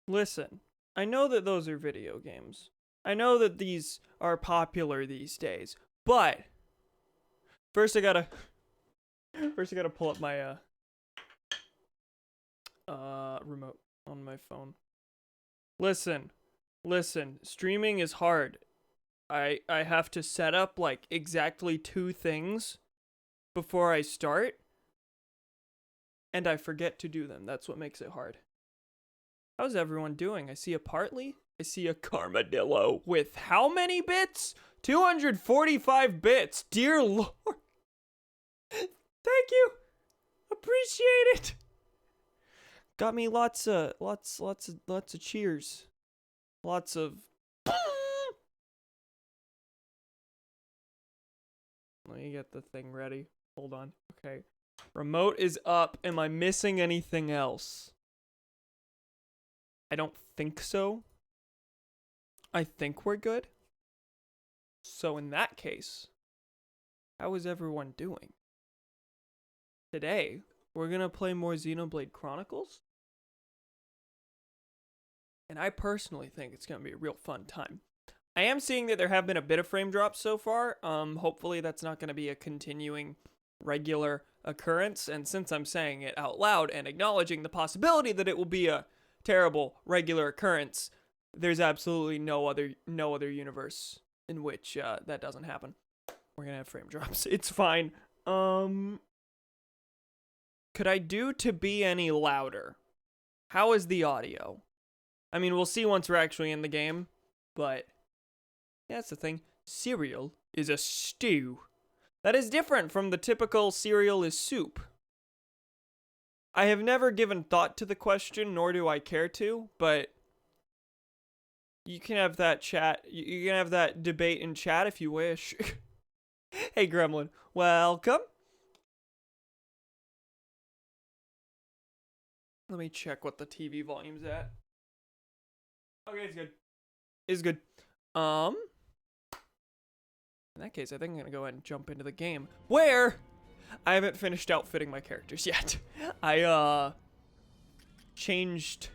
Listen, I know that those are video games. I know that these are popular these days, but first I gotta pull up my remote on my phone. Listen, streaming is hard. I have to set up like exactly 2 things before I start, and I forget to do them. That's what makes it hard. How's everyone doing? I see a partly. I see a Carmadillo with how many bits? 245 bits. Dear Lord. Thank you. Appreciate it. Got me lots of cheers. Lots of Let me get the thing ready. Hold on. Okay. Remote is up. Am I missing anything else? I don't think so. I think we're good. So in that case, how is everyone doing? Today, we're gonna play more Xenoblade Chronicles. And I personally think it's gonna be a real fun time. I am seeing that there have been a bit of frame drops so far. Hopefully that's not gonna be a continuing regular occurrence. And since I'm saying it out loud and acknowledging the possibility that it will be a terrible regular occurrence, there's absolutely no other universe in which that doesn't happen. We're gonna have frame drops. It's fine. Could I do to be any louder? How is the audio? I mean, we'll see once we're actually in the game, but yeah, that's the thing. Cereal is a stew. That is different from the typical cereal is soup. I have never given thought to the question, nor do I care to, but you can have that chat. You can have that debate in chat if you wish. Hey, Gremlin. Welcome. Let me check what the TV volume's at. Okay, it's good. It's good. In that case, I think I'm gonna go ahead and jump into the game, where I haven't finished outfitting my characters yet. I changed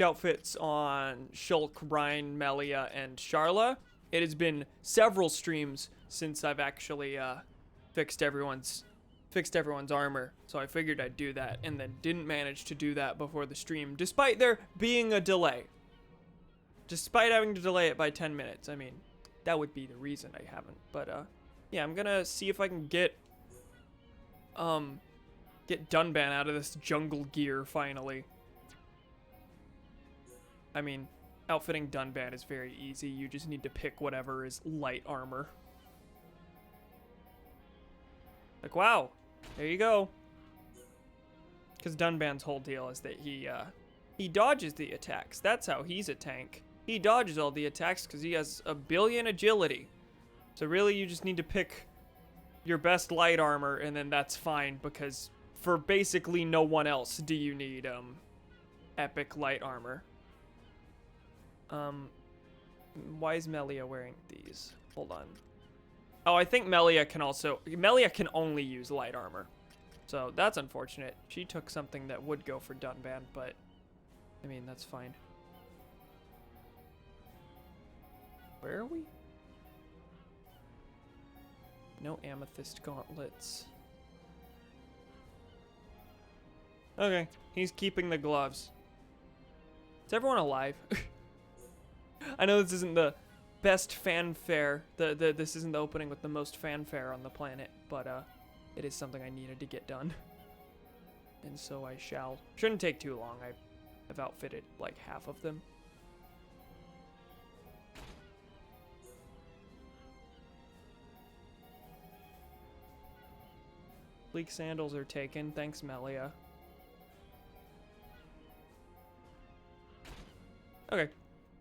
outfits on Shulk, Ryan, Melia, and Sharla. It has been several streams since I've actually fixed everyone's armor, so I figured I'd do that, and then didn't manage to do that before the stream, despite there being a delay. Despite having to delay it by 10 minutes. I mean, that would be the reason I haven't. But yeah, I'm gonna see if I can get Dunban out of this jungle gear finally. I mean, outfitting Dunban is very easy. You just need to pick whatever is light armor. Like, wow, there you go. Because Dunban's whole deal is that he dodges the attacks. That's how he's a tank. He dodges all the attacks because he has a billion agility. So really, you just need to pick your best light armor, and then that's fine, because for basically no one else do you need epic light armor. Why is Melia wearing these? Hold on. Oh, I think Melia can only use light armor. So that's unfortunate. She took something that would go for Dunban, but I mean, that's fine. Where are we? No amethyst gauntlets. Okay, he's keeping the gloves. Is everyone alive? I know this isn't the best fanfare. This isn't the opening with the most fanfare on the planet, but it is something I needed to get done. And so I shall. Shouldn't take too long. I've outfitted like half of them. Bleak sandals are taken. Thanks, Melia. Okay.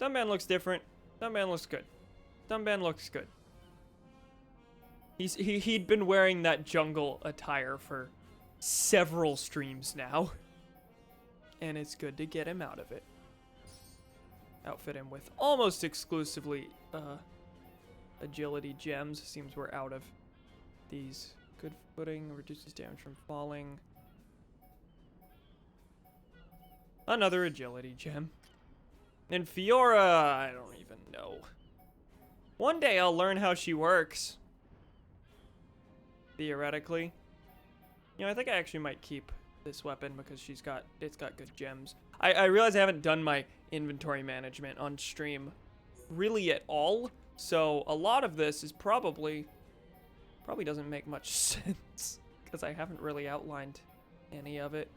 Dunban looks different. Dunban looks good. Dunban looks good. He'd been wearing that jungle attire for several streams now. And it's good to get him out of it. Outfit him with almost exclusively agility gems. Seems we're out of these. Good footing, reduces damage from falling. Another agility gem. And Fiora, I don't even know. One day I'll learn how she works. Theoretically. You know, I think I actually might keep this weapon because it's got good gems. I realize I haven't done my inventory management on stream really at all. So a lot of this is probably doesn't make much sense because I haven't really outlined any of it.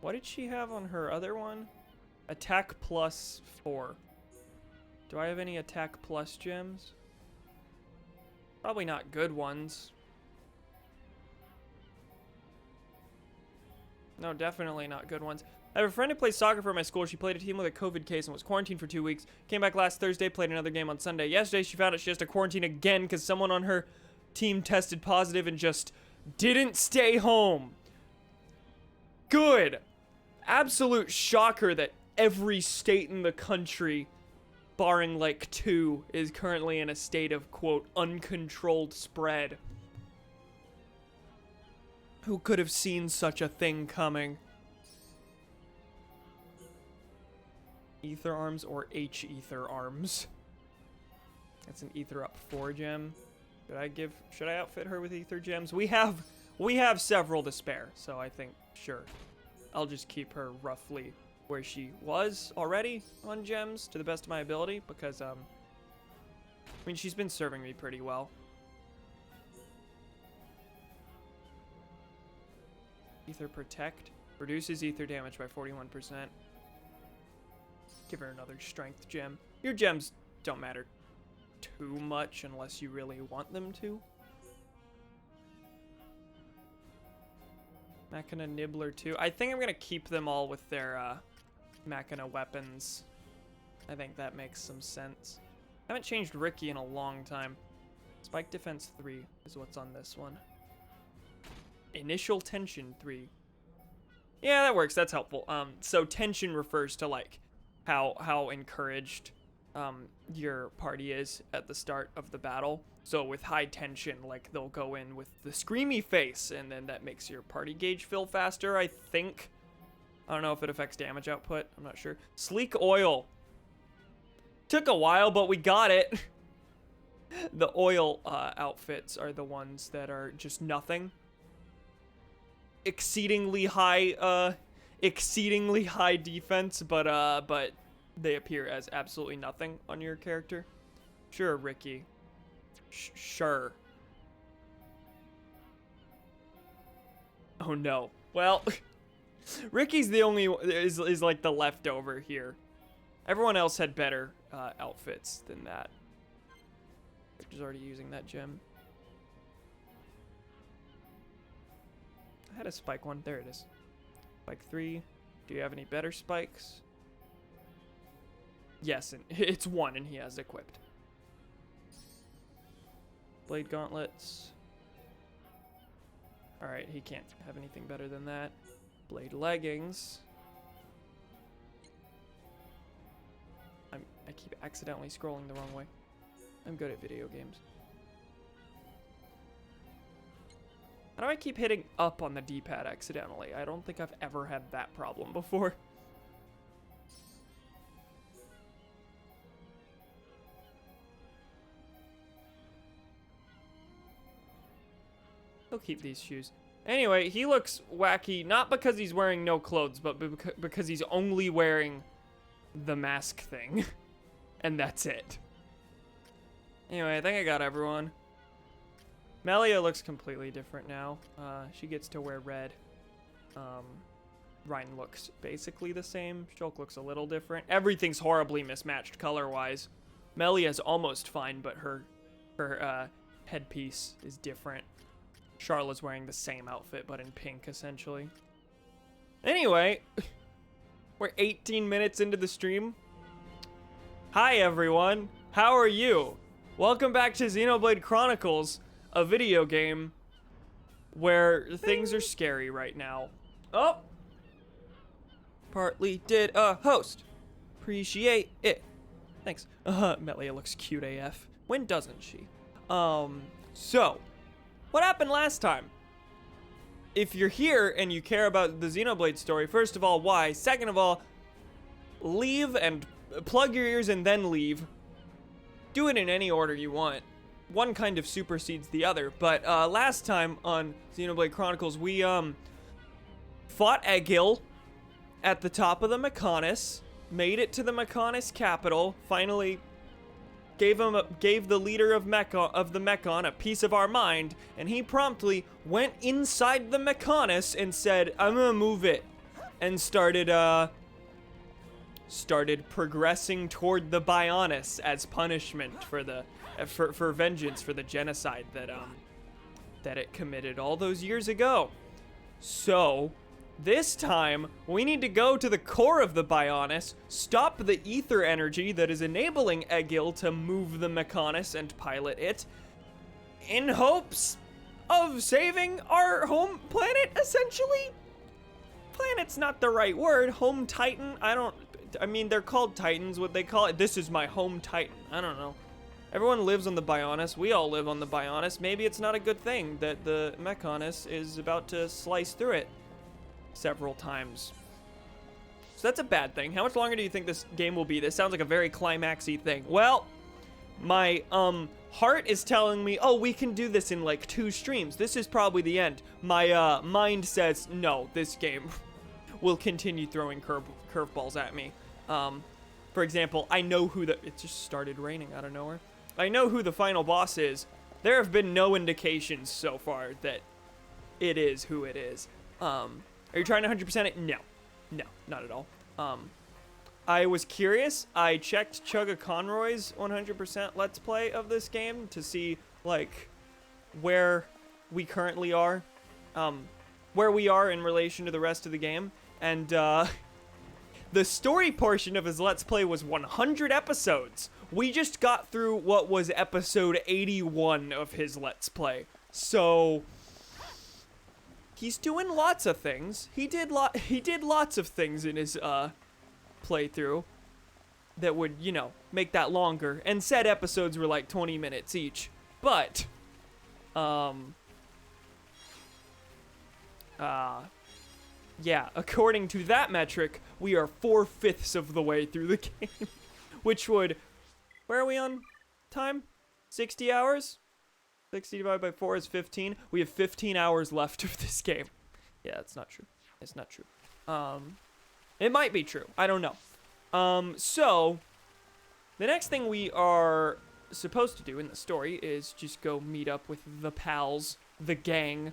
What did she have on her other one? Attack +4. Do I have any attack plus gems? Probably not good ones. No, definitely not good ones. I have a friend who plays soccer for my school. She played a team with a COVID case and was quarantined for 2 weeks. Came back last Thursday, played another game on Sunday. Yesterday, she found out she has to quarantine again because someone on her team tested positive and just didn't stay home. Good. Absolute shocker that every state in the country, barring like 2, is currently in a state of, quote, uncontrolled spread. Who could have seen such a thing coming? Ether arms or H ether arms? That's an ether up 4 gem. Should I outfit her with ether gems? We have several to spare, so I think, sure. I'll just keep her roughly where she was already on gems to the best of my ability because, I mean, she's been serving me pretty well. Ether Protect. Reduces ether damage by 41%. Give her another strength gem. Your gems don't matter too much unless you really want them to. Machina Nibbler 2. I think I'm going to keep them all with their Machina weapons. I think that makes some sense. I haven't changed Ricky in a long time. Spike Defense 3 is what's on this one. Initial Tension 3. Yeah, that works. That's helpful. So tension refers to like how encouraged your party is at the start of the battle. So with high tension, like they'll go in with the screamy face, and then that makes your party gauge fill faster, I think. I don't know if it affects damage output. I'm not sure. Sleek Oil. Took a while, but we got it. The oil outfits are the ones that are just nothing. Exceedingly high defense, but they appear as absolutely nothing on your character. Sure, Ricky. Sure. Oh no. Well, Ricky's the only is like the leftover here. Everyone else had better outfits than that. Victor's already using that gem. I had a spike one. There it is. Spike 3. Do you have any better spikes? Yes, and it's 1 and he has equipped. Blade gauntlets. Alright, he can't have anything better than that. Blade leggings. I keep accidentally scrolling the wrong way. I'm good at video games. How do I keep hitting up on the D-pad accidentally? I don't think I've ever had that problem before. He'll keep these shoes. Anyway, he looks wacky, not because he's wearing no clothes, but because he's only wearing the mask thing. And that's it. Anyway, I think I got everyone. Melia looks completely different now. She gets to wear red. Ryan looks basically the same. Shulk looks a little different. Everything's horribly mismatched color-wise. Melia's almost fine, but her headpiece is different. Charlotte's wearing the same outfit, but in pink, essentially. Anyway, we're 18 minutes into the stream. Hi, everyone. How are you? Welcome back to Xenoblade Chronicles, a video game where things are scary right now. Oh! Partly did a host. Appreciate it. Thanks. Melia looks cute AF. When doesn't she? So, what happened last time? If you're here and you care about the Xenoblade story, first of all, why? Second of all, leave and plug your ears and then leave. Do it in any order you want. One kind of supersedes the other, but last time on Xenoblade Chronicles, we fought Egil at the top of the Mechonis, made it to the Mechonis capital, finally gave the leader of the Mechon a piece of our mind, and he promptly went inside the Mechonis and said, "I'm gonna move it," and started progressing toward the Bionis as punishment for vengeance for the genocide that it committed all those years ago. So this time, we need to go to the core of the Bionis, stop the ether energy that is enabling Egil to move the Mechonis and pilot it, in hopes of saving our home planet, essentially? Planet's not the right word. Home Titan? I mean, they're called Titans. What they call it? This is my home Titan. I don't know. Everyone lives on the Bionis. We all live on the Bionis. Maybe it's not a good thing that the Mechonis is about to slice through it several times. So that's a bad thing. How much longer do you think this game will be? This sounds like a very climaxy thing. Well, my heart is telling me, oh, we can do this in like 2 streams. This is probably the end. My mind says, no, this game will continue throwing curveballs at me. For example, I know who it just started raining out of nowhere. I know who the final boss is. There have been no indications so far that it is who it is. Are you trying to 100% it? No, not at all. I was curious. I checked Chugga Conroy's 100% Let's Play of this game to see, like, where we currently are, where we are in relation to the rest of the game, and, the story portion of his Let's Play was 100 episodes. We just got through what was episode 81 of his Let's Play. So he's doing lots of things. He did lots of things in his playthrough that would, you know, make that longer. And said episodes were like 20 minutes each. But yeah, according to that metric, we are 4/5 of the way through the game, which would, where are we on time? 60 hours? 60 divided by 4 is 15. We have 15 hours left of this game. Yeah, that's not true. It's not true. It might be true. I don't know. So the next thing we are supposed to do in the story is just go meet up with the pals, the gang,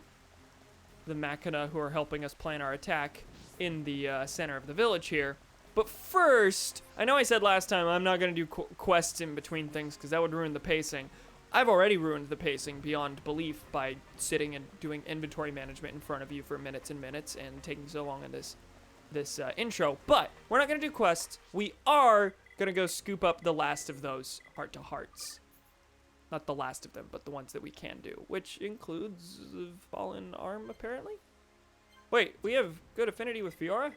the Machina who are helping us plan our attack in the center of the village here. But first, I know I said last time I'm not going to do quests in between things because that would ruin the pacing. I've already ruined the pacing beyond belief by sitting and doing inventory management in front of you for minutes and minutes and taking so long in this intro. But we're not going to do quests. We are going to go scoop up the last of those heart-to-hearts. Not the last of them, but the ones that we can do, which includes Fallen Arm, apparently? Wait, we have good affinity with Fiora?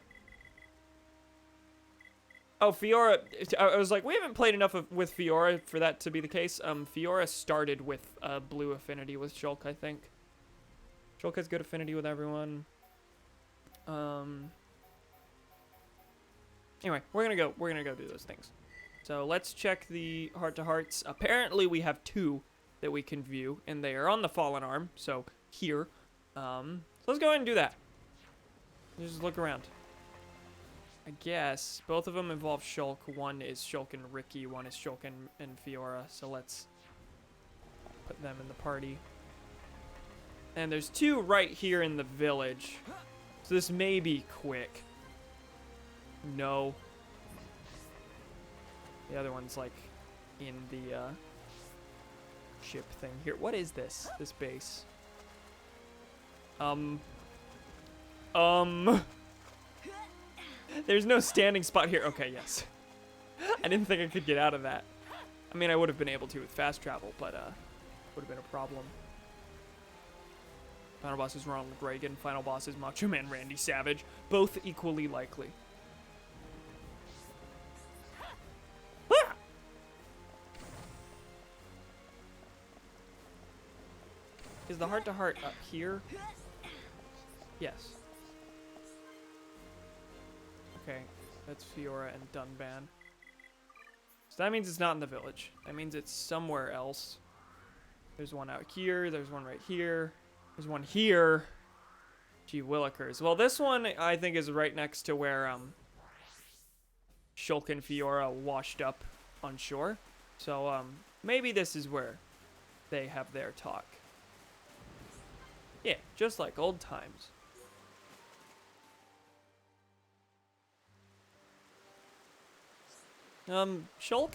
Oh, Fiora, I was like, we haven't played enough with Fiora for that to be the case. Fiora started with blue affinity with Shulk, I think. Shulk has good affinity with everyone. Anyway, we're gonna go do those things. So let's check the heart-to-hearts. Apparently we have 2 that we can view, and they are on the Fallen Arm, so here. So let's go ahead and do that. Just look around. I guess both of them involve Shulk. One is Shulk and Ricky, one is Shulk and Fiora, so let's put them in the party. And there's 2 right here in the village, so this may be quick. No. The other one's like in the ship thing here. What is this? This base. There's no standing spot here. Okay, yes. I didn't think I could get out of that. I mean, I would have been able to with fast travel, but would have been a problem. Final boss is Ronald Reagan. Final boss is Macho Man Randy Savage. Both equally likely. Is the heart-to-heart up here? Yes. Okay, that's Fiora and Dunban. So that means it's not in the village. That means it's somewhere else. There's one out here. There's one right here. There's one here. Gee willikers. Well, this one I think is right next to where Shulk and Fiora washed up on shore. So maybe this is where they have their talk. Yeah, just like old times. Shulk?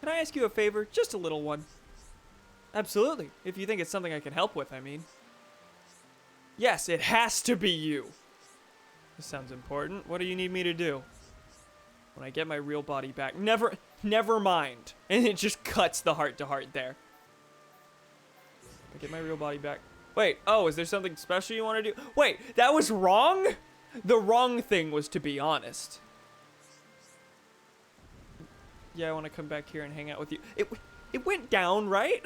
Can I ask you a favor? Just a little one. Absolutely. If you think it's something I can help with, I mean. Yes, it has to be you. This sounds important. What do you need me to do? When I get my real body back. Never mind. And it just cuts the heart-to-heart there. I get my real body back. Wait, oh, is there something special you want to do? Wait, that was wrong? The wrong thing was to be honest. Yeah, I want to come back here and hang out with you. It went down, right?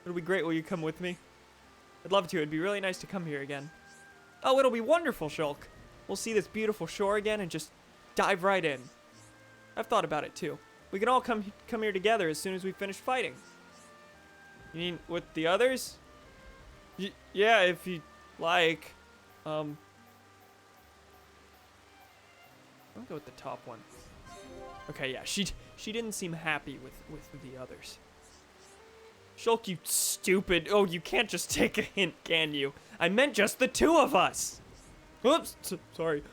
It'll be great. Will you come with me? I'd love to. It'd be really nice to come here again. Oh, it'll be wonderful, Shulk. We'll see this beautiful shore again and just dive right in. I've thought about it too. We can all come here together as soon as we finish fighting. You mean with the others? Yeah, if you like. I'll go with the top one. Okay, yeah, she didn't seem happy with the others. Shulk, you stupid. Oh, you can't just take a hint, can you? I meant just the two of us. Oops, sorry.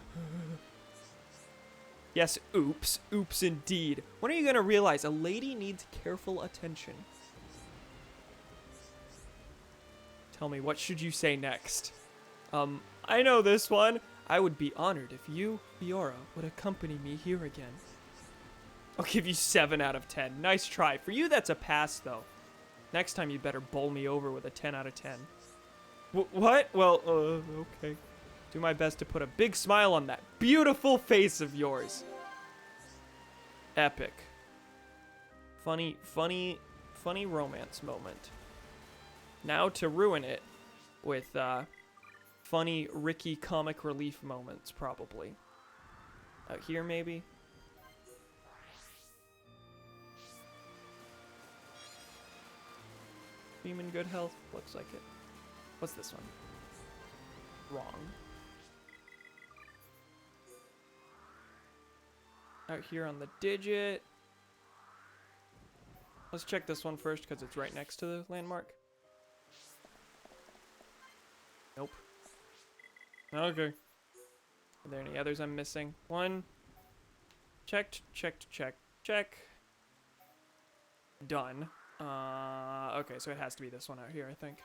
Yes, oops. Oops indeed. When are you gonna realize a lady needs careful attention? Tell me, what should you say next? I know this one. I would be honored if you, Fiora, would accompany me here again. I'll give you 7 out of 10. Nice try. For you, that's a pass, though. Next time, you better bowl me over with a 10 out of 10. What? Well, okay. Do my best to put a big smile on that beautiful face of yours. Epic. Funny romance moment. Now to ruin it with, funny Ricky comic relief moments, probably. Out here, maybe? Beam in good health? Looks like it. What's this one? Wrong. Out here on the digit. Let's check this one first because it's right next to the landmark. Nope. Okay. Are there any others I'm missing? One. Checked. Done. Okay, so it has to be this one out here, I think.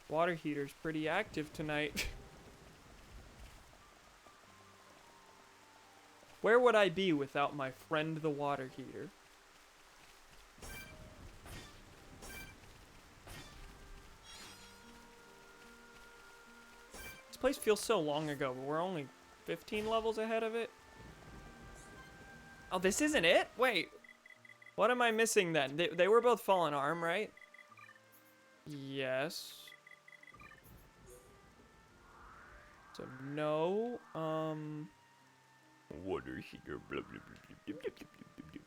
Water heater's pretty active tonight. Where would I be without my friend the water heater? This place feels so long ago, but we're only 15 levels ahead of it. Oh, this isn't it? Wait. What am I missing then? They were both fallen arm, right? Yes. So no, water heater, blah, blah, blah, blah, blah, blah, blah.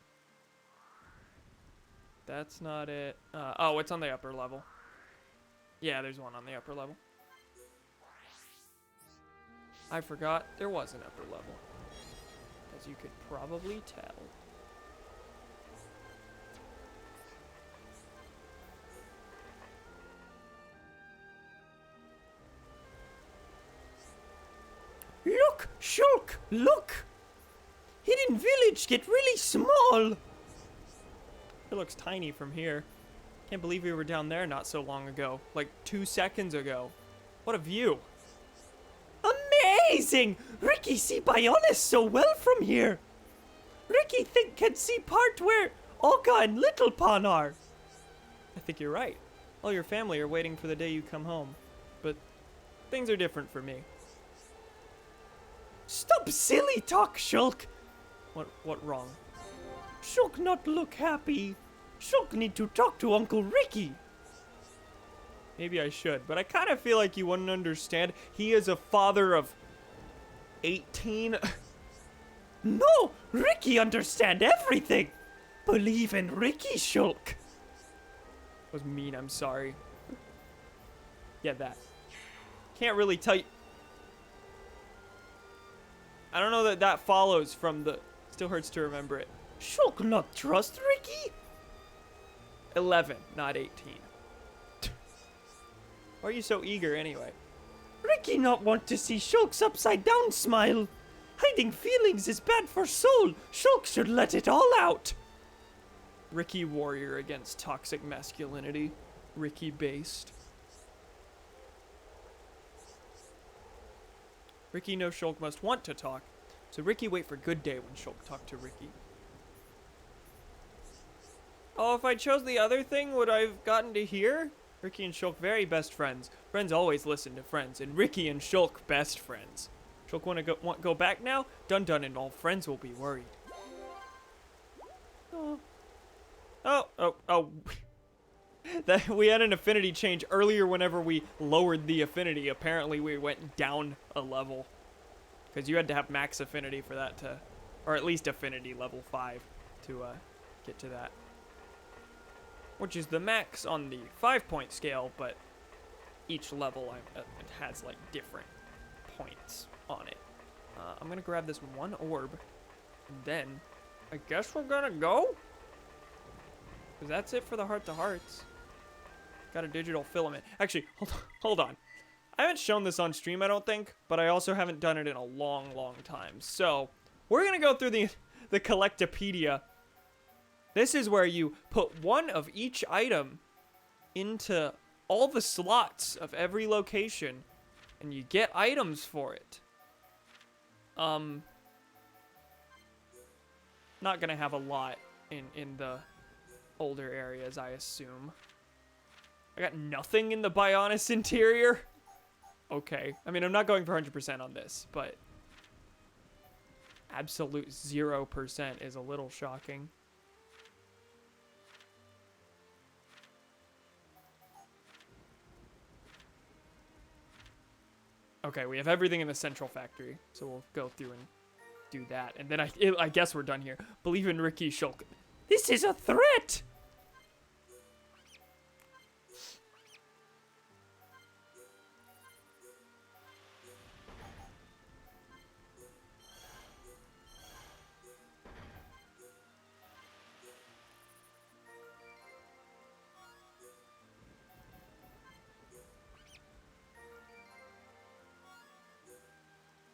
That's not it. Oh, it's on the upper level. Yeah, there's one on the upper level. I forgot there was an upper level, as you could probably tell. Look, Shulk, look! Hidden village get really small. It looks tiny from here. Can't believe we were down there not so long ago, like 2 seconds ago. What a view. Amazing! Ricky see Bionis so well from here. Ricky can see part where Olga and Little Pon are. I think you're right. All your family are waiting for the day you come home. But things are different for me. Stop silly talk, Shulk. What wrong? Shulk not look happy. Shulk need to talk to Uncle Ricky. Maybe I should, but I kind of feel like you wouldn't understand. He is a father of 18. No, Ricky understand everything. Believe in Ricky, Shulk. Was mean, I'm sorry. Yeah, that. Can't really tell you. I don't know that that follows from the... Still hurts to remember it. Shulk not trust Ricky? 11, not 18. Why are you so eager anyway? Ricky not want to see Shulk's upside down smile. Hiding feelings is bad for soul. Shulk should let it all out. Ricky warrior against toxic masculinity. Ricky based. Ricky know Shulk must want to talk. So Ricky wait for good day when Shulk talk to Ricky. Oh, if I chose the other thing, would I have gotten to here? Ricky and Shulk very best friends. Friends always listen to friends, and Ricky and Shulk best friends. Shulk want to go back now? Dun and all friends will be worried. Oh. That we had an affinity change earlier whenever we lowered the affinity. Apparently we went down a level. Because you had to have max affinity for that to... Or at least affinity level 5 to get to that. Which is the max on the 5-point scale, but each level it has like different points on it. I'm going to grab this one orb. And then I guess we're going to go? Because that's it for the heart-to-hearts. Got a digital filament. Actually, hold on. I haven't shown this on stream, I don't think, but I also haven't done it in a long, long time. So, we're going to go through the Collectopedia. This is where you put one of each item into all the slots of every location, and you get items for it. Not going to have a lot in the older areas, I assume. I got nothing in the Bionis interior. Okay. I mean, I'm not going for 100% on this, but absolute 0% is a little shocking. Okay, we have everything in the central factory, so we'll go through and do that. And then I guess we're done here. Believe in Ricky Shulk. This is a threat!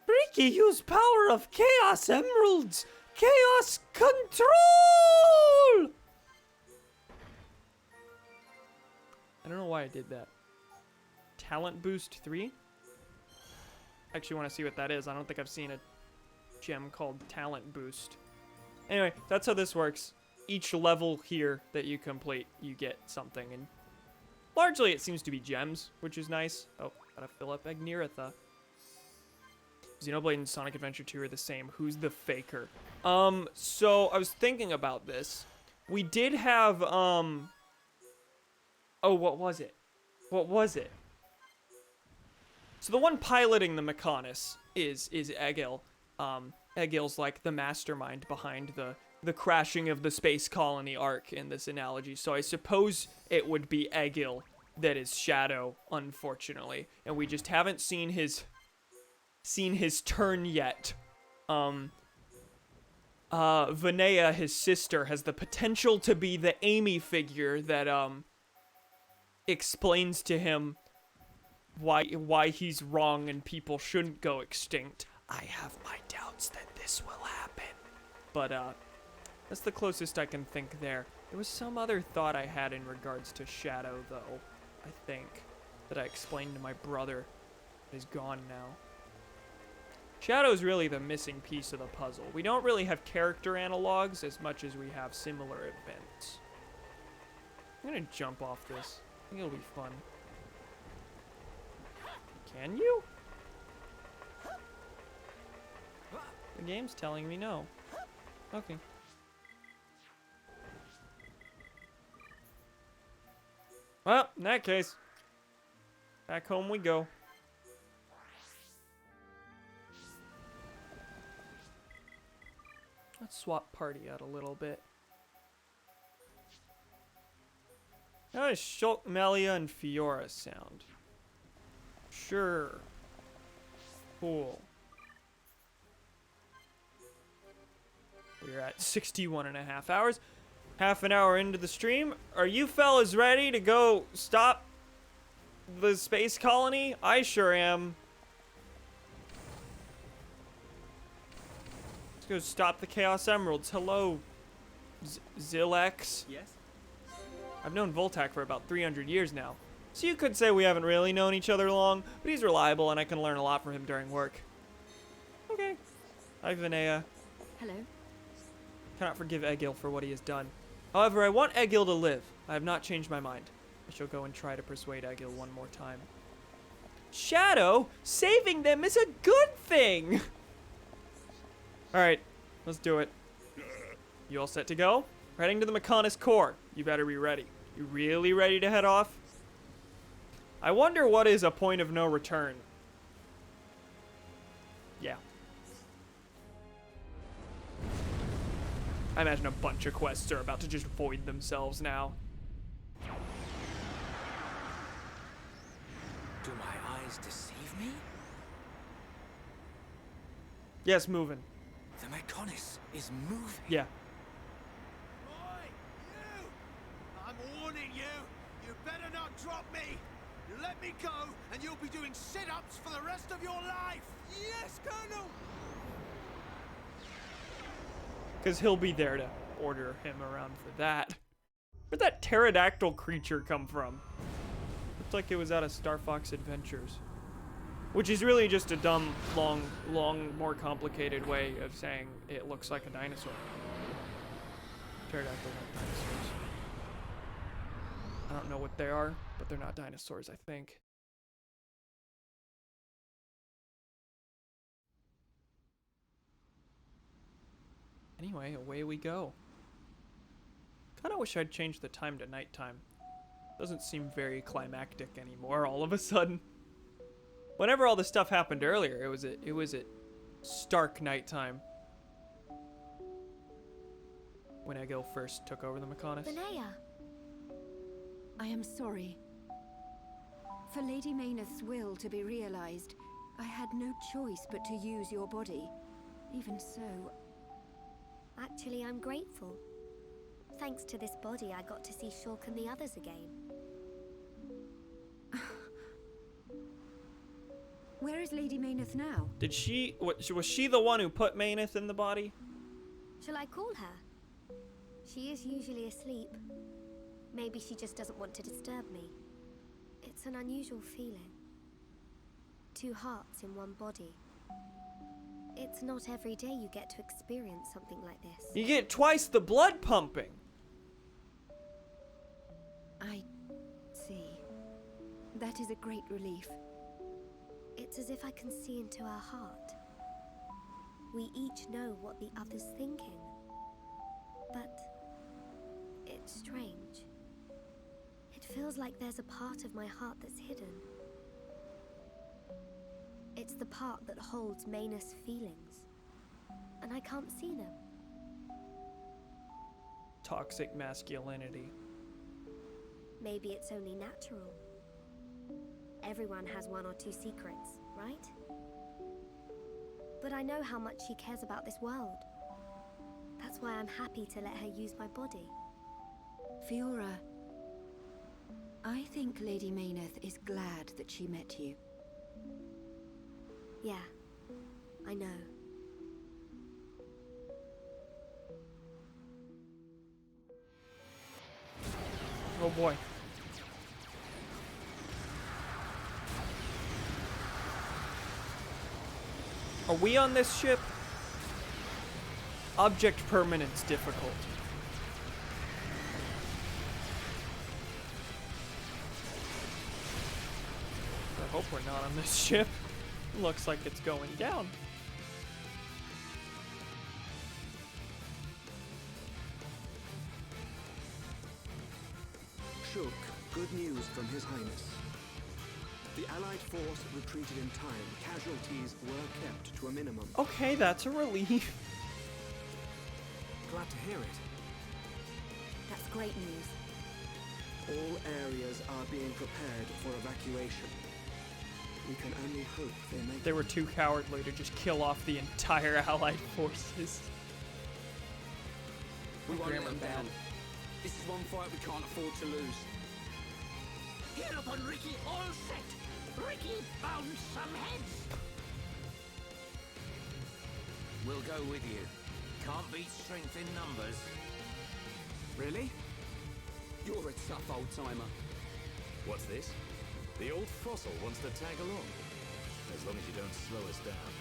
Ricky use power of Chaos Emeralds! Chaos Control! I don't know why I did that. Talent Boost 3? I actually want to see what that is. I don't think I've seen a gem called Talent Boost. Anyway, that's how this works. Each level here that you complete, you get something. And largely it seems to be gems, which is nice. Oh, gotta fill up Agniratha. Xenoblade and Sonic Adventure 2 are the same. Who's the faker? So I was thinking about this. We did have, oh, what was it? What was it? So the one piloting the Mechonis is Egil. Egil's like the mastermind behind the crashing of the space colony arc in this analogy. So I suppose it would be Egil that is Shadow, unfortunately. And we just haven't seen his turn yet. Vinaya, his sister, has the potential to be the Amy figure that explains to him why he's wrong and people shouldn't go extinct. I have my doubts that this will happen. But that's the closest I can think there. There was some other thought I had in regards to Shadow, though, I think, that I explained to my brother. He's gone now. Shadow's really the missing piece of the puzzle. We don't really have character analogs as much as we have similar events. I'm gonna jump off this. I think it'll be fun. Can you? The game's telling me no. Okay. Well, in that case, back home we go. Let's swap party out a little bit. How does Shulk, Melia, and Fiora sound? Sure. Cool. We're at 61.5 hours. Half an hour into the stream. Are you fellas ready to go stop the space colony? I sure am. Let's go stop the Chaos Emeralds. Hello, Zilex. Yes? I've known Voltak for about 300 years now. So you could say we haven't really known each other long, but he's reliable and I can learn a lot from him during work. Okay. Hi, Vinaya. Hello. Cannot forgive Egil for what he has done. However, I want Egil to live. I have not changed my mind. I shall go and try to persuade Egil one more time. Shadow, saving them is a good thing! Alright, let's do it. You all set to go? Heading to the Mechonis core. You better be ready. You really ready to head off? I wonder what is a point of no return. Yeah. I imagine a bunch of quests are about to just void themselves now. Do my eyes deceive me? Yes, moving. The Mechonis is moving. Yeah. Oi, you! I'm warning you. You better not drop me. You let me go, and you'll be doing sit-ups for the rest of your life. Yes, Colonel. Because he'll be there to order him around for that. Where'd that pterodactyl creature come from? Looked like it was out of Star Fox Adventures. Which is really just a dumb, long, more complicated way of saying it looks like a dinosaur. Pterodactyls aren't dinosaurs. I don't know what they are, but they're not dinosaurs, I think. Anyway, away we go. Kinda wish I'd changed the time to nighttime. Doesn't seem very climactic anymore all of a sudden. Whenever all this stuff happened earlier, it was at stark nighttime. When Egil first took over the Mechonis. Vinaya. I am sorry. For Lady Mayneth's will to be realized, I had no choice but to use your body. Even so, Actually, I'm grateful. Thanks to this body, I got to see Shulk and the others again. where is Lady Mayneth now? Did she, was she the one who put Mayneth in the body? Shall I call her? She is usually asleep. Maybe she just doesn't want to disturb me. It's an unusual feeling. 2 hearts in one body. It's not every day you get to experience something like this. You get twice the blood pumping. I see. That is a great relief. It's as if I can see into her heart. We each know what the other's thinking. But it's strange. It feels like there's a part of my heart that's hidden. It's the part that holds Mayneth's feelings. And I can't see them. Toxic masculinity. Maybe it's only natural. Everyone has 1 or 2 secrets, right? But I know how much she cares about this world. That's why I'm happy to let her use my body. Fiora, I think Lady Mayneth is glad that she met you. Yeah, I know. Oh boy. Are we on this ship? Object permanence difficult. I hope we're not on this ship. Looks like it's going down. Shulk, good news from His Highness. The Allied force retreated in time. Casualties were kept to a minimum. Okay, that's a relief. Glad to hear it. That's great news. All areas are being prepared for evacuation. We can only hope they make They were too cowardly to just kill off the entire Allied forces. We won't let Grammar them bad. down. This is one fight we can't afford to lose. Here upon Ricky, all set. Ricky, bounce some heads. We'll go with you. Can't beat strength in numbers. Really? You're a tough old timer. What's this? The old fossil wants to tag along. As long as you don't slow us down.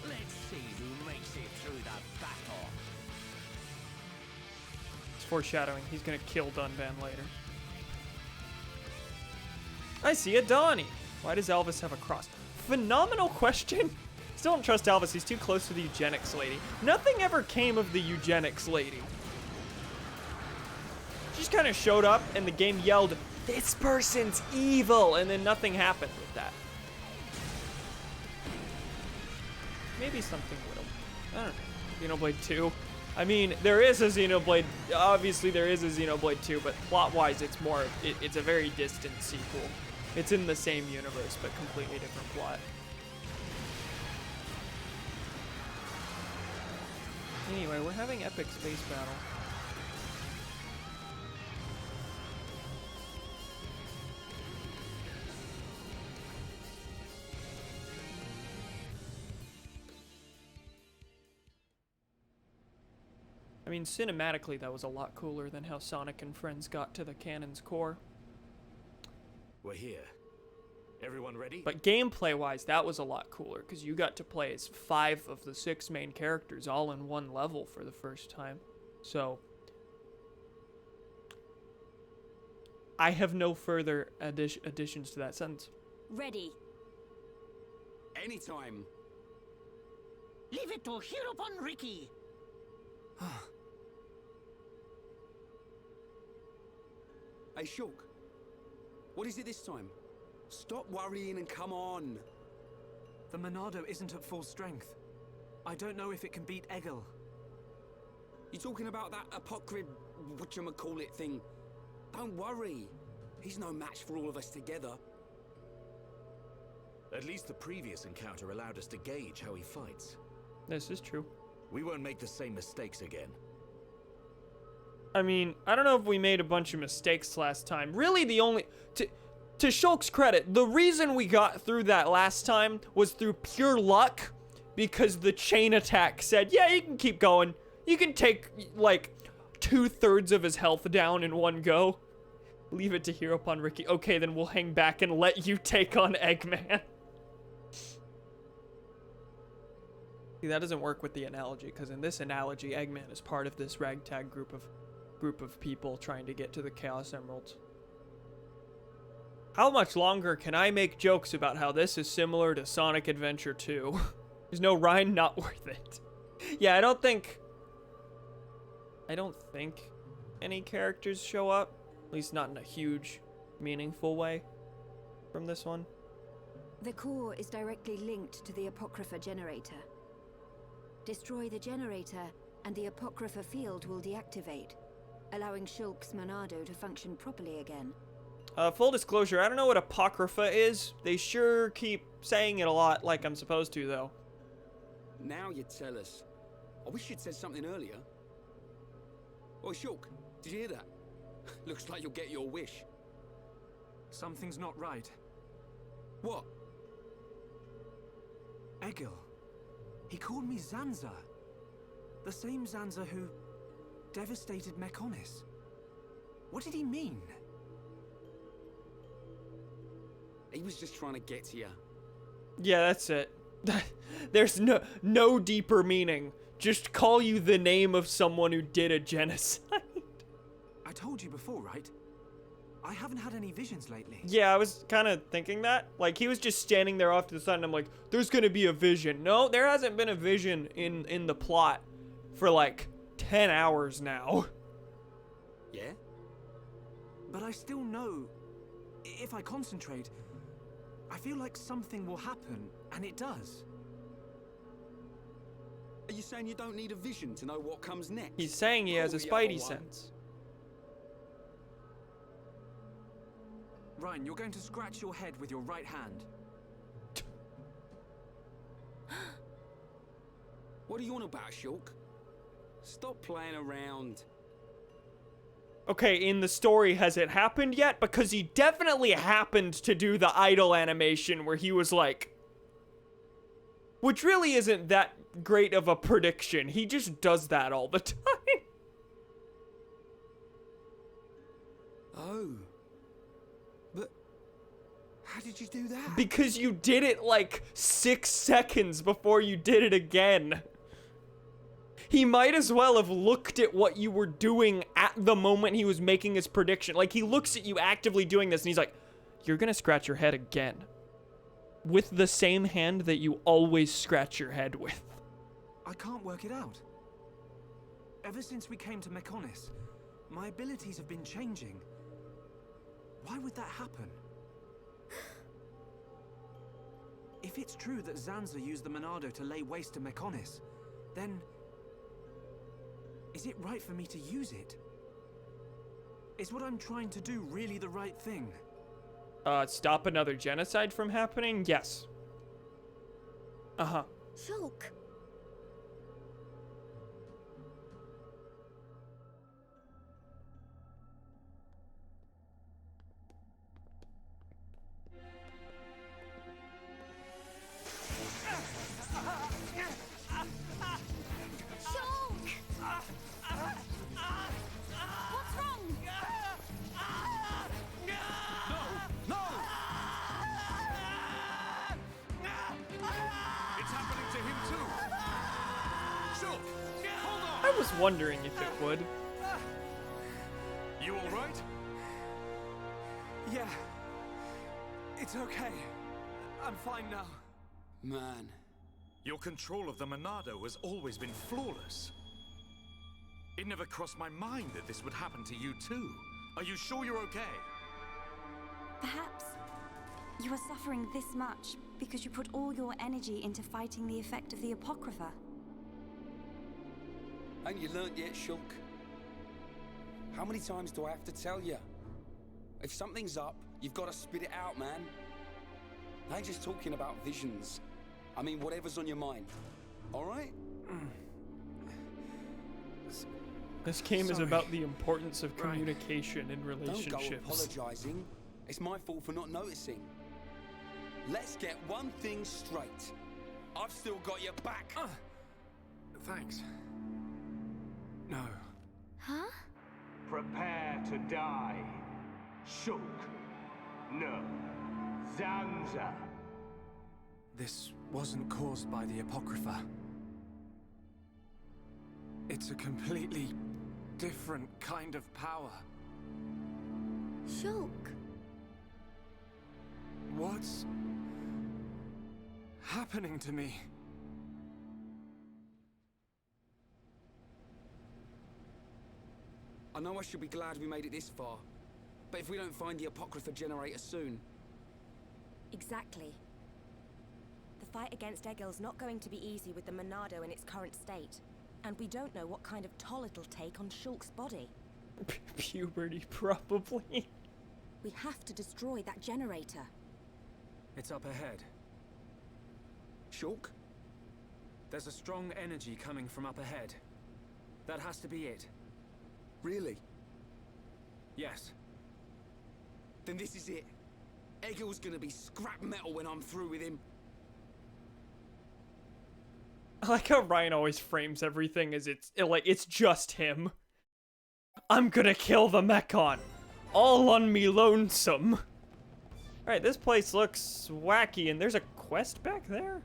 Let's see who makes it through the battle. It's foreshadowing. He's gonna kill Dunban later. I see a Donnie. Why does Elvis have a cross? Phenomenal question. Still don't trust Elvis. He's too close to the eugenics lady. Nothing ever came of the eugenics lady. She just kind of showed up and the game yelled, "This person's evil," and then nothing happened with that. Maybe something will. I don't know. Xenoblade 2. I mean, there is a Xenoblade. Obviously, there is a Xenoblade 2, but plot-wise, it's more. It's a very distant sequel. It's in the same universe, but completely different plot. Anyway, we're having epic space battle. I mean, cinematically, that was a lot cooler than how Sonic and friends got to the cannon's core. We're here. Everyone ready? But gameplay-wise, that was a lot cooler, because you got to play as 5 of the 6 main characters all in one level for the first time. So, I have no further additions to that sentence. Ready. Anytime. Leave it to here upon Ricky. Hey, Shulk. What is it this time? Stop worrying and come on. The Monado isn't at full strength. I don't know if it can beat Egil. You talking about that apocryph, whatchamacallit thing? Don't worry. He's no match for all of us together. At least the previous encounter allowed us to gauge how he fights. This is true. We won't make the same mistakes again. I mean, I don't know if we made a bunch of mistakes last time. Really, the only... To Shulk's credit, the reason we got through that last time was through pure luck, because the chain attack said, yeah, you can keep going. You can take, like, 2/3 of his health down in one go. Leave it to Hero upon Ricky. Okay, then we'll hang back and let you take on Eggman. See, that doesn't work with the analogy, because in this analogy, Eggman is part of this ragtag group of people trying to get to the Chaos Emeralds. How much longer can I make jokes about how this is similar to Sonic Adventure 2? There's no Rhine, not worth it. Yeah, I don't think any characters show up. At least not in a huge, meaningful way from this one. The core is directly linked to the Apocrypha generator. Destroy the generator, and the Apocrypha field will deactivate, allowing Shulk's Monado to function properly again. Full disclosure, I don't know what Apocrypha is. They sure keep saying it a lot like I'm supposed to, though. Now you tell us. I wish you'd said something earlier. Oh, Shulk, did you hear that? Looks like you'll get your wish. Something's not right. What? Egil. He called me Zanza. The same Zanza who devastated Mechonis. What did he mean? He was just trying to get to you. Yeah, that's it. There's no deeper meaning. Just call you the name of someone who did a genocide. I told you before, right? I haven't had any visions lately. Yeah, I was kind of thinking that. Like, he was just standing there off to the side, and I'm like, there's gonna be a vision. No, there hasn't been a vision in the plot for, like, 10 hours now. Yeah? But I still know, if I concentrate, I feel like something will happen, and it does. Are you saying you don't need a vision to know what comes next? He's saying he has a Call the other spidey one. sense. Ryan, you're going to scratch your head with your right hand. What are you on about, Shulk? Stop playing around. Okay, in the story, has it happened yet? Because he definitely happened to do the idle animation where he was like... Which really isn't that great of a prediction. He just does that all the time. Oh. But how did you do that? Because you did it like 6 seconds before you did it again. He might as well have looked at what you were doing at the moment he was making his prediction. Like, he looks at you actively doing this, and he's like, you're gonna scratch your head again. With the same hand that you always scratch your head with. I can't work it out. Ever since we came to Mechonis, my abilities have been changing. Why would that happen? If it's true that Zanza used the Monado to lay waste to Mechonis, then... is it right for me to use it? Is what I'm trying to do really the right thing? Stop another genocide from happening? Yes. Uh-huh. Shulk. I was wondering if it would. You all right? Yeah. It's okay. I'm fine now. Man. Your control of the Monado has always been flawless. It never crossed my mind that this would happen to you too. Are you sure you're okay? Perhaps you are suffering this much because you put all your energy into fighting the effect of the Apocrypha. Ain't you learnt yet, Shulk? How many times do I have to tell you? If something's up, you've got to spit it out, man. I ain't just talking about visions. I mean, whatever's on your mind. All right? This game is Sorry. about the importance of Right. communication in Don't go relationships. apologizing. It's my fault for not noticing. Let's get one thing straight. I've still got your back. Thanks. No. Huh? Prepare to die. Shulk. No. Zanza. This wasn't caused by the Apocrypha. It's a completely different kind of power. Shulk. What's happening to me? I know I should be glad we made it this far, but if we don't find the Apocrypha generator soon... Exactly. The fight against Egil's not going to be easy with the Monado in its current state. And we don't know what kind of toll it'll take on Shulk's body. Puberty, probably. We have to destroy that generator. It's up ahead. Shulk? There's a strong energy coming from up ahead. That has to be it. Really? Yes. Then this is it. Egil's gonna be scrap metal when I'm through with him. I like how Ryan always frames everything as it's just him. I'm gonna kill the Mechon. All on me lonesome. Alright, this place looks wacky, and there's a quest back there?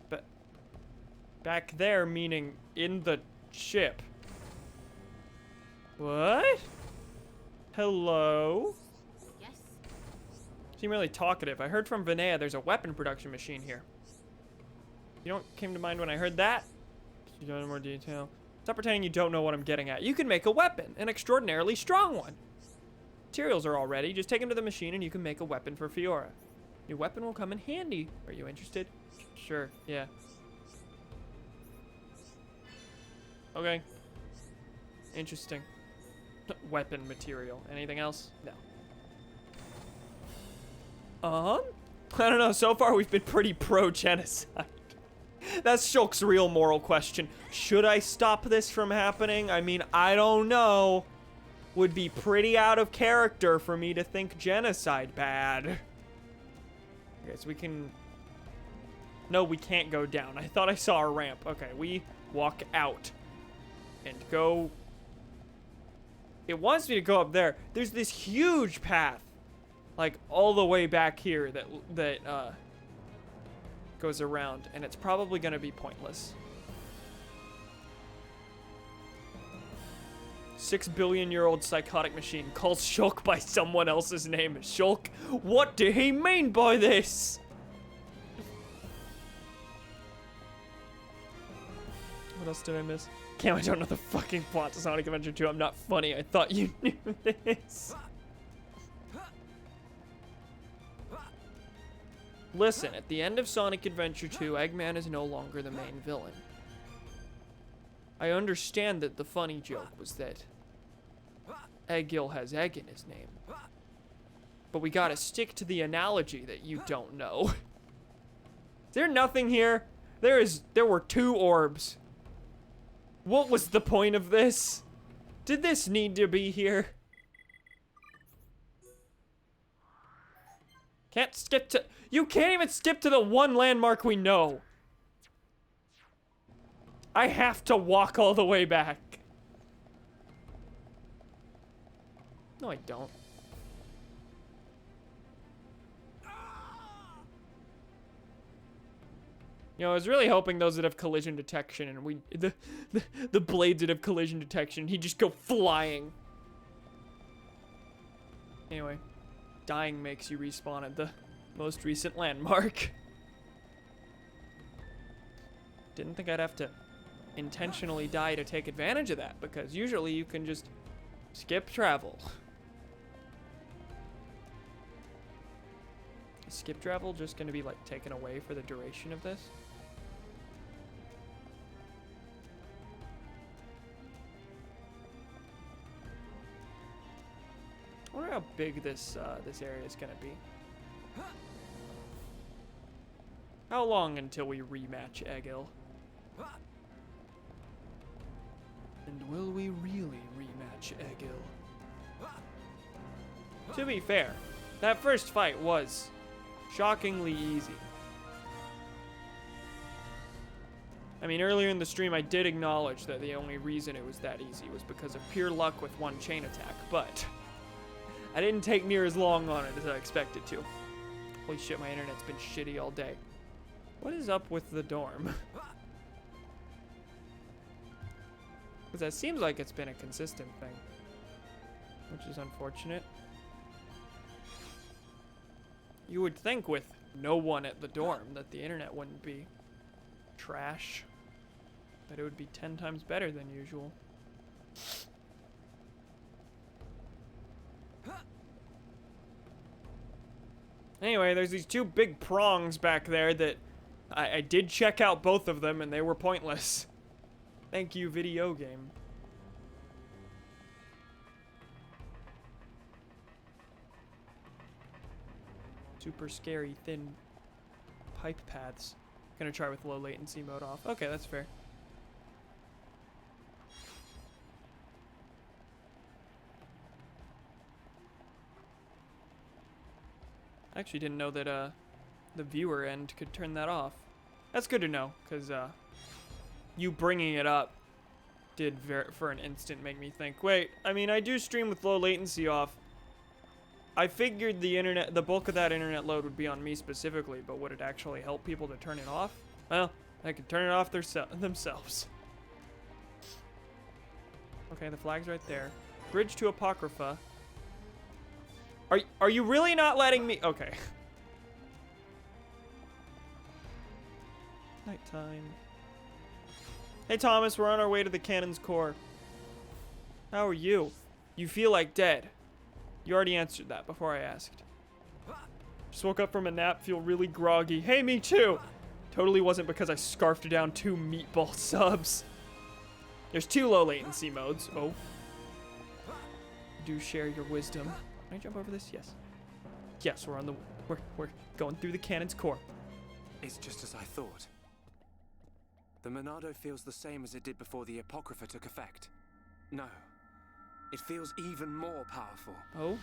But back there meaning in the ship. What? Hello? Yes. Seem really talkative. I heard from Vinaya there's a weapon production machine here. You know what came to mind when I heard that? You go into more detail. Stop pretending you don't know what I'm getting at. You can make a weapon, an extraordinarily strong one. Materials are all ready. Just take them to the machine and you can make a weapon for Fiora. Your weapon will come in handy. Are you interested? Sure, yeah. Okay. Interesting. Weapon material. Anything else? No. I don't know. So far, we've been pretty pro-genocide. That's Shulk's real moral question. Should I stop this from happening? I mean, I don't know. Would be pretty out of character for me to think genocide bad. Okay, so we can... No, we can't go down. I thought I saw a ramp. Okay, we walk out and go... It wants me to go up there. There's this huge path, like all the way back here that goes around, and it's probably gonna be pointless. 6-billion-year-old psychotic machine calls Shulk by someone else's name. Shulk, what did he mean by this? What else did I miss? Damn, I don't know the fucking plot to Sonic Adventure 2. I'm not funny. I thought you knew this. Listen, at the end of Sonic Adventure 2, Eggman is no longer the main villain. I understand that the funny joke was that Eggill has egg in his name. But we gotta stick to the analogy that you don't know. Is there nothing here? There were 2 orbs. What was the point of this? Did this need to be here? Can't skip to... You can't even skip to the one landmark we know. I have to walk all the way back. No, I don't. You know, I was really hoping those that have collision detection and the blades that have collision detection, he'd just go flying. Anyway, dying makes you respawn at the most recent landmark. Didn't think I'd have to intentionally die to take advantage of that, because usually you can just skip travel. Is skip travel just gonna be like taken away for the duration of this? I wonder how big this area is gonna be. How long until we rematch Eggill? And will we really rematch Eggill? To be fair, that first fight was shockingly easy. I mean, earlier in the stream I did acknowledge that the only reason it was that easy was because of pure luck with one chain attack, but I didn't take near as long on it as I expected to. Holy shit, my internet's been shitty all day. What is up with the dorm? Because that seems like it's been a consistent thing, which is unfortunate. You would think with no one at the dorm that the internet wouldn't be trash, that it would be 10 times better than usual. Anyway, there's these 2 big prongs back there that I did check out both of them and they were pointless. Thank you, video game. Super scary, thin pipe paths. Gonna try with low latency mode off. Okay, that's fair. I actually didn't know that the viewer end could turn that off. That's good to know, because you bringing it up did for an instant make me think, wait, I mean, I do stream with low latency off. I figured the bulk of that internet load would be on me specifically, but would it actually help people to turn it off? Well, they can turn it off themselves. Okay, the flag's right there. Bridge to Apocrypha. Are you really not letting me? Okay. Nighttime. Hey Thomas, we're on our way to the cannon's core. How are you? You feel like dead. You already answered that before I asked. Just woke up from a nap, feel really groggy. Hey, me too! Totally wasn't because I scarfed down 2 meatball subs. There's 2 low latency modes. Oh. Do share your wisdom. Can I jump over this? Yes. Yes, we're on the... We're going through the cannon's core. It's just as I thought. The Monado feels the same as it did before the Apocrypha took effect. No. It feels even more powerful. Oh?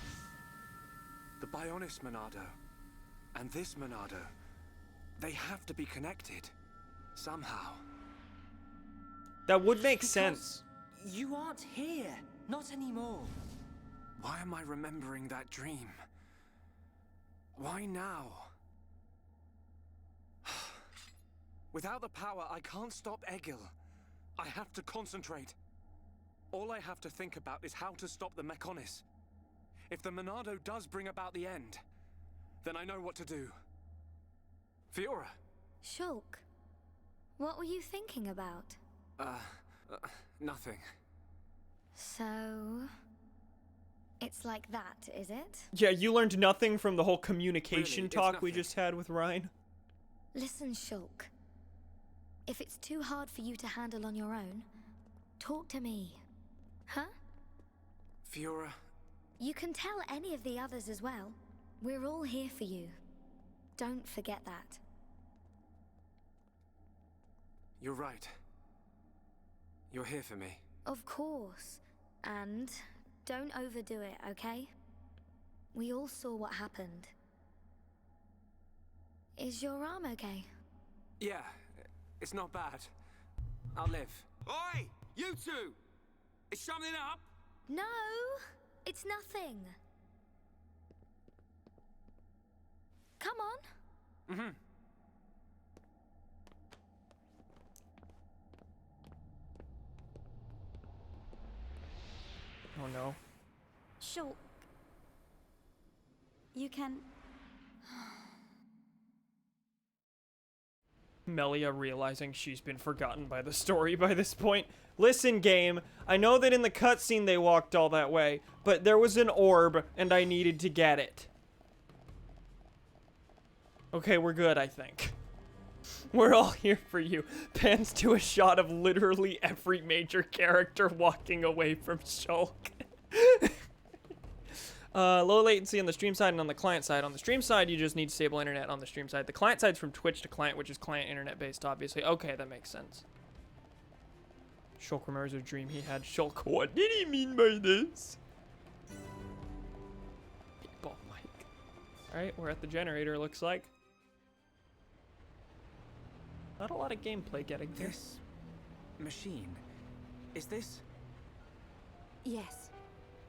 The Bionis Monado and this Monado, they have to be connected. Somehow. That would make sense. You aren't here. Not anymore. Why am I remembering that dream? Why now? Without the power, I can't stop Egil. I have to concentrate. All I have to think about is how to stop the Mechonis. If the Monado does bring about the end, then I know what to do. Fiora. Shulk, what were you thinking about? Nothing. So... it's like that, is it? Yeah, you learned nothing from the whole communication Really, talk we nothing. just had with Ryan. Listen, Shulk. If it's too hard for you to handle on your own, talk to me. Huh? Fiora. You can tell any of the others as well. We're all here for you. Don't forget that. You're right. You're here for me. Of course. And don't overdo it, okay? We all saw what happened. Is your arm okay? Yeah, it's not bad. I'll live. Oi! You two! Is something up? No! It's nothing. Come on. Mm-hmm. Oh no. Shulk. You can... Melia realizing she's been forgotten by the story by this point. Listen, game, I know that in the cutscene they walked all that way, but there was an orb, and I needed to get it. Okay, we're good, I think. We're all here for you. Pans to a shot of literally every major character walking away from Shulk. Low latency on the stream side and on the client side. On the stream side, you just need stable internet on the stream side. The client side's from Twitch to client, which is client internet based, obviously. Okay, that makes sense. Shulk remembers a dream he had. Shulk, what did he mean by this? Ball mic. Alright, we're at the generator, looks like. Not a lot of gameplay getting here. This machine, is this? Yes.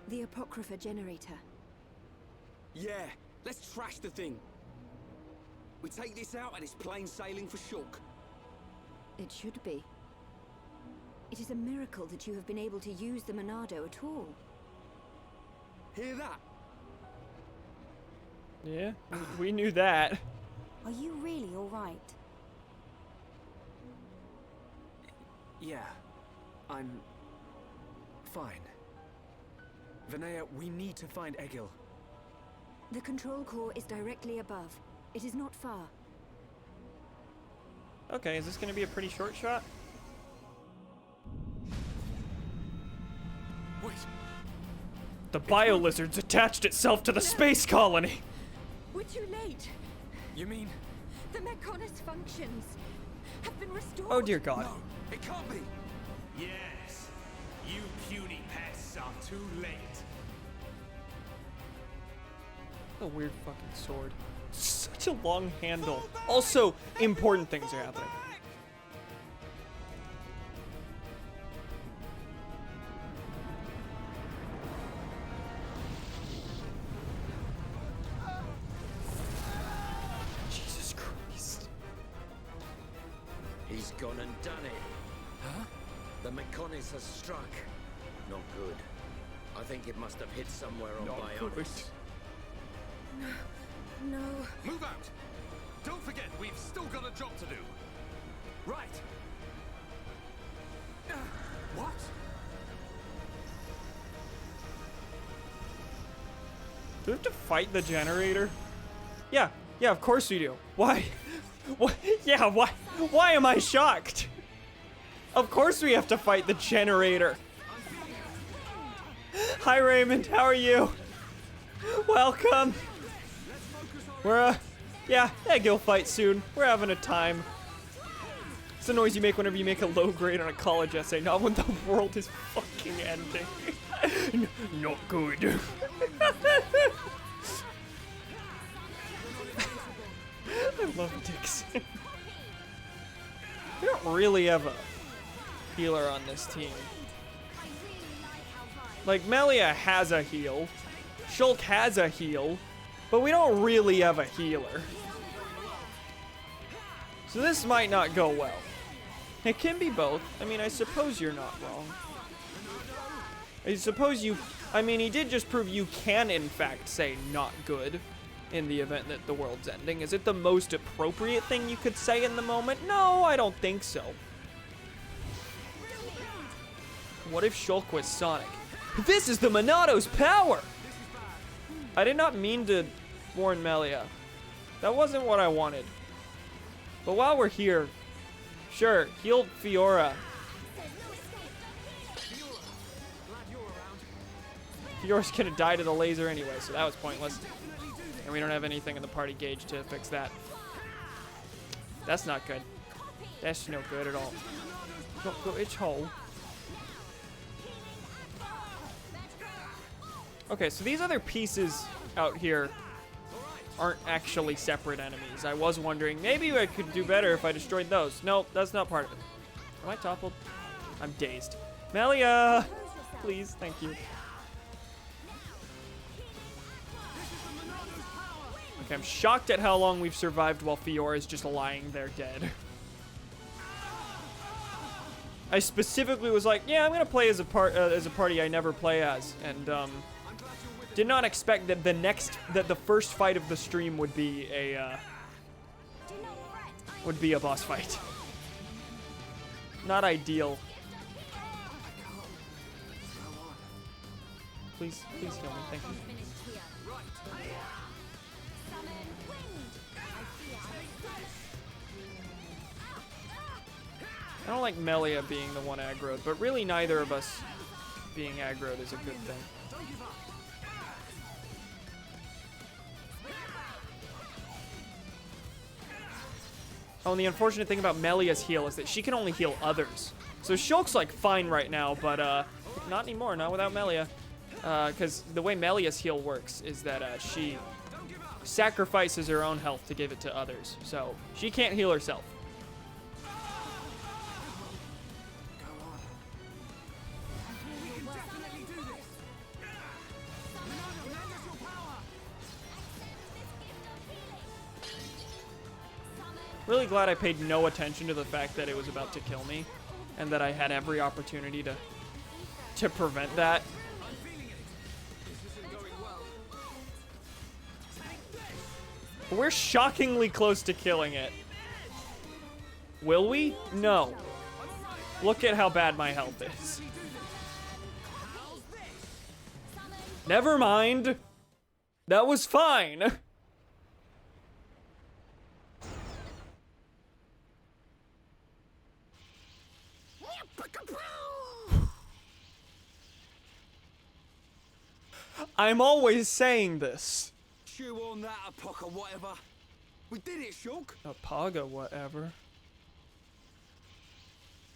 The Apocrypha generator. Yeah, let's trash the thing. We take this out and it's plain sailing for Shulk. It should be. It is a miracle that you have been able to use the Monado at all. Hear that? Yeah, we knew that. Are you really all right? Yeah, I'm fine. Vinaya, we need to find Egil. The control core is directly above. It is not far. Okay, is this going to be a pretty short shot? Wait. The bio-lizard's attached itself to the space colony! We're too late. You mean? The Mechonis functions have been restored. Oh dear god. No, it can't be. Yes, you puny pests are too late. A weird fucking sword. Such a long handle. Also, important things are happening. Jesus Christ. He's gone and done it. Huh? The Mechonis has struck. Not good. I think it must have hit somewhere on Not good. Bionis. No. Move out! Don't forget, we've still got a job to do. Right. What? we have to fight the generator? Yeah, of course we do. Why? What? Yeah, why am I shocked? Of course we have to fight the generator. Hi Raymond, how are you? Welcome. We're, yeah, Egg fight soon. We're having a time. It's the noise you make whenever you make a low grade on a college essay, not when the world is fucking ending. Not good. I love Dixon. We don't really have a healer on this team. Like, Melia has a heal. Shulk has a heal. But we don't really have a healer. So this might not go well. It can be both. I mean, I suppose you're not wrong. I suppose you... I mean, he did just prove you can, in fact, say not good in the event that the world's ending. Is it the most appropriate thing you could say in the moment? No, I don't think so. What if Shulk was Sonic? This is the Monado's power! I did not mean to warn Melia. That wasn't what I wanted. But while we're here, sure, heal Fiora. Fiora's gonna die to the laser anyway, so that was pointless. And we don't have anything in the party gauge to fix that. That's not good. That's no good at all. Don't go itch hole. Okay, so these other pieces out here aren't actually separate enemies. I was wondering, maybe I could do better if I destroyed those. No, that's not part of it. Am I toppled? I'm dazed. Melia! Please, thank you. Okay, I'm shocked at how long we've survived while Fiora is just lying there dead. I specifically was like, yeah, I'm gonna play as a party I never play as, and did not expect that the first fight of the stream would be a boss fight. Not ideal. Please heal me, thank you. I don't like Melia being the one aggroed, but really neither of us being aggroed is a good thing. Oh, and the unfortunate thing about Melia's heal is that she can only heal others. So Shulk's like fine right now, but not anymore, not without Melia. Because the way Melia's heal works is that she sacrifices her own health to give it to others. So she can't heal herself. Really glad I paid no attention to the fact that it was about to kill me, and that I had every opportunity to prevent that. We're shockingly close to killing it. Will we? No. Look at how bad my health is. Never mind. That was fine. I'm always saying this. Chew on that, Apoca, whatever. We did it, Shulk. Apaga, whatever.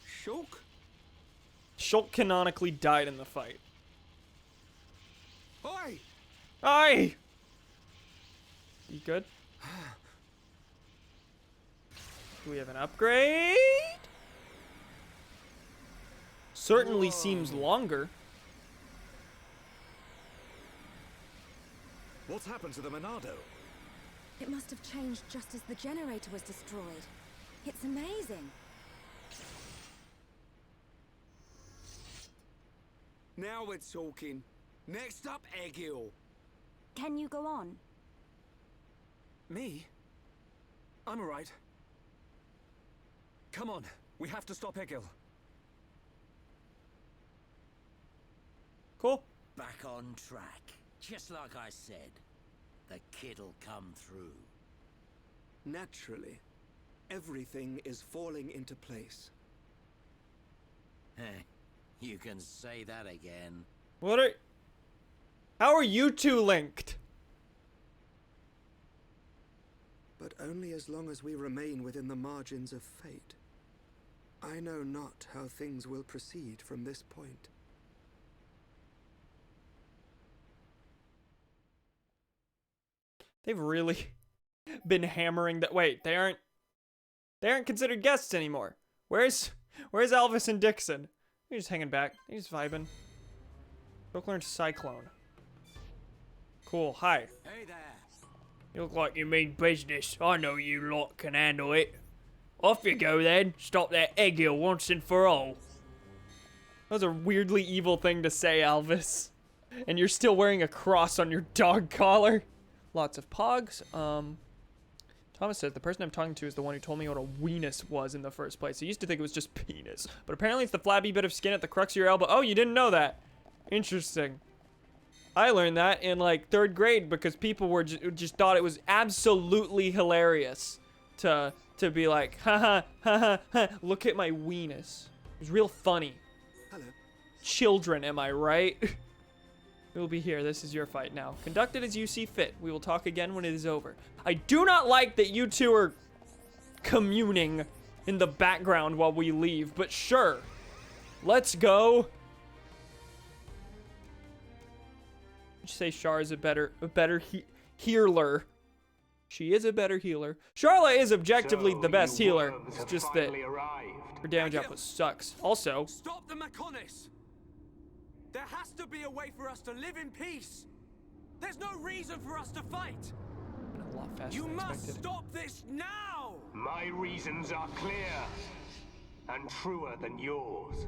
Shulk? Shulk canonically died in the fight. Oi! Aye! You good? Do we have an upgrade? Certainly seems longer. What's happened to the Monado? It must have changed just as the generator was destroyed. It's amazing. Now we're talking. Next up, Egil. Can you go on? Me? I'm alright. Come on, we have to stop Egil. Cool. Back on track. Just like I said, the kid'll come through. Naturally. Everything is falling into place. You can say that again. How are you two linked? But only as long as we remain within the margins of fate. I know not how things will proceed from this point. They've really been hammering that. Wait, they aren't considered guests anymore. Where's Alvis and Dixon? They're just hanging back. They're just vibing. Book learned Cyclone. Cool. Hi. Hey there. You look like you mean business. I know you lot can handle it. Off you go then. Stop that egg hill once and for all. That was a weirdly evil thing to say, Alvis. And you're still wearing a cross on your dog collar. Lots of pogs. Thomas says, the person I'm talking to is the one who told me what a weenus was in the first place. I used to think it was just penis. But apparently it's the flabby bit of skin at the crux of your elbow. Oh, you didn't know that. Interesting. I learned that in like 3rd grade because people were just thought it was absolutely hilarious to be like, ha ha, look at my weenus. It was real funny. Hello. Children, am I right? We'll be here. This is your fight now. Conduct it as you see fit. We will talk again when it is over. I do not like that you two are communing in the background while we leave, but sure. Let's go. I'd say Char is a better healer. She is a better healer. Charlotte is objectively the best healer. It's just that her damage output sucks. Also, stop the Mechonis! There has to be a way for us to live in peace. There's no reason for us to fight. a lot faster you than must expected. stop this now! My reasons are clear and truer than yours.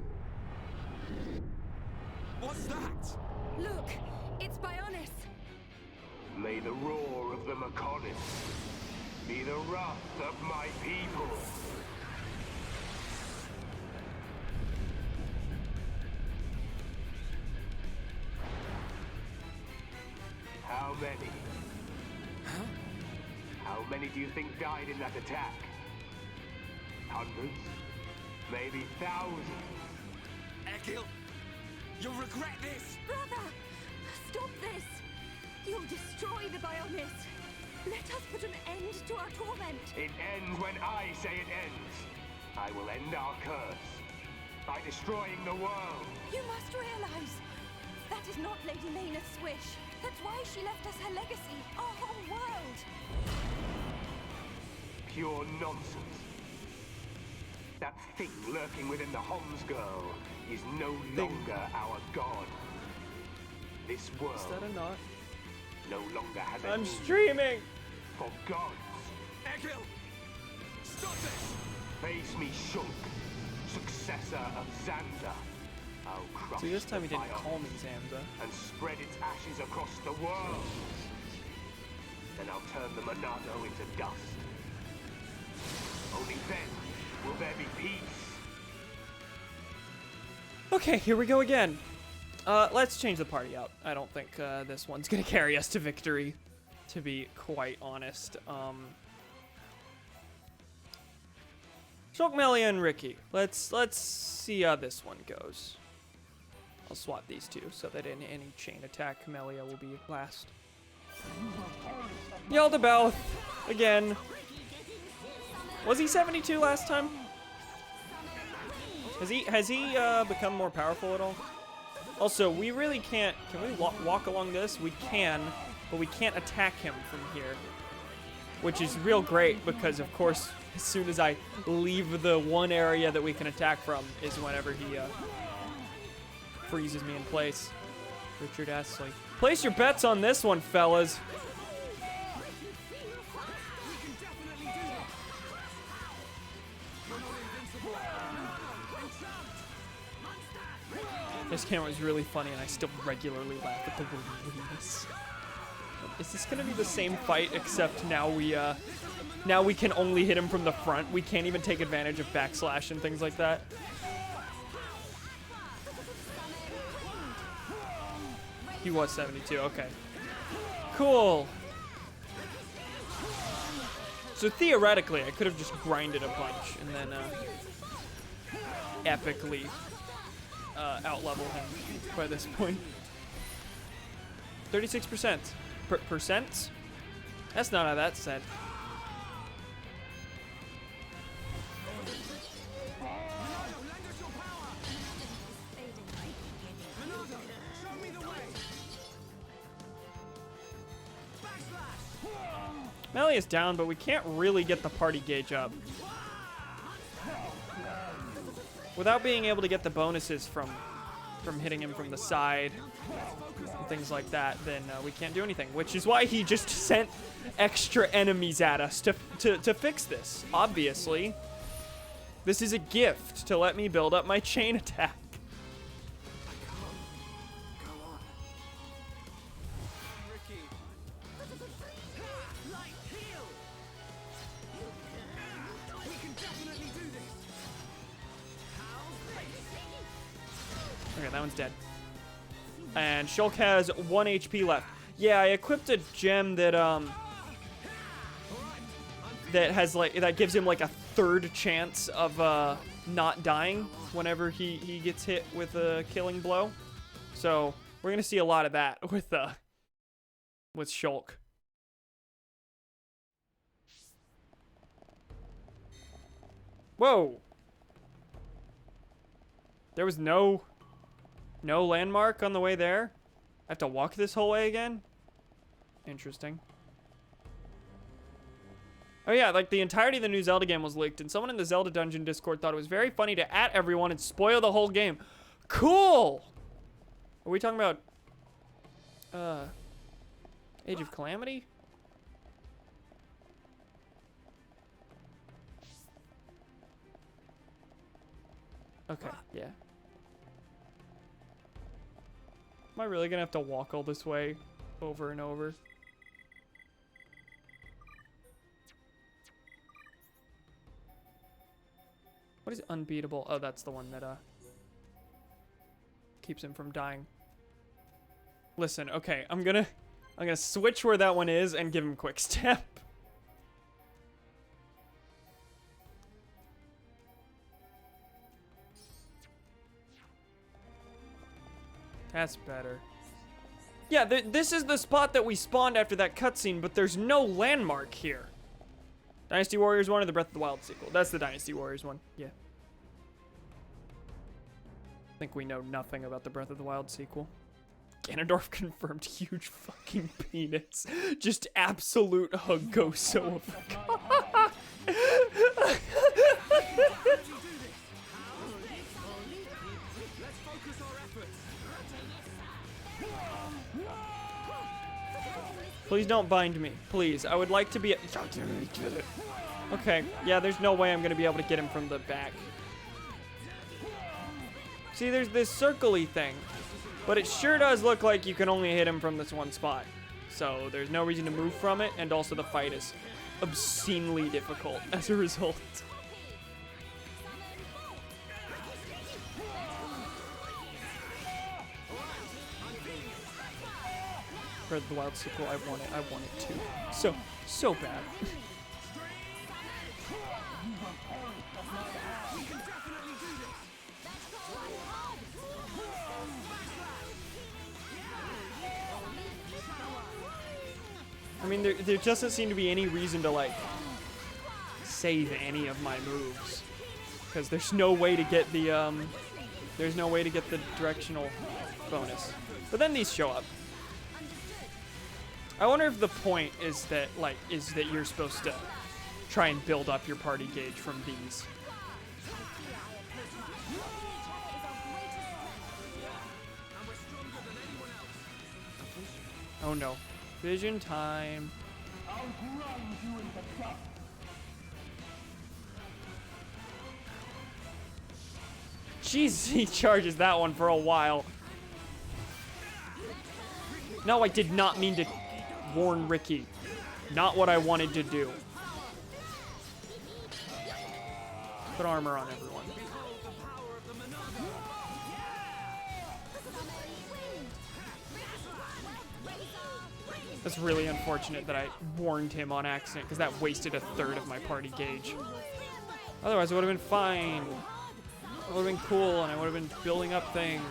What's that? Look, it's Bionis. May the roar of the Mechonis be the wrath of my people. How many? Huh? How many do you think died in that attack? Hundreds? Maybe thousands? Egil, you'll regret this! Brother! Stop this! You'll destroy the Bionis! Let us put an end to our torment! It ends when I say it ends. I will end our curse by destroying the world. You must realize that is not Lady Laena's wish. That's why she left us her legacy, our whole world. Pure nonsense. That thing lurking within the Homs girl is no longer our god. This world Is that a knot? no longer has a I'm need streaming! for gods. Egil! Stop this! Face me, Shulk, successor of Xanza. I'll crush See, this time he the didn't call me Bionis Xanza. and spread its ashes across the world. Then I'll turn the Monado into dust. Only then will there be peace. Okay, here we go again. Let's change the party out. I don't think this one's gonna carry us to victory, to be quite honest. Shulk, Melia, and Ricky. Let's see how this one goes. I'll swap these two so that in any chain attack, Melia will be last. Yaldabouth again. Was he 72 last time? Has he become more powerful at all? Also, we really can't. Can we walk along this? We can, but we can't attack him from here, which is real great because, of course, as soon as I leave the one area that we can attack from is whenever he freezes me in place. Richard Astley. Place your bets on this one, fellas. This camera is really funny, and I still regularly laugh at the word weakness. Is this gonna be the same fight, except now we can only hit him from the front? We can't even take advantage of backslash and things like that. He was 72, okay. Cool. So theoretically, I could have just grinded a bunch and then epically outlevel him by this point. 36%. Percent? That's not how that's said. Melee is down, but we can't really get the party gauge up. Without being able to get the bonuses from hitting him from the side and things like that, then we can't do anything. Which is why he just sent extra enemies at us to fix this. Obviously, this is a gift to let me build up my chain attack. Okay, that one's dead. And Shulk has 1 HP left. Yeah, I equipped a gem that that has that gives him like a third chance of not dying whenever he gets hit with a killing blow. So we're gonna see a lot of that with Shulk. Whoa! There was no landmark on the way there? I have to walk this whole way again? Interesting. Oh yeah, like the entirety of the new Zelda game was leaked, and someone in the Zelda Dungeon Discord thought it was very funny to at everyone and spoil the whole game. Cool! Are we talking about Age of Calamity? Okay, yeah. Am I really gonna have to walk all this way over and over? What is unbeatable? Oh, that's the one that keeps him from dying. Listen, okay, I'm gonna switch where that one is and give him quick step. That's better. Yeah, this is the spot that we spawned after that cutscene, but there's no landmark here. Dynasty Warriors 1 or the Breath of the Wild sequel? That's the Dynasty Warriors one, yeah. I think we know nothing about the Breath of the Wild sequel. Ganondorf confirmed huge fucking penis. Just absolute huggoso of a Please don't bind me. Please. I would like to be... Okay. Yeah, there's no way I'm going to be able to get him from the back. See, there's this circle-y thing. But it sure does look like you can only hit him from this one spot. So there's no reason to move from it. And also the fight is obscenely difficult as a result. Breath of the Wild sequel, I want it too. So bad. I mean, there doesn't seem to be any reason to, like, save any of my moves. Because there's no way to get the, directional bonus. But then these show up. I wonder if the point is that, like, you're supposed to try and build up your party gauge from these. Oh no. Vision time. Jeez, he charges that one for a while. No, I did not mean to warn Ricky. Not what I wanted to do. Put armor on everyone. That's really unfortunate that I warned him on accident, because that wasted a third of my party gauge. Otherwise, it would have been fine. It would have been cool, and I would have been building up things.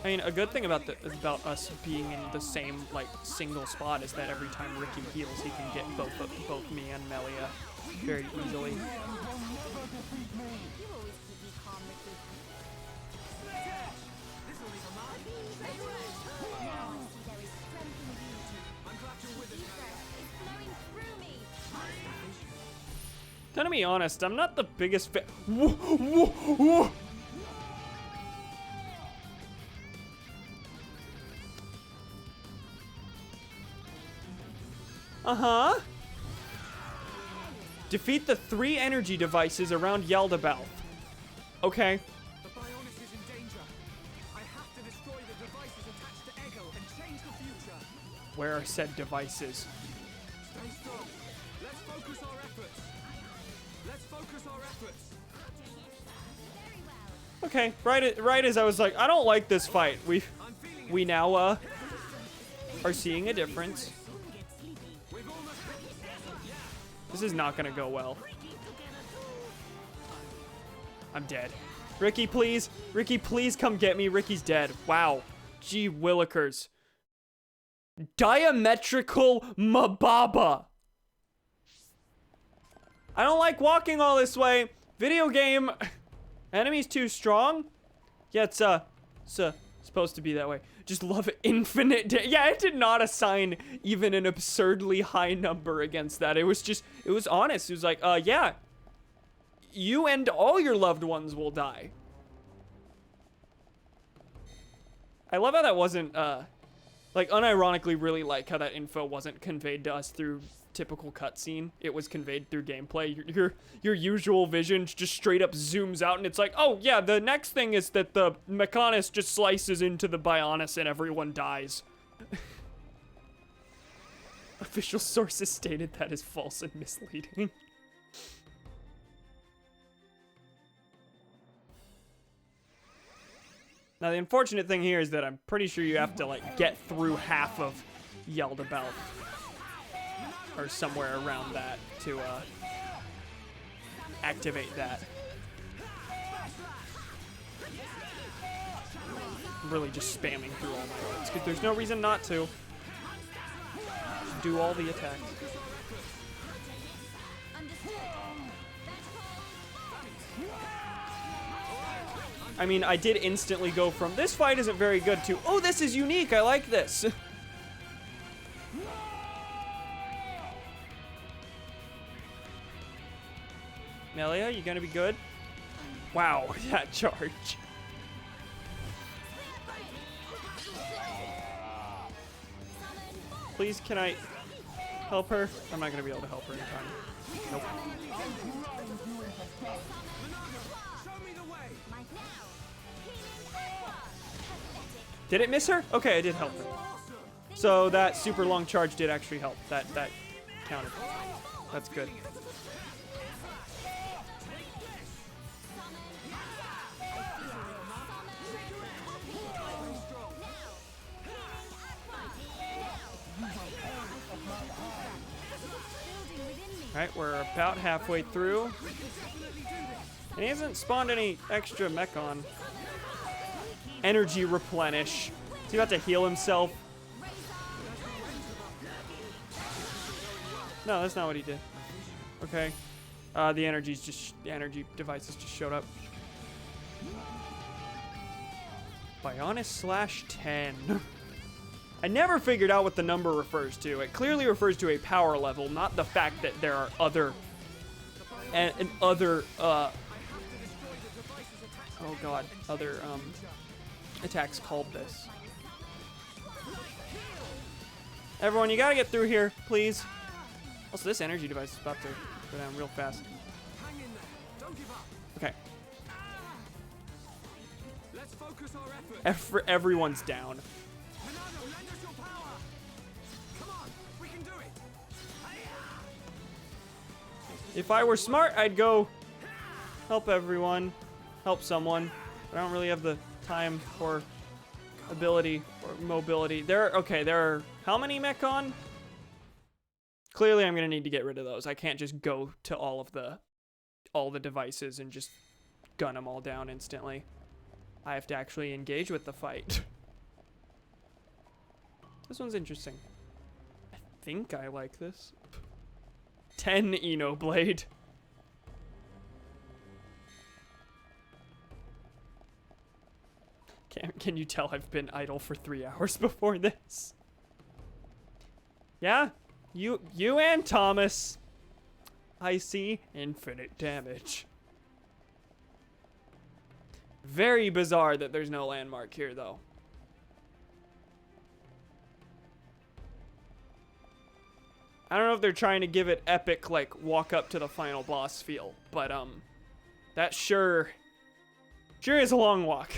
I mean, a good thing about us being in the same, like, single spot is that every time Ricky heals, he can get both me and Melia very easily. To be honest, I'm not the biggest fan. Uh-huh. Defeat the 3 energy devices around Yaldabaoth. Okay. The Bionis is in danger. I have to destroy the devices attached to Egil and change the future. Where are said devices? Stay strong. Let's focus our efforts. Okay, right as I was like, I don't like this fight. We now are seeing a difference. This is not gonna go well. I'm dead. Ricky, please. Ricky, please come get me. Ricky's dead. Wow. Gee willikers. Diametrical Mababa. I don't like walking all this way. Video game. Enemy's too strong. Yeah, it's supposed to be that way. Just love infinite. Yeah, it did not assign even an absurdly high number against that. It was honest. It was like, yeah. You and all your loved ones will die. I love how that wasn't, like, unironically really like how that info wasn't conveyed to us through typical cutscene. It was conveyed through gameplay. Your usual vision just straight up zooms out and it's like, oh yeah, the next thing is that the Mechonis just slices into the Bionis and everyone dies. Official sources stated that is false and misleading. Now the unfortunate thing here is that I'm pretty sure you have to like get through half of Yaldabaoth or somewhere around that to activate that. I'm really just spamming through all my hits because there's no reason not to. Just do all the attacks. I mean, I did instantly go from this fight isn't very good to, oh, this is unique, I like this. Melia, you gonna be good? Wow, that charge. Please, can I help her? I'm not gonna be able to help her in time. Nope. Did it miss her? Okay, I did help her. So that super long charge did actually help. That counted. That's good. Alright, we're about halfway through. And he hasn't spawned any extra Mechon. Energy replenish. Is he about to heal himself? No, that's not what he did. Okay. The energy devices just showed up. Bionis/10. I never figured out what the number refers to. It clearly refers to a power level, not the fact that there are other attacks called this. Everyone, you gotta get through here, please. Also, this energy device is about to go down real fast. Okay. Everyone's down. If I were smart, I'd go help everyone, help someone, but I don't really have the time or ability or mobility. There are how many Mechon? Clearly I'm gonna need to get rid of those. I can't just go to all the devices and just gun them all down instantly. I have to actually engage with the fight. This one's interesting. I think I like this. 10 Xenoblade. Can you tell I've been idle for 3 hours before this? Yeah, you and Thomas. I see infinite damage. Very bizarre that there's no landmark here, though. I don't know if they're trying to give it epic, like, walk up to the final boss feel, but, that sure is a long walk.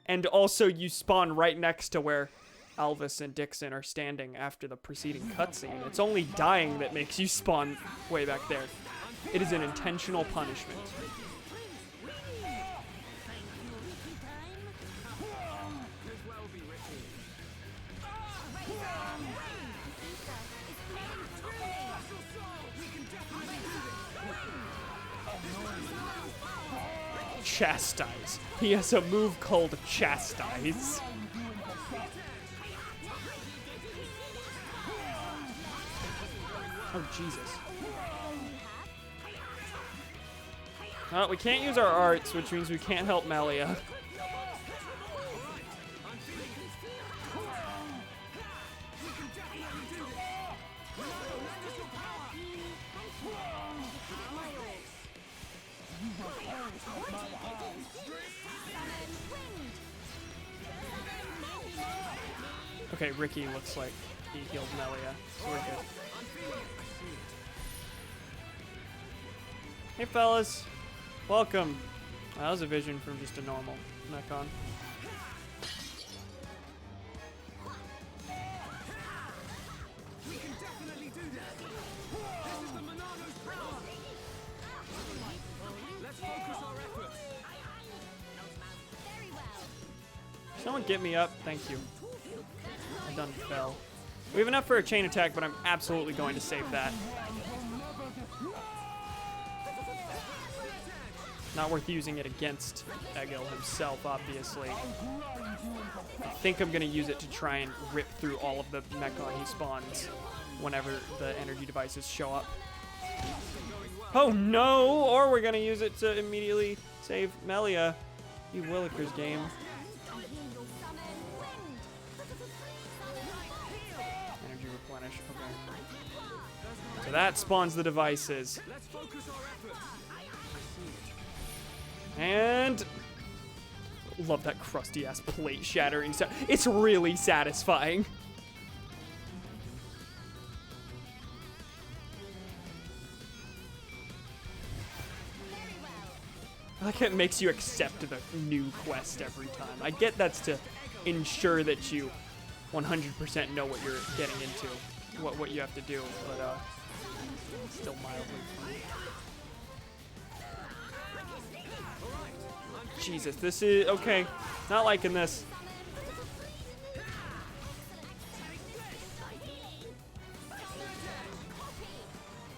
And also, you spawn right next to where Alvis and Dixon are standing after the preceding cutscene. It's only dying that makes you spawn way back there. It is an intentional punishment. Chastise. He has a move called Chastise. Oh, Jesus. We can't use our arts, which means we can't help Melia. Okay, Ricky looks like he healed Melia, so we're good. Hey fellas, welcome. That was a vision from just a normal Mechon. We can definitely do this. This is the Monado's power. Let's focus our efforts. Very well. Someone get me up, thank you. I done fell. We have enough for a chain attack, but I'm absolutely going to save that. Not worth using it against Egil himself, obviously. I think I'm going to use it to try and rip through all of the Mechon he spawns whenever the energy devices show up. Oh no! Or we're going to use it to immediately save Melia. You Willikers game. Energy replenish, okay. So that spawns the devices. Let's focus our efforts. And love that crusty ass plate shattering sound. It's really satisfying. I like it makes you accept the new quest every time. I get that's to ensure that you 100% know what you're getting into, what you have to do, but still mildly fun. Jesus, this is okay. Not liking this.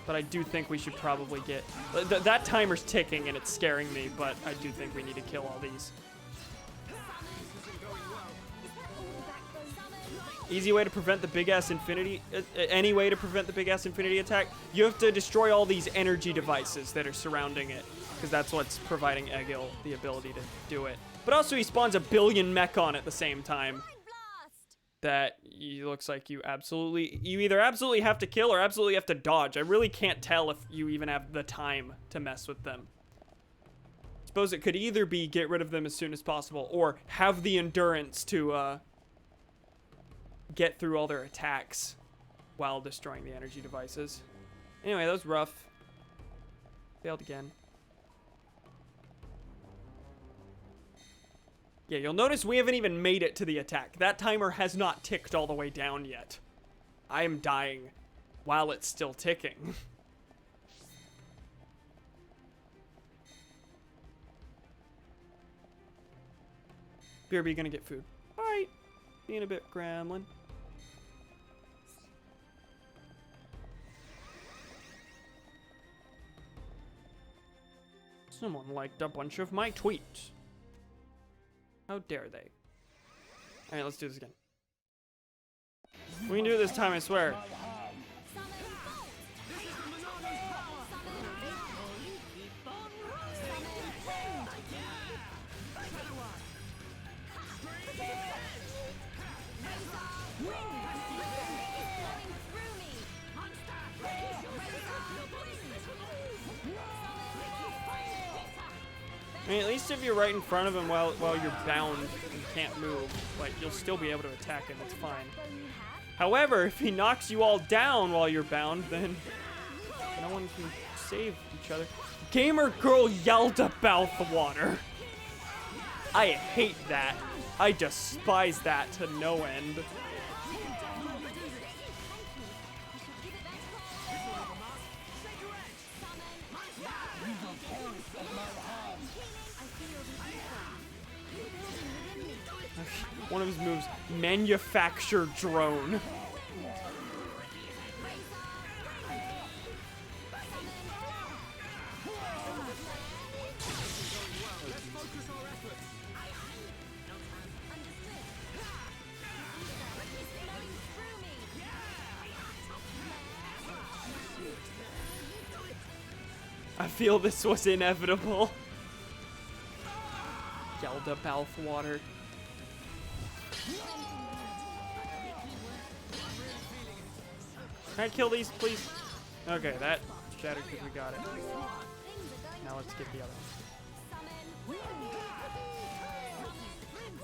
But I do think we should probably get that timer's ticking and it's scaring me, but I do think we need to kill all these. Easy way to prevent the big ass infinity, any way to prevent the big ass infinity attack, you have to destroy all these energy devices that are surrounding it, because that's what's providing Egil the ability to do it. But also he spawns a billion Mechon at the same time. That looks like you either absolutely have to kill or absolutely have to dodge. I really can't tell if you even have the time to mess with them. I suppose it could either be get rid of them as soon as possible or have the endurance to get through all their attacks while destroying the energy devices. Anyway, that was rough. Failed again. Yeah, you'll notice we haven't even made it to the attack. That timer has not ticked all the way down yet. I am dying while it's still ticking. BRB, gonna get food. Being a bit gremlin. Someone liked a bunch of my tweets. How dare they? Alright, let's do this again. We can do it this time, I swear. I mean, at least if you're right in front of him while you're bound and can't move, like, you'll still be able to attack him, it's fine. However, if he knocks you all down while you're bound, then no one can save each other. Gamer girl yelled about the water. I hate that. I despise that to no end. One of his moves, manufacture drone. I feel this was inevitable. Yelda Balthwater. Can I kill these, please? Okay, that shattered because we got it. Now let's get the other one.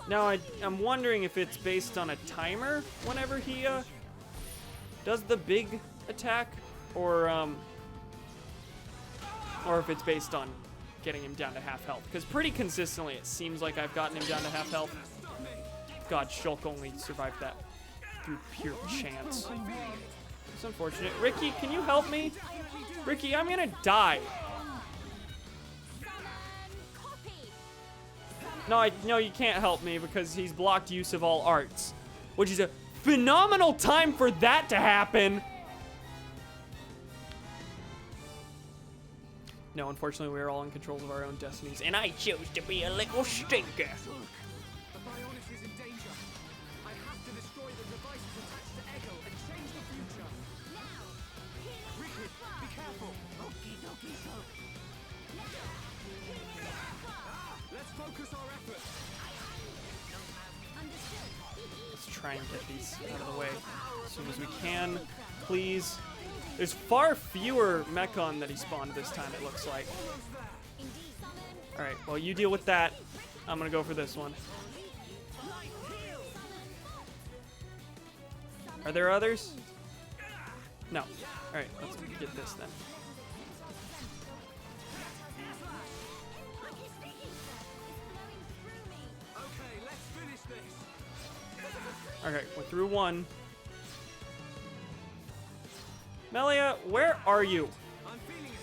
Now, I'm wondering if it's based on a timer whenever he does the big attack, or if it's based on getting him down to half health. Because pretty consistently, it seems like I've gotten him down to half health. God, Shulk only survived that through pure chance. It's unfortunate. Ricky, can you help me? Ricky, I'm gonna die. No, you can't help me because he's blocked use of all arts, which is a phenomenal time for that to happen. No, unfortunately, we are all in control of our own destinies, and I chose to be a little stinker. Let's try and get these out of the way as soon as we can, please. There's far fewer Mechon that he spawned this time, it looks like. Alright, well, you deal with that. I'm gonna go for this one. Are there others? No. Alright, let's get this then. Okay, we're through one. Melia, where are you? I'm feeling it.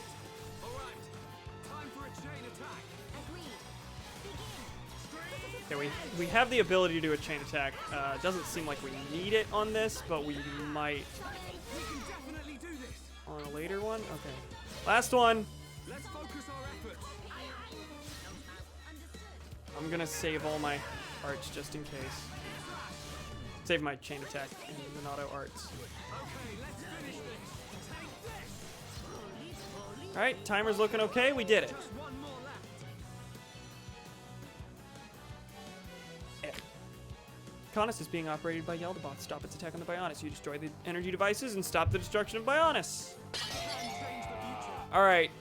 All right. Time for a chain attack. Okay, we have the ability to do a chain attack. Doesn't seem like we need it on this, but we might on a later one. Okay, last one. Let's focus our efforts. I'm gonna save all my arts just in case. Save my chain attack and Minato arts. Alright, timer's looking okay. We did it. Bionis is being operated by Yeldabot. Stop its attack on the Bionis. You destroy the energy devices and stop the destruction of Bionis. Alright.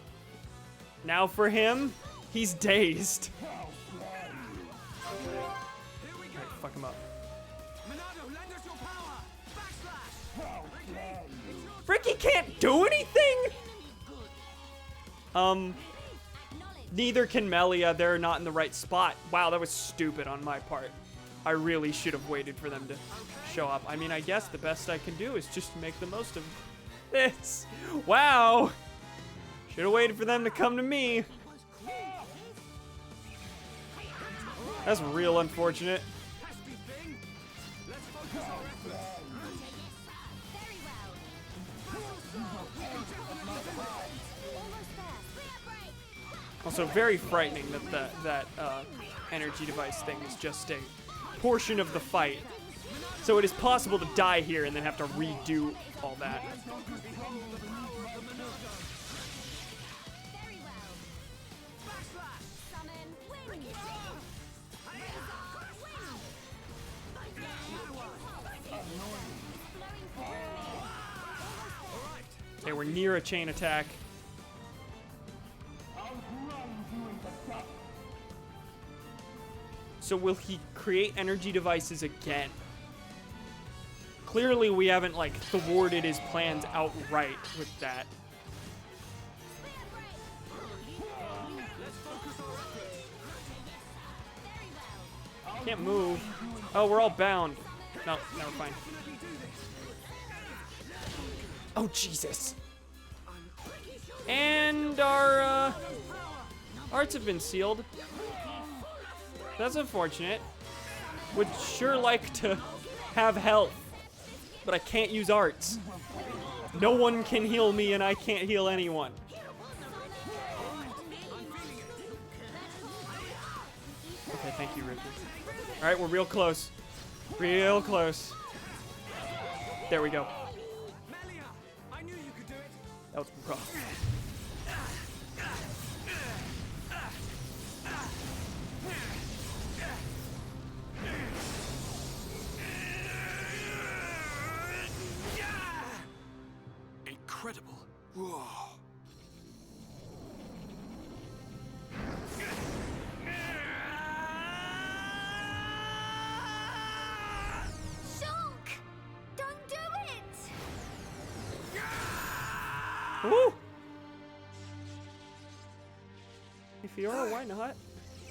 Now for him, he's dazed. Alright, fuck him up. Ricky can't do anything? Neither can Melia. They're not in the right spot. Wow, that was stupid on my part. I really should have waited for them to show up. I mean, I guess the best I can do is just make the most of this. Wow. Should have waited for them to come to me. That's real unfortunate. Also, very frightening that energy device thing is just a portion of the fight. So it is possible to die here and then have to redo all that. Okay, we're near a chain attack. So will he create energy devices again? Clearly we haven't, like, thwarted his plans outright with that. Can't move. Oh, we're all bound. No, never mind. Oh, Jesus. And our arts have been sealed. That's unfortunate. Would sure like to have health, but I can't use arts. No one can heal me and I can't heal anyone. Okay, thank you, Richard. Alright, we're real close. Real close. There we go. That was rough. Incredible. Whoa. Shulk! Don't do it! Woo! Hey, Fiora, why not?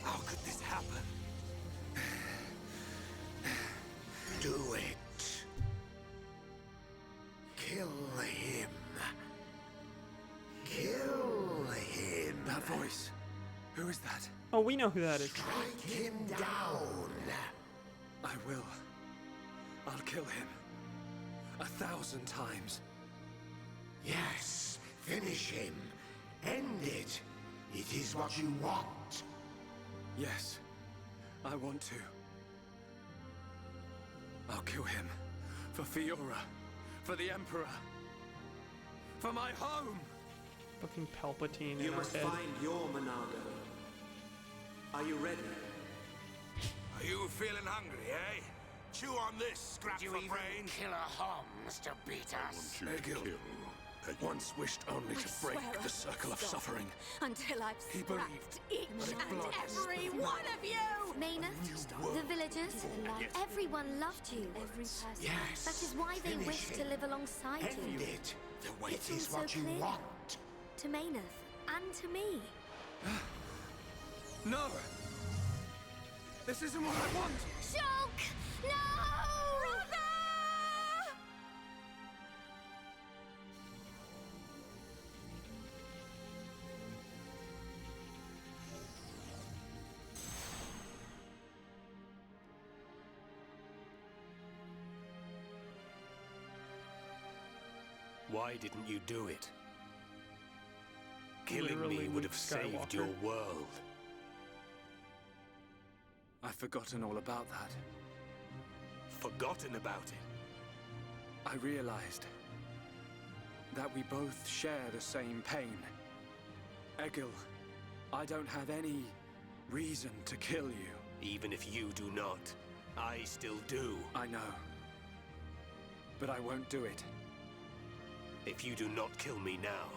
How could this happen? Do it. Kill him. Kill him. That voice. Who is that? Oh, we know who that is. Strike him down. I will. I'll kill him. 1,000 times. Yes, finish him. End it. It is what you want. Yes, I want to. I'll kill him. For Fiora. For the Emperor. For my home. Fucking Palpatine You in our must head. find your Monado. Are you ready? Are you feeling hungry, eh? Chew on this, scrap for brain. Kill a Homs to beat us. Egil once wished only to break the circle of suffering. Until I've He scrapped believed each and every one of you! Maynard, the villagers, everyone loved you. Every person. Yes, That is why they finish wish to him. live alongside End you. it. It's It is also what you clear. want. To Maynard and to me. No! This isn't what I want! Shulk! No! Brother! Why didn't you do it? Killing Literally me would Luke have saved Skywalker. your world. I've forgotten all about that. Forgotten about it? I realized that we both share the same pain. Egil, I don't have any reason to kill you. Even if you do not, I still do. I know. But I won't do it. If you do not kill me now,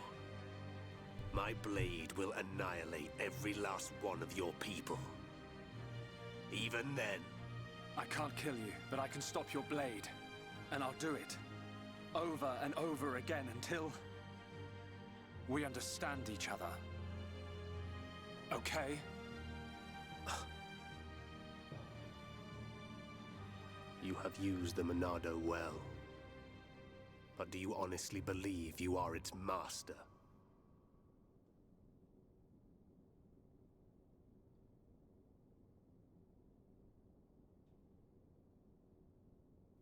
my blade will annihilate every last one of your people. Even then, I can't kill you, but I can stop your blade. And I'll do it. Over and over again until we understand each other. Okay? you have used the Monado well. But do you honestly believe you are its master?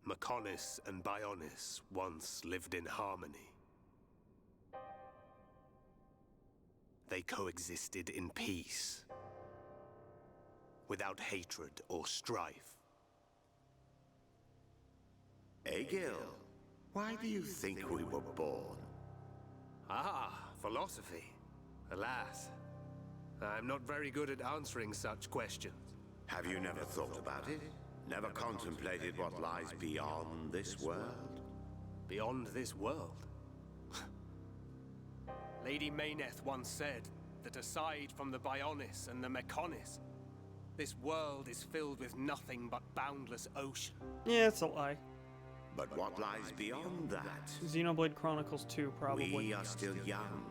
Mechonis and Bionis once lived in harmony. they coexisted in peace, without hatred or strife. Egil, why do you think we were born? Ah, philosophy. Alas, I'm not very good at answering such questions. Have you never thought about it? Never contemplated what lies beyond this world? Beyond this world? Lady Mayneth once said that aside from the Bionis and the Mechonis, this world is filled with nothing but boundless ocean. Yeah, it's a lie. But what lies beyond that? Xenoblade Chronicles 2, probably. We are still young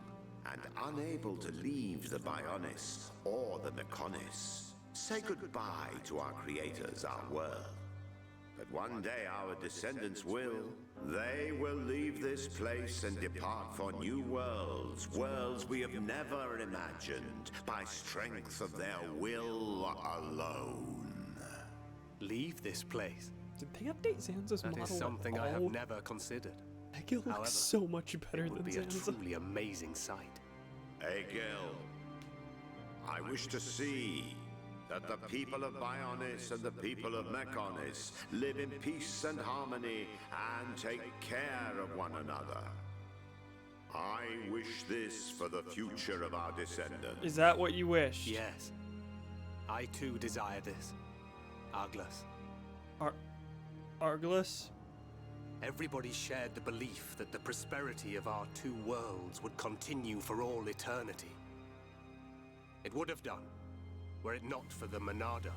and unable to leave the Bionis or the Mechonis. Say goodbye to our creators, our world. But one day our descendants will. They will leave this place and depart for new worlds, worlds we have never imagined, by strength of their will alone. Leave this place? Did they update Zanza's model? That is something I have never considered. Egil looks so much better than Zanza. It would be a truly amazing sight. Egil, I wish to see that the people of Bionis and the people of Mechonis live in peace and harmony and take care of one another. I wish this for the future of our descendants. Is that what you wish? Yes. I too desire this. Arglus. Arglus? Everybody shared the belief that the prosperity of our two worlds would continue for all eternity. It would have done, were it not for the Monado.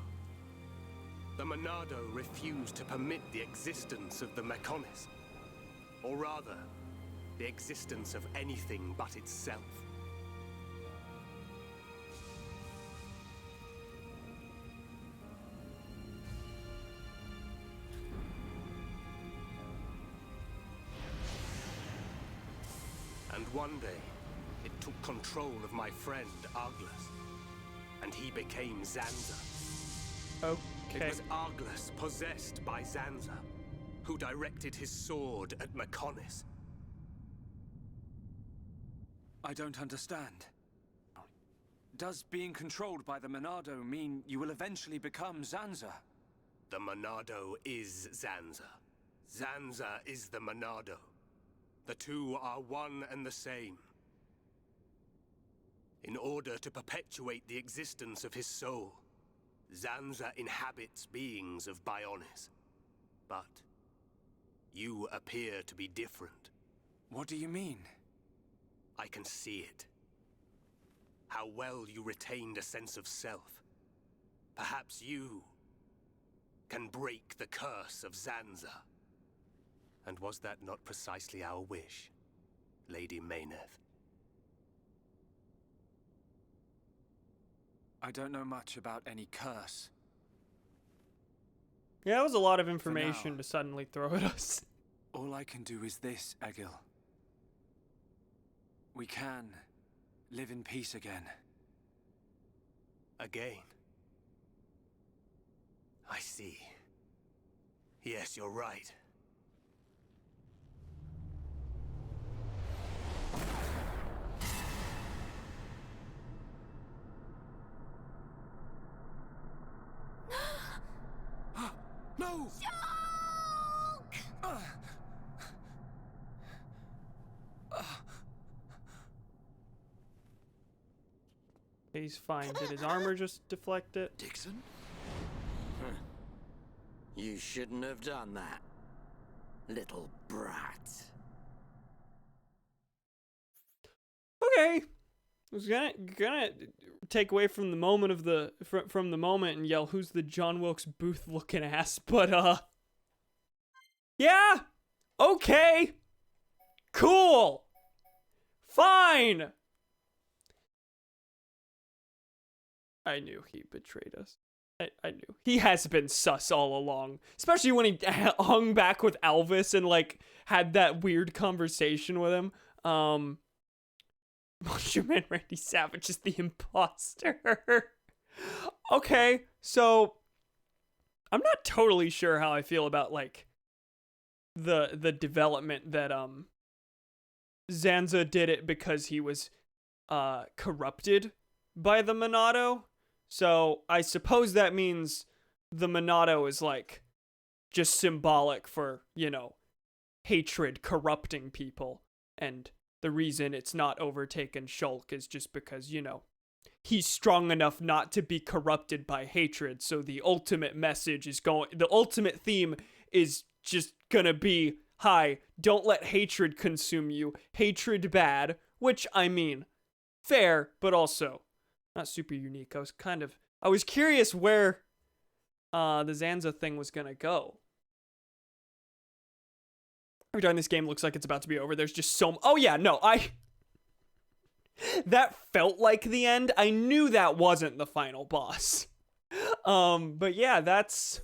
The Monado refused to permit the existence of the Mechonis. Or rather, the existence of anything but itself. And one day, it took control of my friend, Arglus. And he became Zanza. Okay. It was Arglus possessed by Zanza, who directed his sword at Mechonis. I don't understand. Does being controlled by the Monado mean you will eventually become Zanza? The Monado is Zanza. Zanza is the Monado. The two are one and the same. In order to perpetuate the existence of his soul, Zanza inhabits beings of Bionis. But you appear to be different. What do you mean? I can see it. How well you retained a sense of self. Perhaps you can break the curse of Zanza. And was that not precisely our wish, Lady Mayneth? I don't know much about any curse. Yeah, that was a lot of information to suddenly throw at us. All I can do is this, Egil. We can live in peace again. Again? I see. Yes, you're right. No! He's fine. Did his armor just deflect it? Dixon? Huh. You shouldn't have done that, little brat. Okay. I was gonna take away from the moment of the from the moment and yell, "Who's the John Wilkes Booth looking ass?" But yeah, okay, cool, fine. I knew he betrayed us. I knew. He has been sus all along. Especially when he hung back with Elvis and, like, had that weird conversation with him. Macho Man Randy Savage is the imposter. Okay, so I'm not totally sure how I feel about, like, the development that, Zanza did it because he was corrupted by the Monado. So I suppose that means the Monado is like just symbolic for, you know, hatred corrupting people. And the reason it's not overtaken Shulk is just because, you know, he's strong enough not to be corrupted by hatred. So the ultimate message is the ultimate theme is just gonna be, hi, don't let hatred consume you. Hatred bad, which, I mean, fair, but also not super unique. I was curious where the Zanza thing was gonna go. Every time this game looks like it's about to be over, there's just oh yeah, no, that felt like the end. I knew that wasn't the final boss. But yeah, that's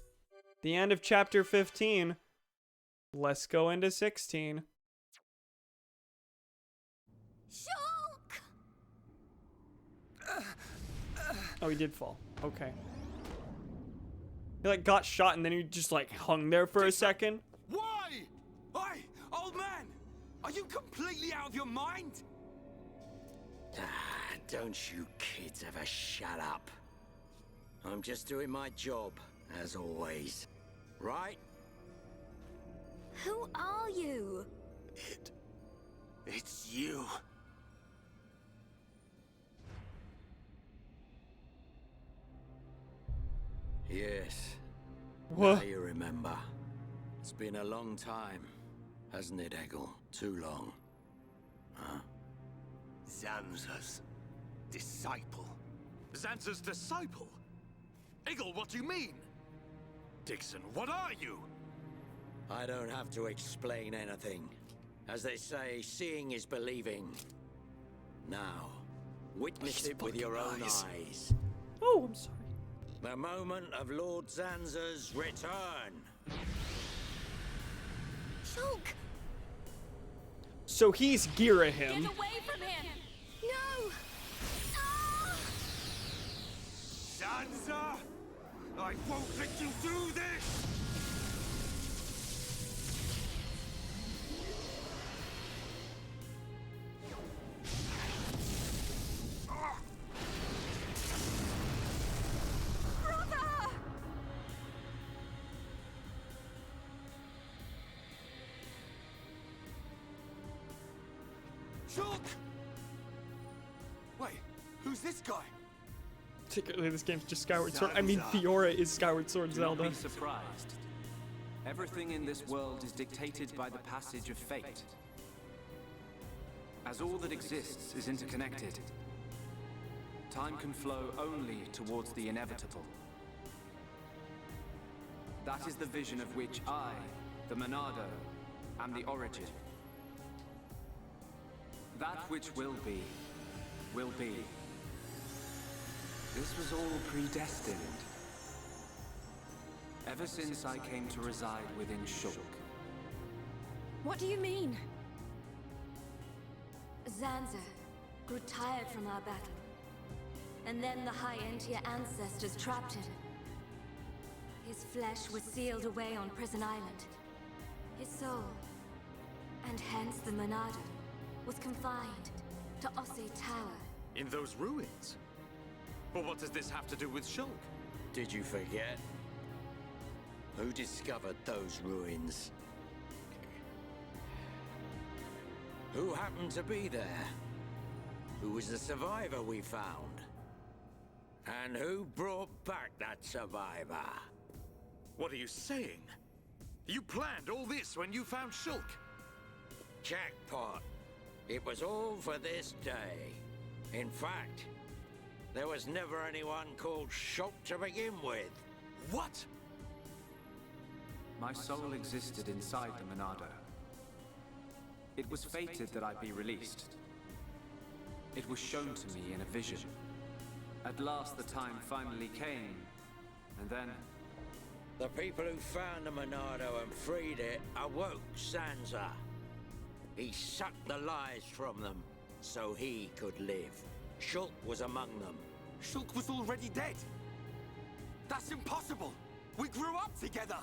the end of chapter 15. Let's go into 16. Shulk! Oh, he did fall. Okay. He like got shot and then he just like hung there for a second. Why? Hey, old man! Are you completely out of your mind? Don't you kids ever shut up. I'm just doing my job, as always. Right? Who are you? It's you. Yes. What? Now you remember. It's been a long time, hasn't it, Eggle? Too long. Huh? Zanza's disciple. Zanza's disciple? Eggle, what do you mean? Dixon, what are you? I don't have to explain anything. As they say, seeing is believing. Now, witness it with your own eyes. Oh, I'm sorry. The moment of Lord Zanza's return. Shulk! So he's Girahim. Get away from him! No! Ah! Zanza! I won't let you do this! Brother! Shulk! Wait, who's this guy? Secretly, this game's just Skyward Sword. I mean, Fiora is Skyward Sword Do not Zelda. be surprised. Everything in this world is dictated by the passage of fate. As all that exists is interconnected, time can flow only towards the inevitable. That is the vision of which I, the Monado, am the origin. That which will be, will be. This was all predestined. Ever since I came to reside within Shulk. What do you mean? Zanza grew tired from our battle. And then the High Entier ancestors trapped him. His flesh was sealed away on Prison Island. His soul, and hence the Monado, was confined to Osse Tower. In those ruins? But what does this have to do with Shulk? Did you forget? Who discovered those ruins? Who happened to be there? Who was the survivor we found? And who brought back that survivor? What are you saying? You planned all this when you found Shulk? Jackpot. It was all for this day. In fact, there was never anyone called Shulk to begin with. What? My soul existed inside the Monado. It was fated that I be released. It was shown to me in a vision. At last the time finally came, and then... The people who found the Monado and freed it awoke Zanza. He sucked the lives from them, so he could live. Shulk was among them. Shulk was already dead. That's impossible. We grew up together.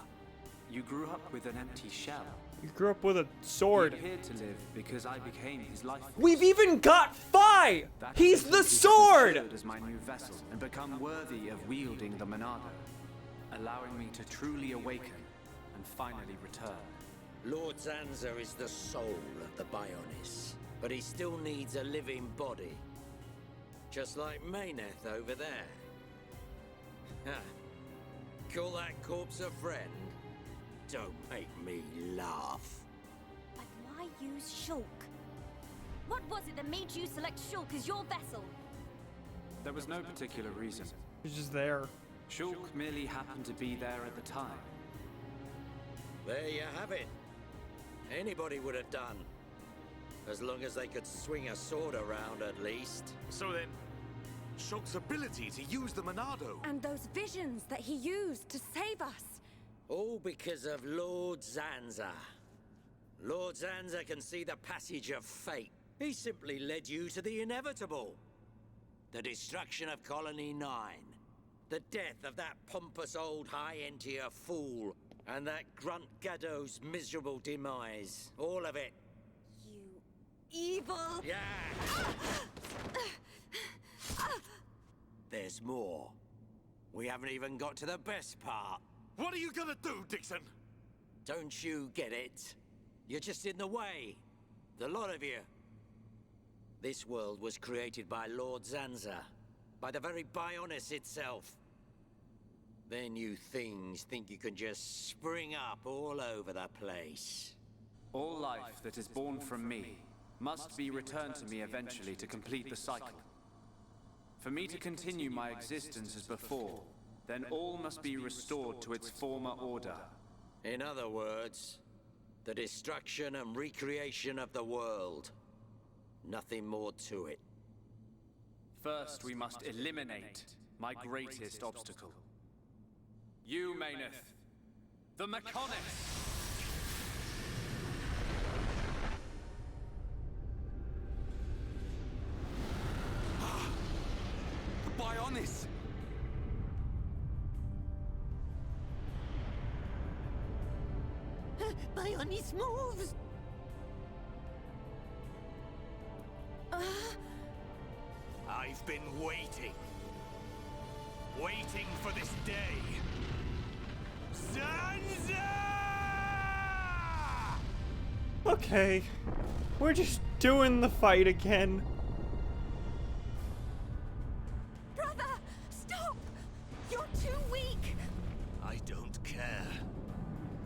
You grew up with an empty shell. You grew up with a sword. He appeared to live because I became his life force. We've even got 5! Why? He's the sword! As my new vessel and become worthy of wielding the Monado, allowing me to truly awaken and finally return. Lord Zanza is the soul of the Bionis, but he still needs a living body. Just like Mayneth over there. Ha. Call that corpse a friend? Don't make me laugh. But why use Shulk? What was it that made you select Shulk as your vessel? There was no particular reason. He's just there. Shulk merely happened to be there at the time. There you have it. Anybody would have done. As long as they could swing a sword around, at least. So then, Shulk's ability to use the Monado. And those visions that he used to save us. All because of Lord Zanza. Lord Zanza can see the passage of fate. He simply led you to the inevitable. The destruction of Colony 9. The death of that pompous old high-entier fool. And that grunt Gaddo's miserable demise. All of it. You evil... Yeah! There's more. We haven't even got to the best part. What are you gonna do, Dixon? Don't you get it? You're just in the way. The lot of you. This world was created by Lord Zanza. By the very Bionis itself. Then you things think you can just spring up all over the place. All life that is born from me must be returned to me eventually to complete the cycle. For me to continue my existence as before, then all must be restored to its former order. In other words, the destruction and recreation of the world. Nothing more to it. First, we must eliminate my greatest obstacle. You, Mayneth, the Mechonis! The Bionis! Bionis moves! I've been waiting. Waiting for this day. Zanza! Okay. We're just doing the fight again. Brother! Stop! You're too weak! I don't care.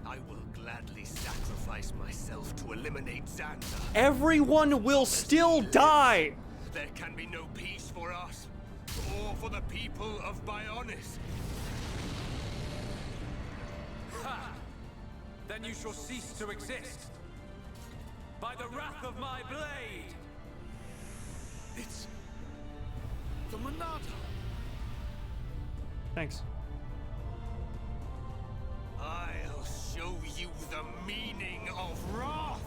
I will gladly sacrifice myself to eliminate Zanza. Everyone will still die! There can be no peace for us, or for the people of Bionis. Ha! Then you shall cease to exist. By the wrath of my blade! It's the Monado. Thanks. I'll show you the meaning of wrath.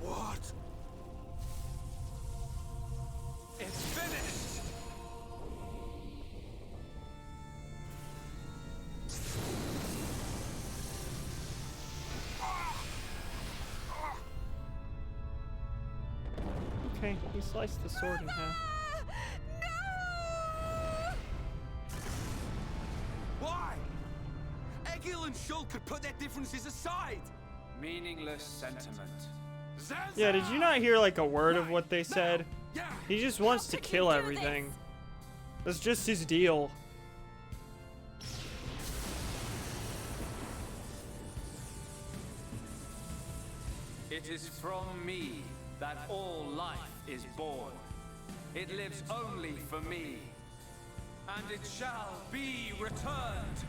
What? It's finished! Okay, he sliced the sword in half. Why? Egil and Shulk could put their differences aside. Meaningless sentiment. Yeah, did you not hear like a word of what they said? He just wants to kill everything. That's just his deal. It is from me that all life is born. It lives only for me, and it shall be returned.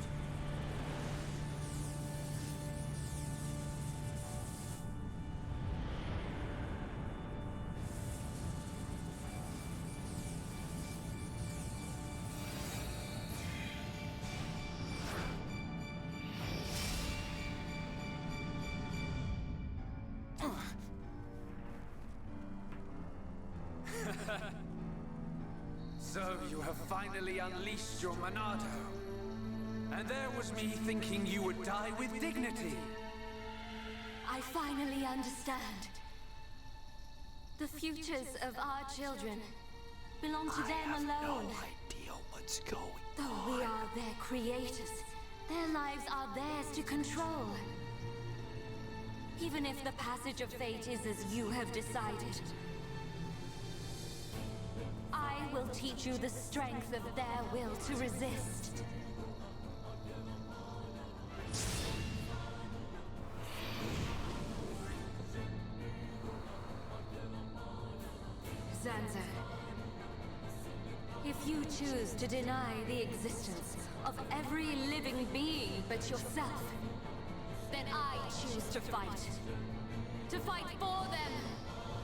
So you have finally unleashed your Monado. And there was me thinking you would die with dignity. I finally understand. The futures of our children belong to them alone. I have no idea what's going on. Though we are their creators, their lives are theirs to control. Even if the passage of fate is as you have decided, I will teach you the strength of their will to resist. Zanza, if you choose to deny the existence of every living being but yourself, then I choose to fight. To fight for them!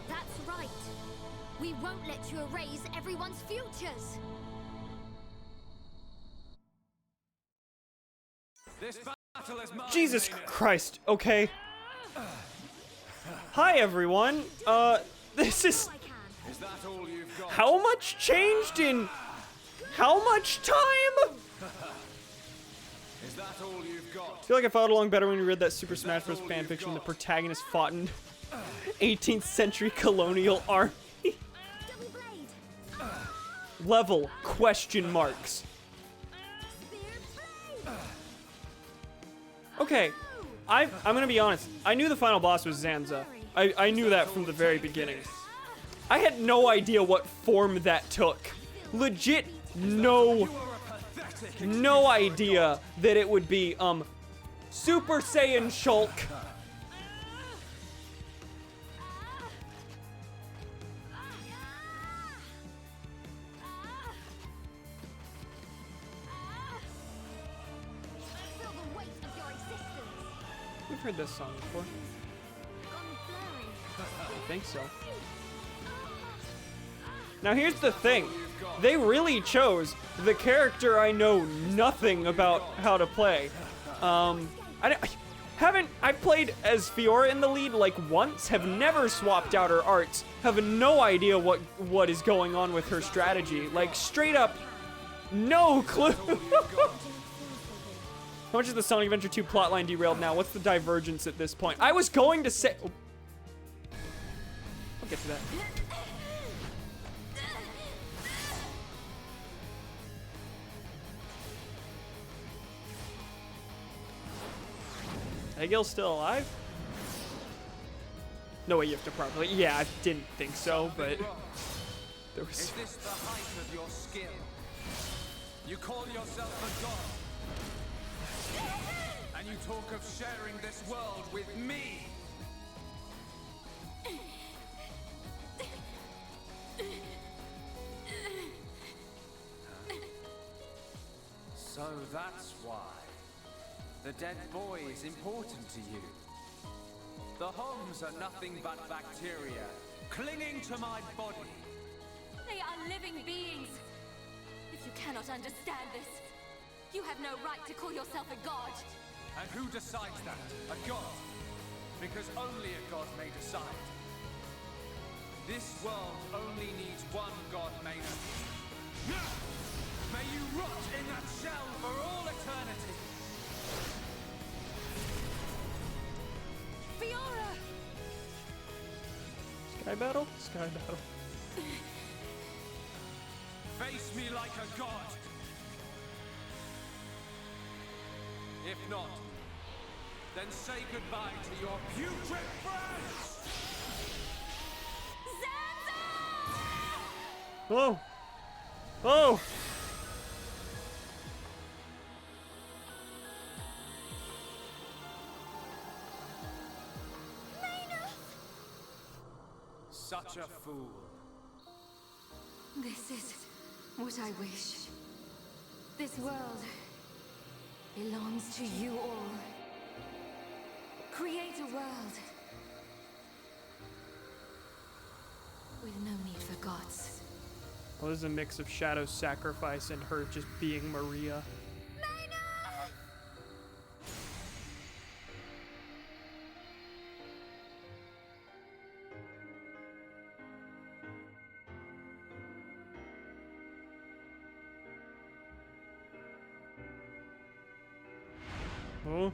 That's right. We won't let you erase everyone's futures. This battle is mine. Jesus Christ. Okay. Hi everyone. This is. Is that all you've got? How much changed in how much time? Is that all you've got? I feel like I followed along better when we read that Super Smash Bros. Fanfiction. The protagonist fought in 18th century colonial army. Level question marks. Okay, I'm gonna be honest. I knew the final boss was Zanza. I knew that from the very beginning. I had no idea what form that took. Legit, no idea that it would be, Super Saiyan Shulk. We've heard this song before. I think so. Now here's the thing. They really chose the character I know nothing about how to play. I've played as Fiora in the lead like once, have never swapped out her arts, have no idea what is going on with her strategy. Like straight up, no clue. How much is the Sonic Adventure 2 plotline derailed now? What's the divergence at this point? I was going to say... Oh. I'll get to that. Egil's still alive? No way you have to properly... Yeah, I didn't think so, but... There was... Is this the height of your skill? You call yourself a god? And you talk of sharing this world with me? So that's why the dead boy is important to you. The Homs are nothing but bacteria clinging to my body. They are living beings. If you cannot understand this, you have no right to call yourself a god. And who decides that? A god? Because only a god may decide. This world only needs one god, Maynard. May you rot in that shell for all eternity. Fiora! Sky battle? Sky battle. Face me like a god. If not, then say goodbye to your putrid friends! Whoa! Oh! Such a fool. This is what I wish. This world belongs to you all. Create a world with no need for gods. Well, this is a mix of Shadow's sacrifice and her just being Maria. Huh?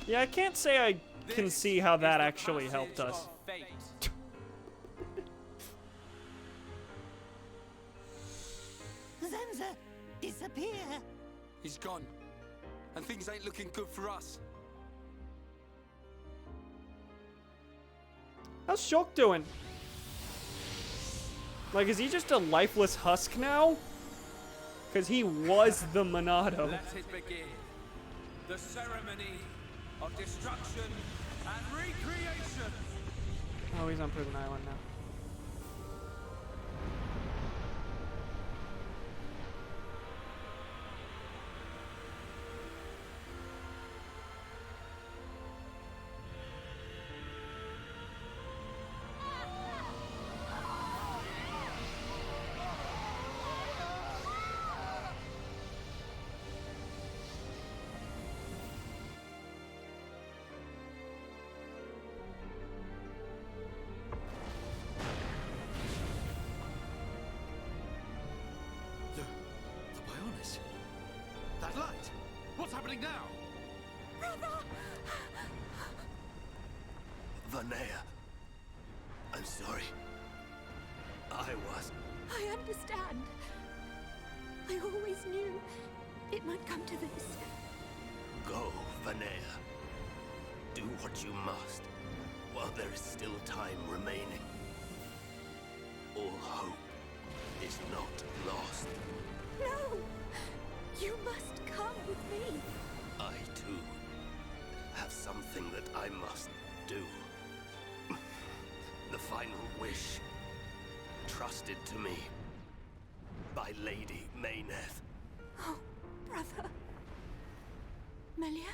Yeah, I can't say I can see how that actually helped us. Zanza, disappear. He's gone. And things ain't looking good for us. How's Shulk doing? Like, is he just a lifeless husk now? Because he was the Monado. Let it begin. The ceremony of destruction and recreation. Oh, he's on Prison Island now. That light! What's happening now? Vanea, I'm sorry. I was. I understand. I always knew it might come to this. Go, Vanea. Do what you must, while there is still time remaining. All hope is not lost. No! You must come with me. I, too, have something that I must do. The final wish, trusted to me by Lady Mayneth. Oh, brother. Melia?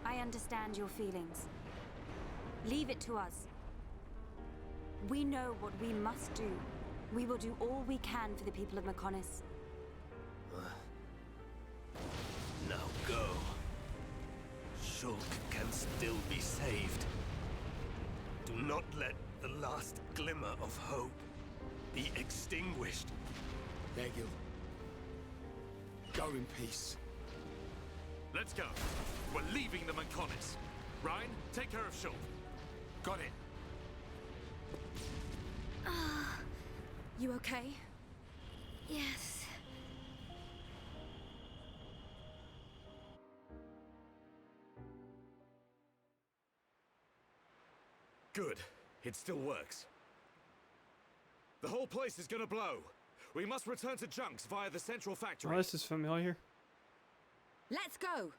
I understand your feelings. Leave it to us. We know what we must do. We will do all we can for the people of Mechonis. Now go. Shulk can still be saved. Do not let the last glimmer of hope be extinguished. Egil. Go in peace. Let's go. We're leaving the Mechonis. Ryan, take care of Shulk. Got it. You okay? Yes. Good. It still works. The whole place is gonna blow. We must return to Junks via the central factory. Oh, this is familiar. Let's go.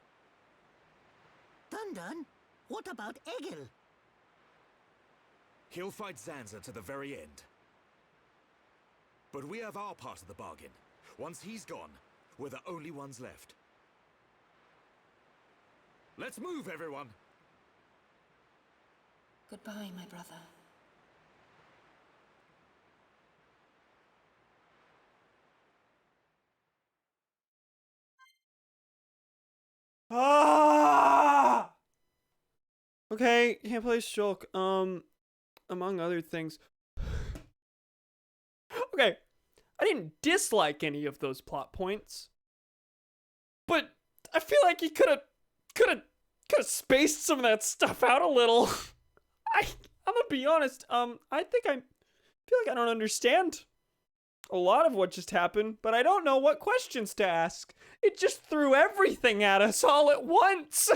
Dun, what about Egil? He'll fight Zanza to the very end. But we have our part of the bargain. Once he's gone, we're the only ones left. Let's move, everyone! Goodbye, my brother. Ah! Okay, can't play Shulk. Among other things. Okay, I didn't dislike any of those plot points, but I feel like he could have spaced some of that stuff out a little. I'm gonna be honest. I feel like I don't understand a lot of what just happened, but I don't know what questions to ask. It just threw everything at us all at once.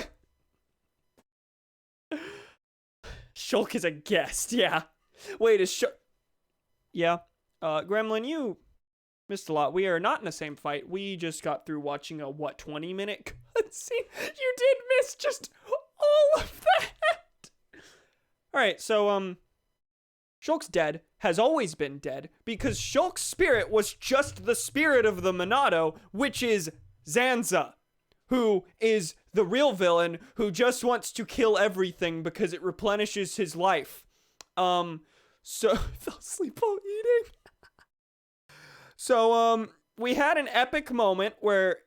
Shulk is a guest, yeah. Wait, is Shulk... Yeah. Gremlin, you missed a lot. We are not in the same fight. We just got through watching a, 20-minute cutscene? You did miss just all of that! Alright, so, Shulk's dead. Has always been dead. Because Shulk's spirit was just the spirit of the Monado, which is Zanza, who is the real villain who just wants to kill everything because it replenishes his life. So, fell asleep while eating. So, we had an epic moment where,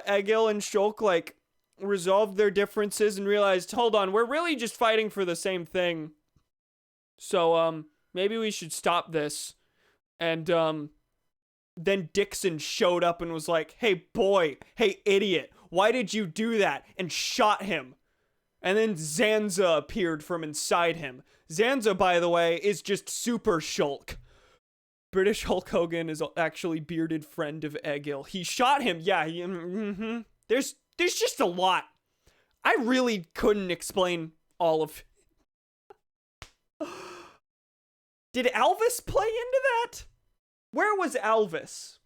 Egil and Shulk, like, resolved their differences and realized, hold on, we're really just fighting for the same thing. So, maybe we should stop this and, then Dixon showed up and was like, hey boy, hey idiot, why did you do that? And shot him. And then Zanza appeared from inside him. Zanza, by the way, is just super Shulk. British Hulk Hogan is actually bearded friend of Egil. He shot him. Yeah, there's just a lot. I really couldn't explain all of. Did Alvis play into that? Where was Alvis?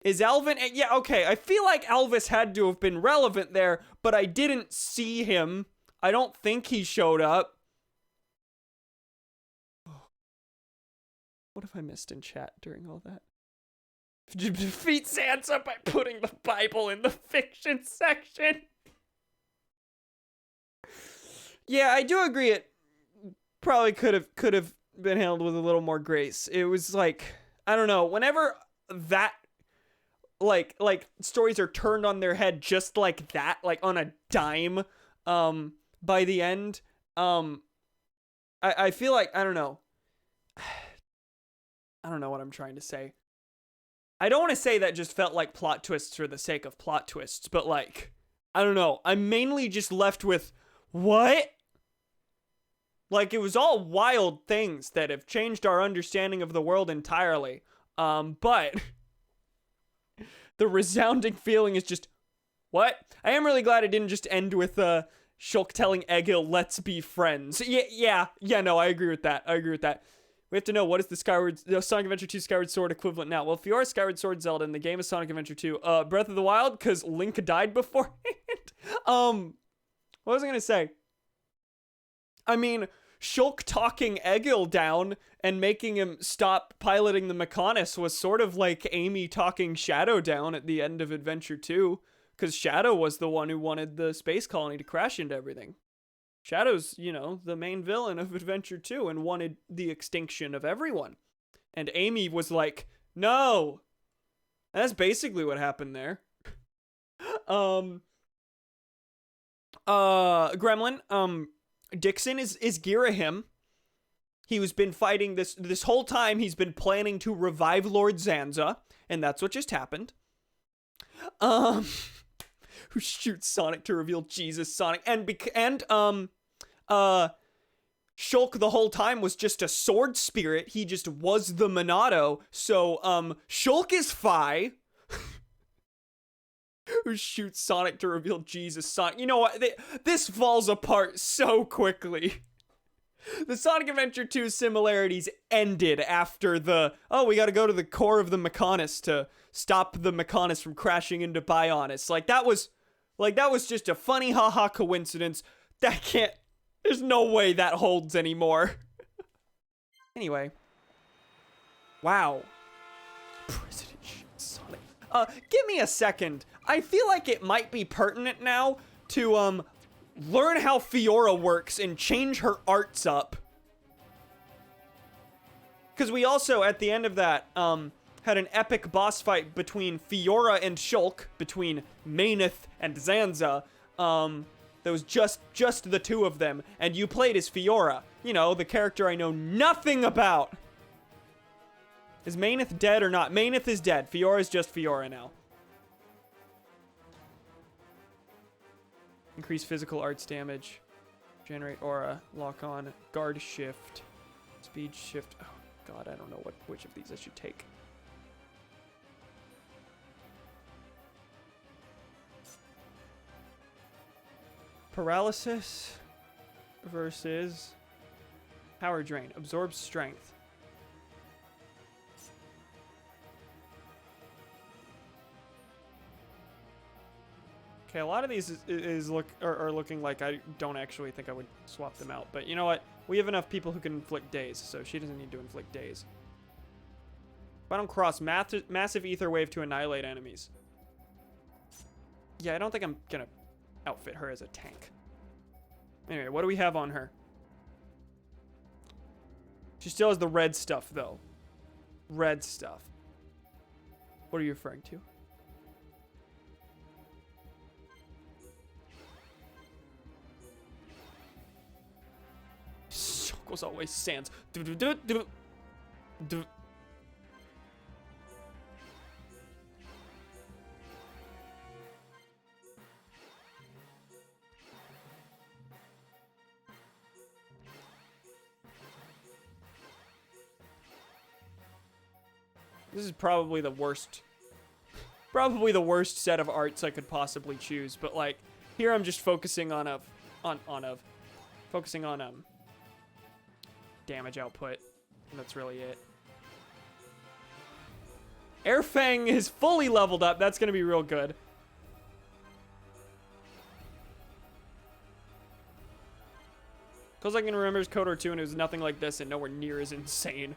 Is Alvin? Yeah, okay. I feel like Alvis had to have been relevant there, but I didn't see him. I don't think he showed up. What have I missed in chat during all that? Defeat Sansa by putting the Bible in the fiction section. Yeah, I do agree. It probably could have been handled with a little more grace. It was like, I don't know. Whenever that like stories are turned on their head just like that, like on a dime, by the end, I feel like, I don't know. I don't know what I'm trying to say. I don't want to say that just felt like plot twists for the sake of plot twists, but like, I don't know. I'm mainly just left with, what? Like, it was all wild things that have changed our understanding of the world entirely. But the resounding feeling is just, what? I am really glad it didn't just end with Shulk telling Egil, let's be friends. Yeah, no, I agree with that. We have to know, what is the Sonic Adventure 2 Skyward Sword equivalent now? Well, Fiora's Skyward Sword Zelda in the game is Sonic Adventure 2. Breath of the Wild, because Link died beforehand. What was I going to say? I mean, Shulk talking Egil down and making him stop piloting the Mechonis was sort of like Amy talking Shadow down at the end of Adventure 2, because Shadow was the one who wanted the space colony to crash into everything. Shadow's, the main villain of Adventure 2 and wanted the extinction of everyone. And Amy was like, no. And that's basically what happened there. Gremlin, Dixon is Girahim. He was been fighting this whole time. He's been planning to revive Lord Zanza, and that's what just happened. Who shoots Sonic to reveal Jesus Sonic, and Shulk the whole time was just a sword spirit. He just was the Monado. So Shulk is Fi. Who shoots Sonic to reveal Jesus Sonic. You know what? This falls apart so quickly. The Sonic Adventure 2 similarities ended after we gotta go to the core of the Mechonis to stop the Mechonis from crashing into Bionis. That was just a funny haha coincidence. There's no way that holds anymore. Anyway. Wow. President Sonic. Give me a second. I feel like it might be pertinent now to, learn how Fiora works and change her arts up. Because we also, at the end of that, had an epic boss fight between Fiora and Shulk, between Maineth and Zanza. There was just the two of them, and you played as Fiora. The character I know nothing about. Is Maineth dead or not? Maineth is dead. Fiora is just Fiora now. Increase physical arts damage. Generate aura. Lock on. Guard shift. Speed shift. Oh god, I don't know which of these I should take. Paralysis versus power drain. Absorbs strength. Okay, a lot of these are looking like I don't actually think I would swap them out. But you know what? We have enough people who can inflict daze, so she doesn't need to inflict daze. Final cross. Massive ether wave to annihilate enemies. Yeah, I don't think I'm gonna outfit her as a tank. Anyway, what do we have on her? She still has the red stuff, though. Red stuff. What are you referring to? Was always Sans. This is probably the worst set of arts I could possibly choose, but like here I'm just focusing on damage output. And that's really it. Airfang is fully leveled up. That's gonna be real good. Cause I can remember is KOTOR 2 and it was nothing like this and nowhere near as insane.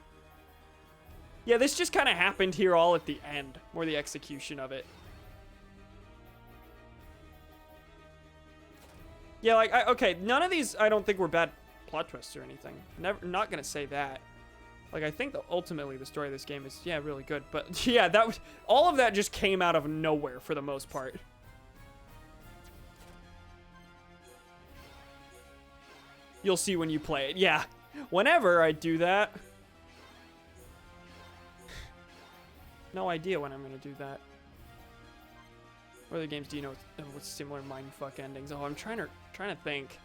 Yeah, this just kind of happened here all at the end. More the execution of it. Yeah, like, okay, none of these I don't think were bad plot twists or anything. Not gonna say that. Like, I think that ultimately the story of this game is, yeah, really good. But, yeah, all of that just came out of nowhere for the most part. You'll see when you play it. Yeah, whenever I do that. No idea when I'm gonna do that. What other games do you know with similar mindfuck endings? Oh, I'm trying to think.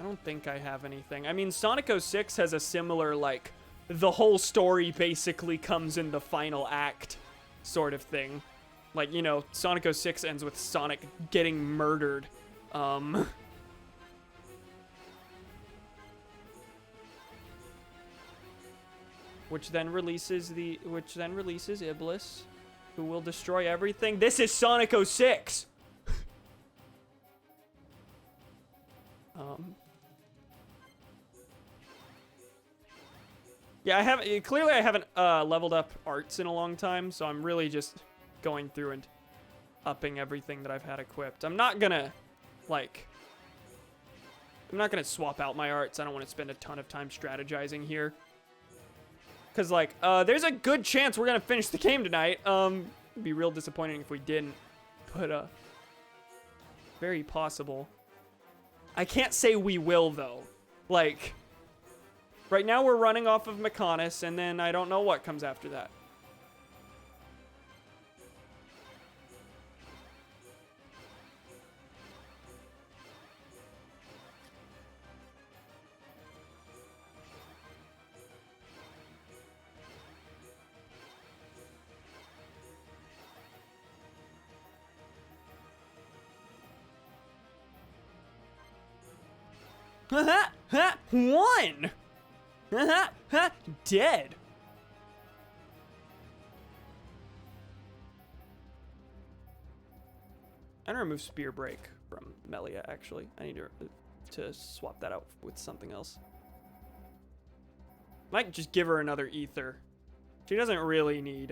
I don't think I have anything. I mean, Sonic 06 has a similar, like, the whole story basically comes in the final act sort of thing. Like, you know, Sonic 06 ends with Sonic getting murdered. Which then releases Iblis, who will destroy everything. This is Sonic 06. Yeah, I haven't leveled up arts in a long time, so I'm really just going through and upping everything that I've had equipped. I'm not gonna swap out my arts. I don't want to spend a ton of time strategizing here. Cause like, there's a good chance we're gonna finish the game tonight. It'd be real disappointing if we didn't, but very possible. I can't say we will though. Like, right now we're running off of Mechonis, and then I don't know what comes after that. One! Dead. I'm gonna remove Spear Break from Melia, actually. I need to swap that out with something else. Might just give her another Ether. She doesn't really need,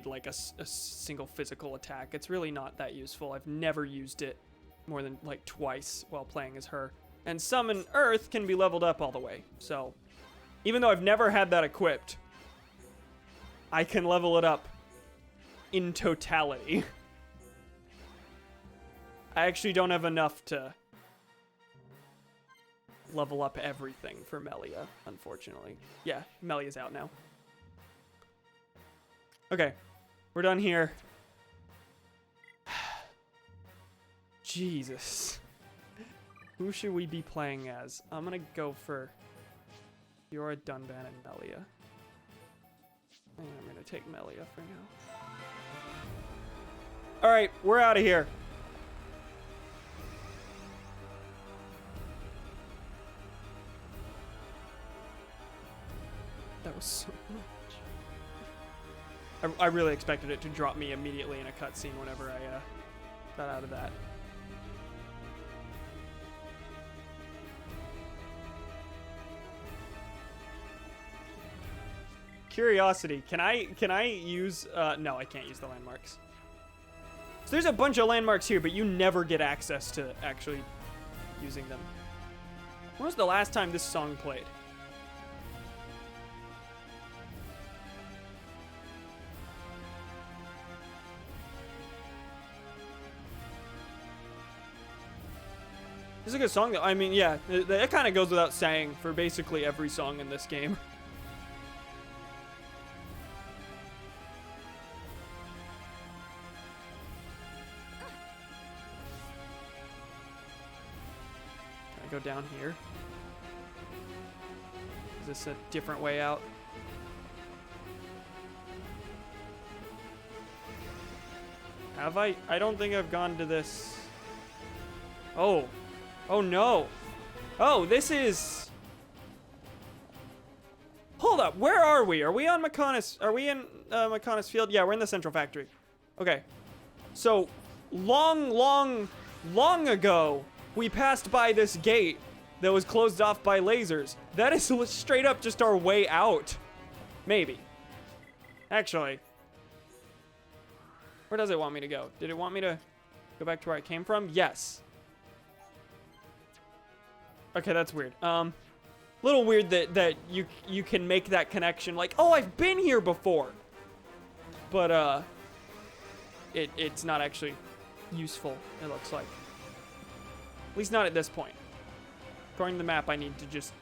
like a single physical attack. It's really not that useful. I've never used it more than like twice while playing as her. And Summon Earth can be leveled up all the way. So, even though I've never had that equipped, I can level it up in totality. I actually don't have enough to level up everything for Melia, unfortunately. Yeah, Melia's out now. Okay, we're done here. Jesus. Who should we be playing as? I'm gonna go for Fiora, Dunban, and Melia. And I'm gonna take Melia for now. Alright, we're out of here. That was so much. I really expected it to drop me immediately in a cutscene whenever I got out of that. Curiosity, can I use, no, I can't use the landmarks. So there's a bunch of landmarks here, but you never get access to actually using them. When was the last time this song played? This is a good song, though. I mean, yeah, it kind of goes without saying for basically every song in this game. Go down here. Is this a different way out? Have I? I don't think I've gone to this. Oh. Oh no. Oh, this is... Hold up, where are we? Are we on Mechonis? Are we in Mechonis Field? Yeah, we're in the Central Factory. Okay. So, long ago, we passed by this gate that was closed off by lasers. That is straight up just our way out. Maybe. Actually. Where does it want me to go? Did it want me to go back to where I came from? Yes. Okay, that's weird. Little weird that you can make that connection, like, oh, I've been here before. But it's not actually useful, it looks like. At least not at this point. According to the map, I need to just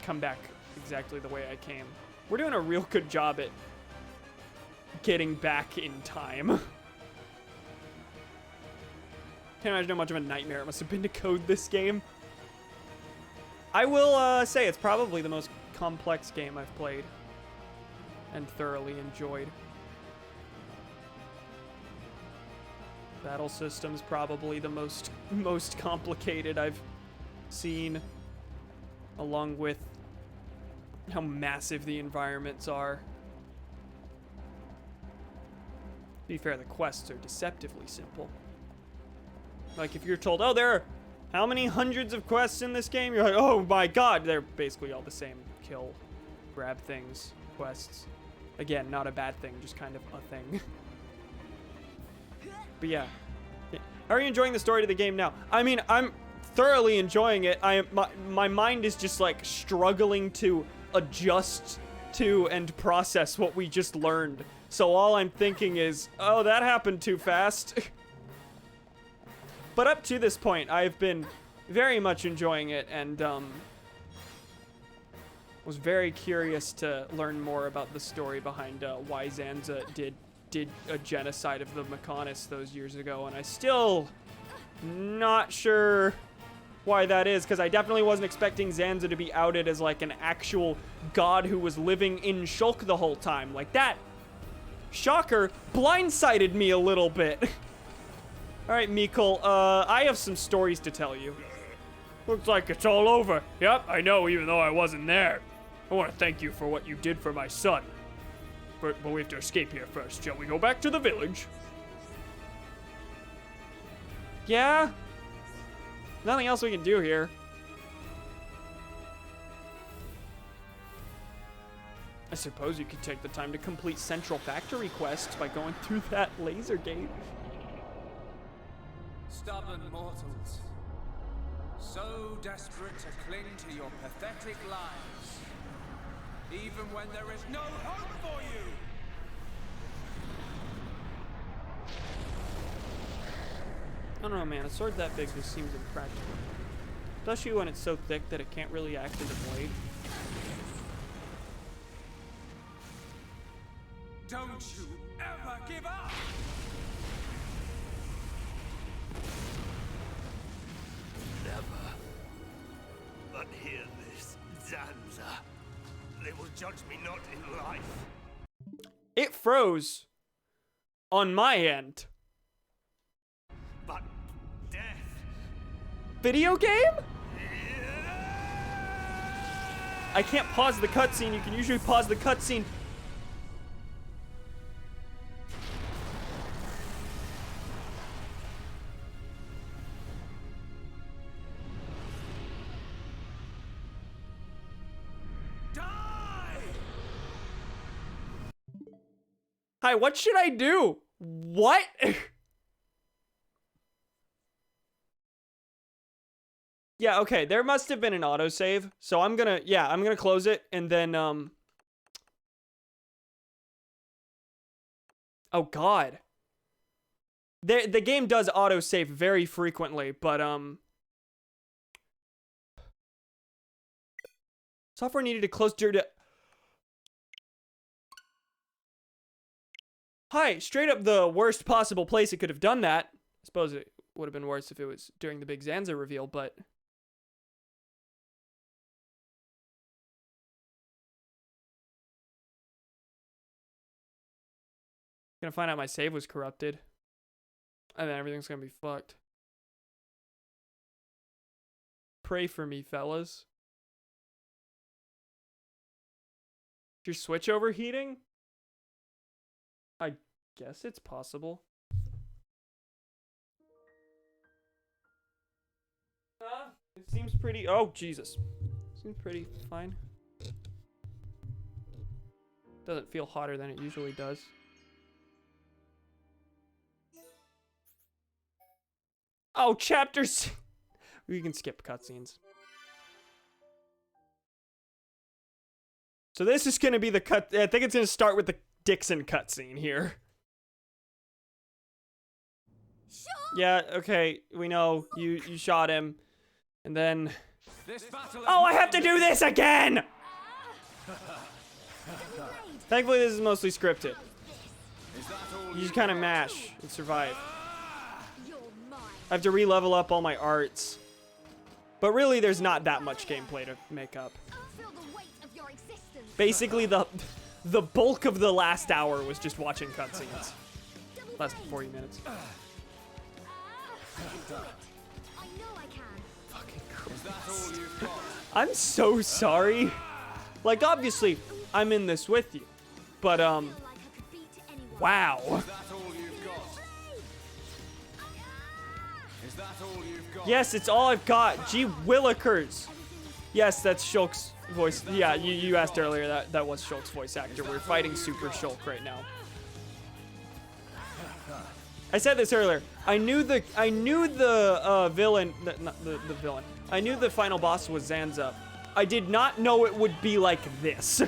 come back exactly the way I came. We're doing a real good job at getting back in time. Can't imagine how much of a nightmare it must have been to code this game. I will say it's probably the most complex game I've played and thoroughly enjoyed. Battle system's probably the most complicated I've seen, along with how massive the environments are. To be fair, the quests are deceptively simple. Like, if you're told, oh, there are how many hundreds of quests in this game? You're like, oh my god, they're basically all the same kill, grab things, quests. Again, not a bad thing, just kind of a thing. But yeah. How are you enjoying the story to the game now? I mean, I'm thoroughly enjoying it. My mind is just like struggling to adjust to and process what we just learned. So all I'm thinking is, oh, that happened too fast. But up to this point, I've been very much enjoying it, and was very curious to learn more about the story behind why Zanza did a genocide of the Mechonis those years ago, and I still not sure why that is, because I definitely wasn't expecting Zanza to be outed as like an actual god who was living in Shulk the whole time. Like that, shocker, blindsided me a little bit. All right, Mikkel, I have some stories to tell you. Looks like it's all over. Yep, I know, even though I wasn't there. I want to thank you for what you did for my son. But we have to escape here first. Shall we go back to the village? Yeah? Nothing else we can do here. I suppose you could take the time to complete Central Factory quests by going through that laser gate. Stubborn mortals, so desperate to cling to your pathetic lives, even when there is no hope for you! I don't know, man. A sword that big just seems impractical. Especially when it's so thick that it can't really act as a blade. Don't you ever give up! Never. But hear this, Zanza. They will judge me not in life. It froze on my end. But death. Video game? I can't pause the cutscene. You can usually pause the cutscene. Hi, what should I do? What? Yeah, okay, there must have been an autosave. So I'm gonna close it and then, oh god. The game does autosave very frequently, but, software needed to close due to... Hi, straight up the worst possible place it could have done that. I suppose it would have been worse if it was during the big Zanza reveal, but... Gonna find out my save was corrupted. And then everything's gonna be fucked. Pray for me, fellas. Is your Switch overheating? I guess it's possible. It seems pretty... Oh, Jesus. Seems pretty fine. Doesn't feel hotter than it usually does. Oh, chapters! We can skip cutscenes. So this is gonna be the cut... I think it's gonna start with the Dixon cutscene here. Yeah, okay, we know. You shot him. And then... Oh, I have to do this again! Thankfully, this is mostly scripted. You just kind of mash and survive. I have to re-level up all my arts. But really, there's not that much gameplay to make up. Basically, the bulk of the last hour was just watching cutscenes. Last 40 minutes. Fucking Christ. I'm so sorry. Like, obviously, I'm in this with you. But, wow. Yes, it's all I've got. Gee willikers. Yes, that's Shulk's voice. Yeah, you asked earlier, that was Shulk's voice actor. We're fighting Super Shulk right now. I said this earlier. I knew the villain, not the villain. I knew the final boss was Zanza. I did not know it would be like this.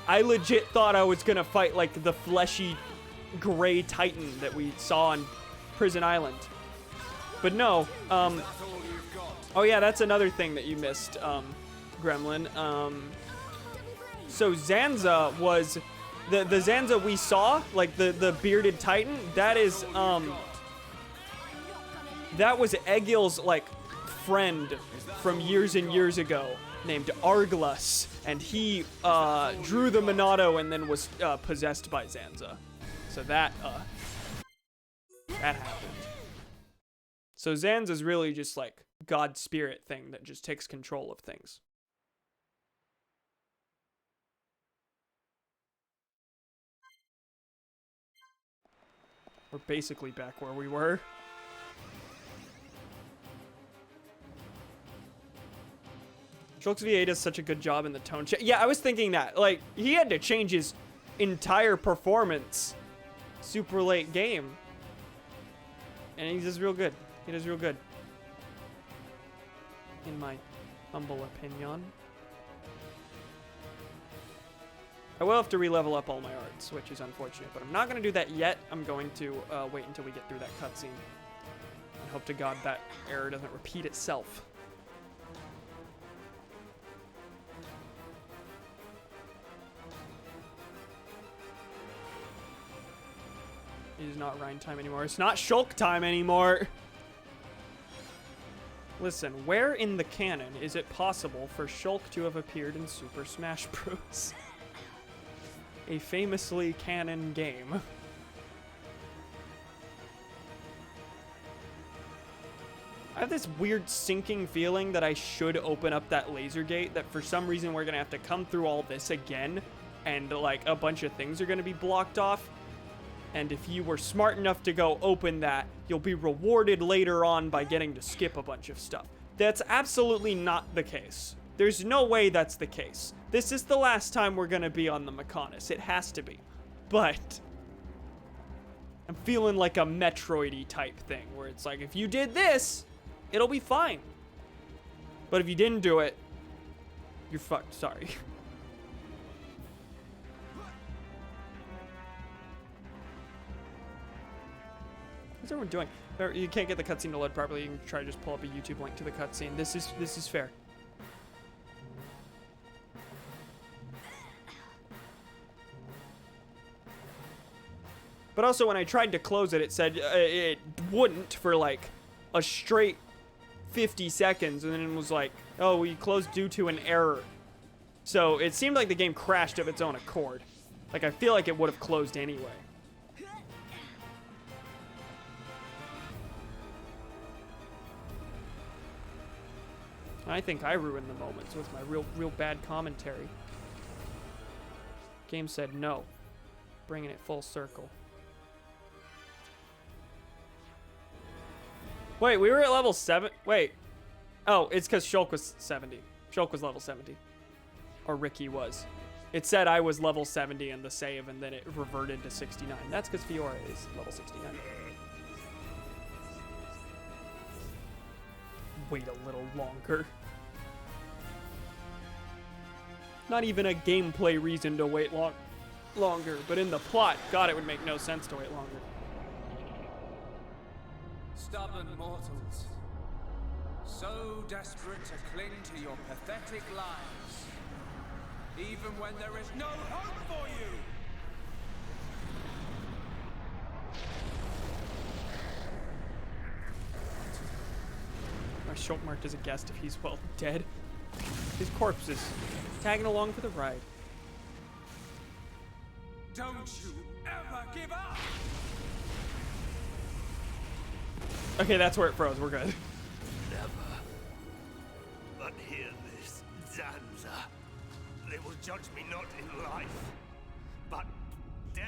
I legit thought I was gonna fight like the fleshy gray titan that we saw on Prison Island. But no, oh yeah, that's another thing that you missed, Gremlin. So Zanza was, the Zanza we saw, like the bearded titan, that is, that was Egil's, like, friend from years and years ago named Arglas, and he, drew the Monado and then was, possessed by Zanza. So that happened. So Zanza's really just like God spirit thing that just takes control of things. We're basically back where we were. Shulk's VA does such a good job in the tone check. Yeah, I was thinking that. Like, he had to change his entire performance super late game. And he does real good. He does real good. In my humble opinion. I will have to re-level up all my arts, which is unfortunate, but I'm not going to do that yet. I'm going to wait until we get through that cutscene. And hope to God that error doesn't repeat itself. It is not Rhine time anymore. It's not Shulk time anymore. Listen, where in the canon is it possible for Shulk to have appeared in Super Smash Bros? A famously canon game. I have this weird sinking feeling that I should open up that laser gate, that for some reason we're gonna have to come through all this again, and like a bunch of things are gonna be blocked off. And if you were smart enough to go open that, you'll be rewarded later on by getting to skip a bunch of stuff. That's absolutely not the case. There's no way that's the case. This is the last time we're gonna be on the Mechonis. It has to be. But I'm feeling like a Metroid-y type thing, where it's like, if you did this, it'll be fine. But if you didn't do it, you're fucked. Sorry. What's everyone doing? You can't get the cutscene to load properly. You can try to just pull up a YouTube link to the cutscene. This is fair. But also, when I tried to close it, it said it wouldn't for like a straight 50 seconds, and then it was like, oh, we closed due to an error. So it seemed like the game crashed of its own accord. Like, I feel like it would have closed anyway. I think I ruined the moments with my real bad commentary. Game said no. Bringing it full circle. Wait, we were at level 7? Wait. Oh, it's because Shulk was 70. Shulk was level 70. Or Ricky was. It said I was level 70 in the save, and then it reverted to 69. That's because Fiora is level 69. Wait a little longer. Not even a gameplay reason to wait longer, but in the plot, God, it would make no sense to wait longer. Stubborn mortals, so desperate to cling to your pathetic lives, even when there is no hope for you! My Shulk marked as a guest if he's, well, dead. His corpse is tagging along for the ride. Don't you ever give up! Okay, that's where it froze. We're good. Never. But hear this, Zanza. They will judge me not in life, but death.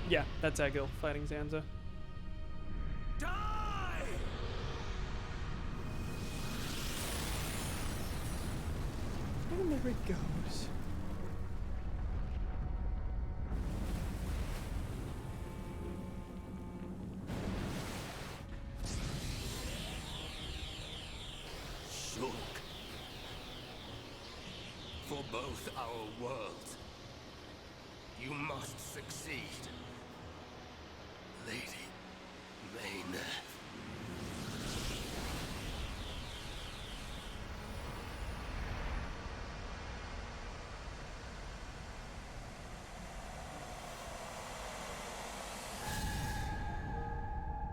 Yeah, that's Egil fighting Zanza. And there it goes. Shulk. For both our worlds, you must succeed. Lady Maynard.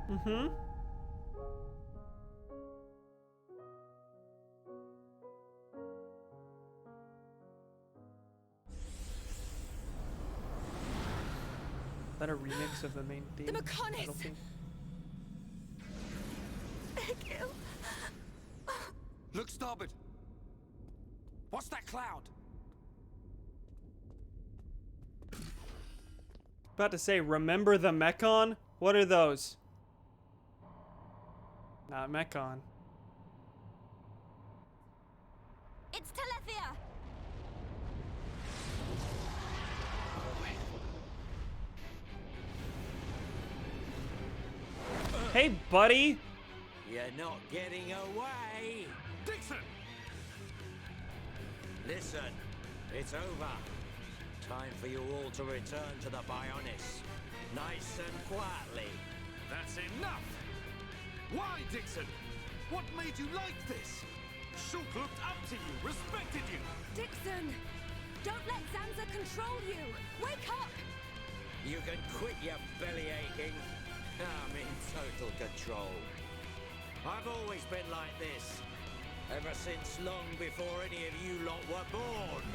Mm-hmm. Is that a remix of the main theme? The Mechonis! Title theme? Egil. Look starboard. What's that cloud? About to say, remember the Mechon? What are those? Not Mechon. It's Telethia! Hey, buddy! You're not getting away! Dixon! Listen, it's over. Time for you all to return to the Bionis. Nice and quietly. That's enough! Why, Dixon? What made you like this? Shulk looked up to you, respected you! Dixon! Don't let Zanza control you! Wake up! You can quit your belly aching. I'm in total control. I've always been like this. Ever since long before any of you lot were born.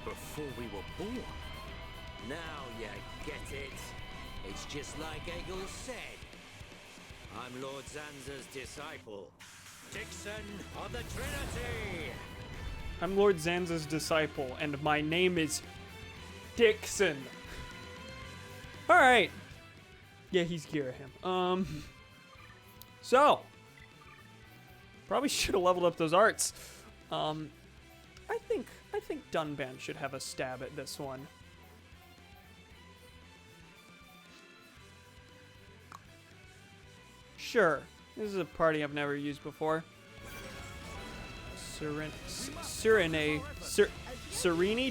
Before we were born? Now you get it. It's just like Egil said. I'm Lord Zanza's disciple. Dixon of the Trinity! I'm Lord Zanza's disciple, and my name is Dixon. Alright. Yeah, he's Girahim. So. Probably should have leveled up those arts. I think Dunban should have a stab at this one. Sure. This is a party I've never used before. Serene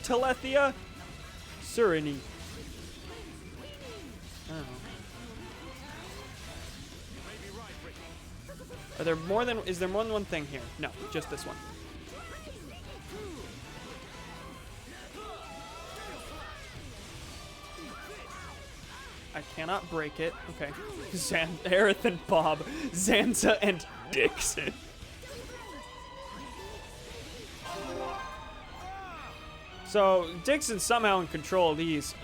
Telethia? Serene. I don't know. Are there more than, is there more than one thing here? No, just this one. I I cannot break it. Okay. Aerith and Bob. Zanza and Dixon. So, Dixon's somehow in control of these.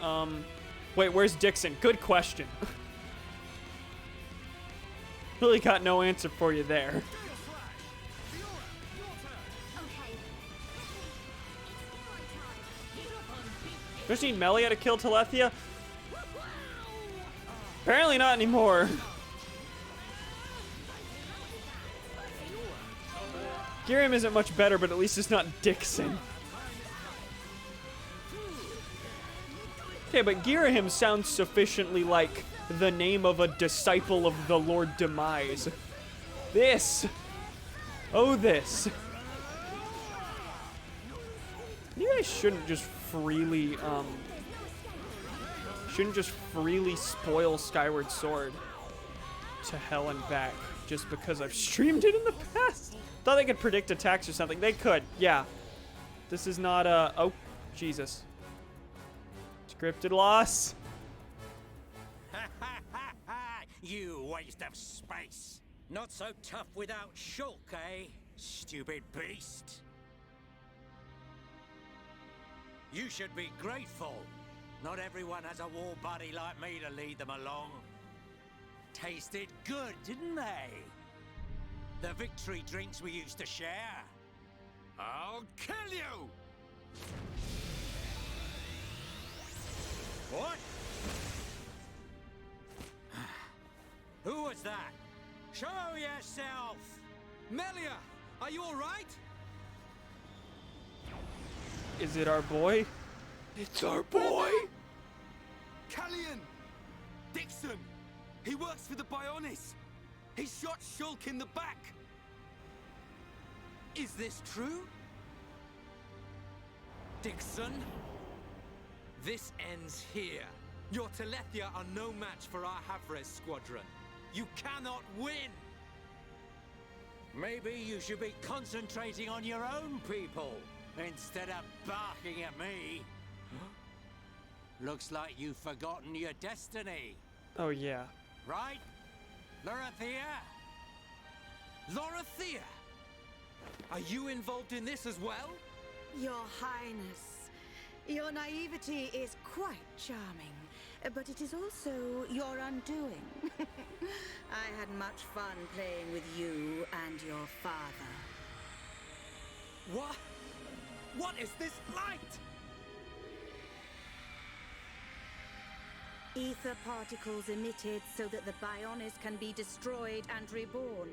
Wait, where's Dixon? Good question. Really got no answer for you there. Just need Melia to kill Telethia? Apparently not anymore. Giriam isn't much better, but at least it's not Dixon. Okay, but Girahim sounds sufficiently like the name of a disciple of the Lord Demise. This. Oh, this. You guys shouldn't just freely, spoil Skyward Sword to hell and back just because I've streamed it in the past. Thought they could predict attacks or something. They could, yeah. This is not a... Oh, Jesus. Scripted loss. You waste of space. Not so tough without Shulk, eh? Stupid beast. You should be grateful. Not everyone has a war buddy like me to lead them along. Tasted good, didn't they? The victory drinks we used to share. I'll kill you! What? Who was that? Show yourself! Melia, are you all right? Is it our boy? It's our boy! Callian! Dixon! He works for the Bionis! He shot Shulk in the back! Is this true? Dixon? This ends here. Your Telethia are no match for our Havres squadron. You cannot win! Maybe you should be concentrating on your own people instead of barking at me. Looks like you've forgotten your destiny. Oh, yeah. Right? Lorithia? Lorithia? Are you involved in this as well? Your Highness, your naivety is quite charming, but it is also your undoing. I had much fun playing with you and your father. What? What is this light? Ether particles emitted so that the Bionis can be destroyed and reborn.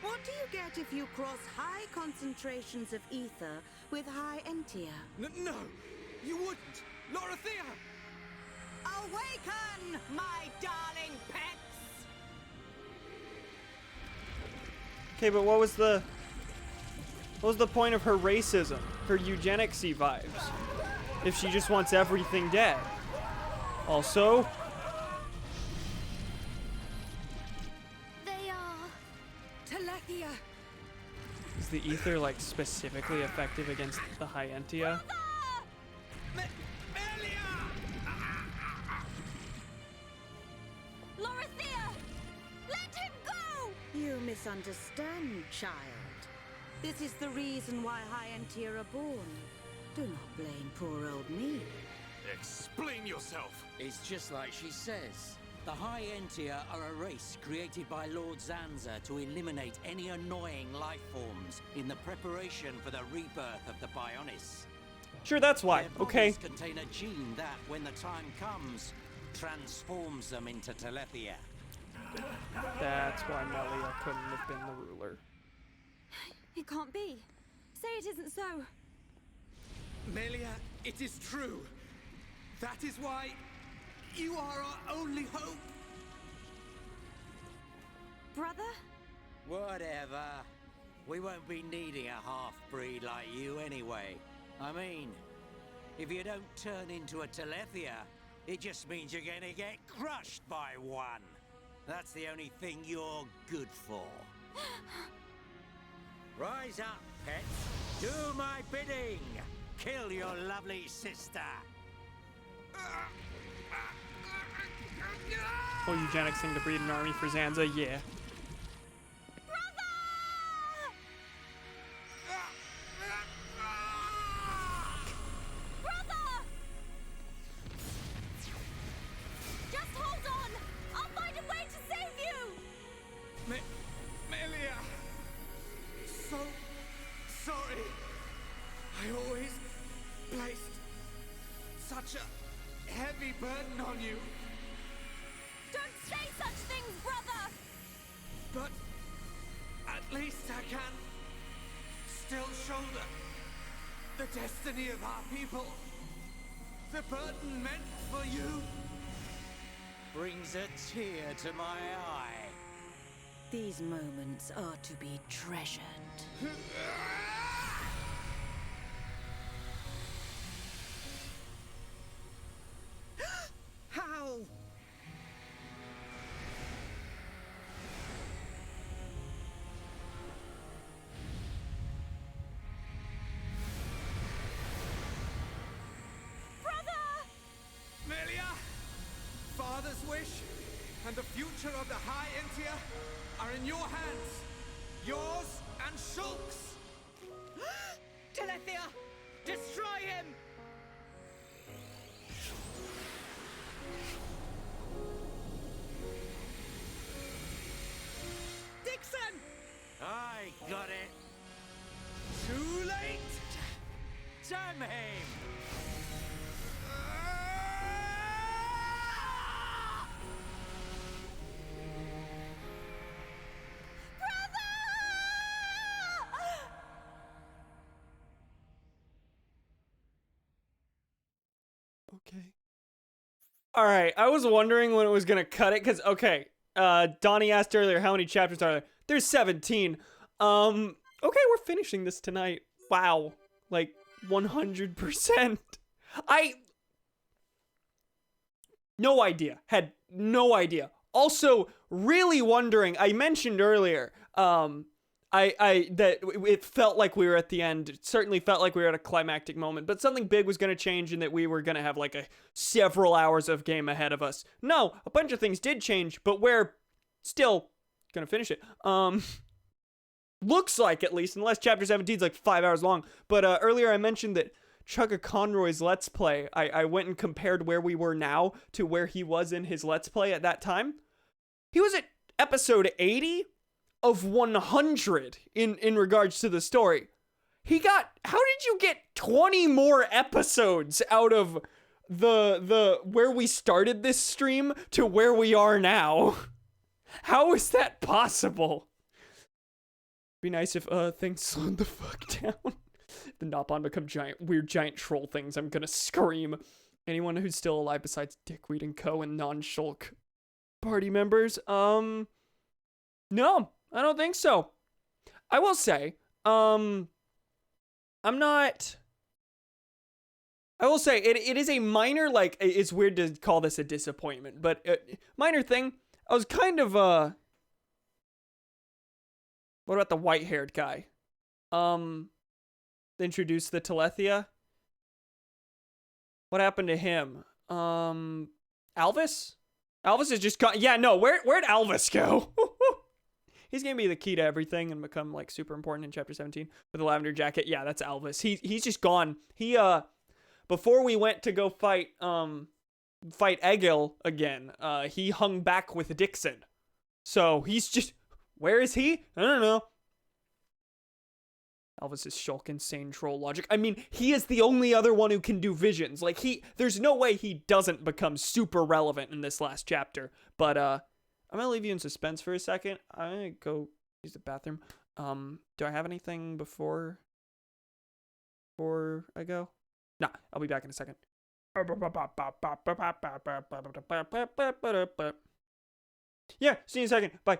What do you get if you cross high concentrations of ether with high entia? No, you wouldn't. Lorithia! Awaken, my darling pets! Okay, but what was the point of her racism, her eugenicsy vibes, if she just wants everything dead? Also, They are... Telethia! is the ether like specifically effective against the Hyentia? Lorithia! Let him go! You misunderstand, child. This is the reason why Hyentia are born. Do not blame poor old me. Explain yourself! It's just like she says. The High Entia are a race created by Lord Zanza to eliminate any annoying life forms in the preparation for the rebirth of the Bionis. Sure, that's why. Their Okay. bodies contain a gene that, when the time comes, transforms them into Telethia. That's why Melia couldn't have been the ruler. It can't be. Say it isn't so. Melia, it is true. That is why you are our only hope. Brother? Whatever. We won't be needing a half-breed like you anyway. I mean, if you don't turn into a Telethia, it just means you're gonna get crushed by one. That's the only thing you're good for. Rise up, pets. Do my bidding. Kill your lovely sister. Oh, eugenics thing to breed an army for Zanza, yeah. Just hold on! I'll find a way to save you! Melia! So sorry. I always placed such a heavy burden on you. Don't say such things, brother! But at least I can still shoulder the destiny of our people. The burden meant for you Brings a tear to my eye. These moments are to be treasured. How? Melia! Father's wish and the future of the High Entia are in your hands. Yours and Shulk's. Telethia! Destroy him! Dixon! I got it. Too late! Damn him! Okay. All right, I was wondering when it was gonna cut it, because, okay, Donnie asked earlier how many chapters are there. There's 17. Okay, we're finishing this tonight. Wow. Like, 100%. No idea. Had no idea. Also, really wondering, I mentioned earlier, that it felt like we were at the end. It certainly felt like we were at a climactic moment, but something big was going to change and that we were going to have like several hours of game ahead of us. No, a bunch of things did change, but we're still going to finish it. Looks like, at least, unless chapter 17 is like 5 hours long. But earlier I mentioned that Chugga Conroy's Let's Play, I went and compared where we were now to where he was in his Let's Play at that time. He was at episode 80 of 100 in regards to the story. How did you get 20 more episodes out of the where we started this stream to where we are now? How is that possible? Be nice if things slowed the fuck down. The Nopon become weird giant troll things, I'm gonna scream. Anyone who's still alive besides Dickweed and Co. and non-Shulk party members? No, I don't think so. I will say, I will say, it is a minor, like, it's weird to call this a disappointment, but minor thing, I was kind of, what about the white-haired guy? They introduced the Telethia. What happened to him? Alvis? Alvis is just gone. Yeah, no, where'd Alvis go? He's gonna be the key to everything and become like super important in chapter 17 with the lavender jacket. Yeah, that's Alvis. He's just gone. He before we went to go fight Egil again, he hung back with Dixon. So he's just, where is he? I don't know. Alvis is Shulk insane troll logic. I mean, he is the only other one who can do visions. Like, there's no way he doesn't become super relevant in this last chapter. But, I'm gonna leave you in suspense for a second. I'm gonna go use the bathroom. Do I have anything before I go? Nah, I'll be back in a second. Yeah, see you in a second. Bye.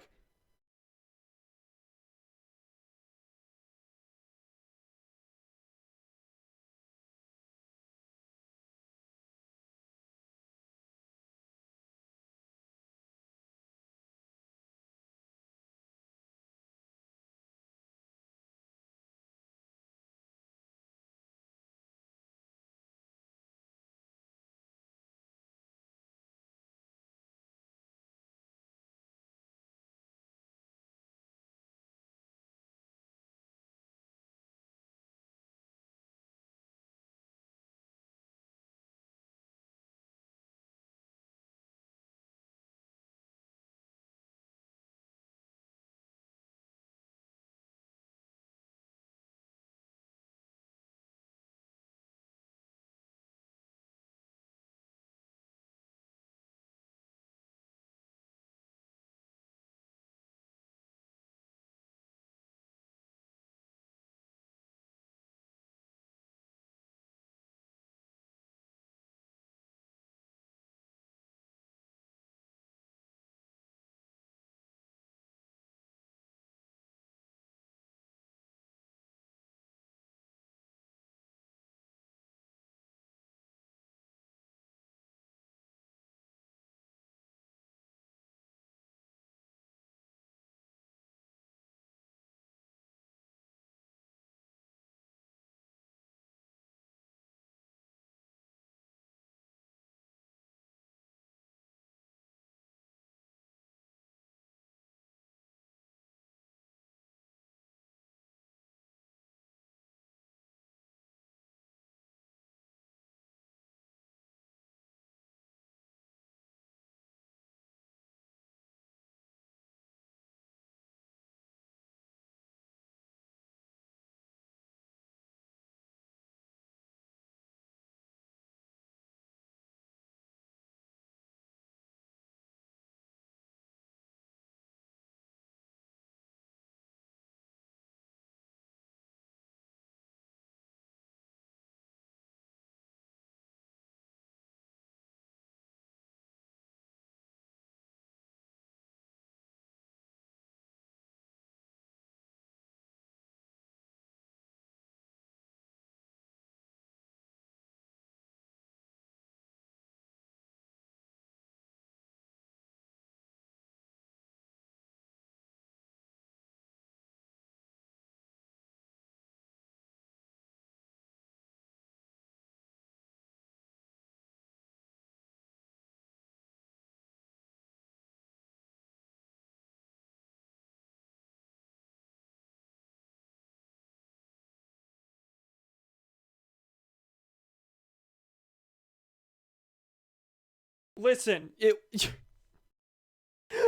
Listen, it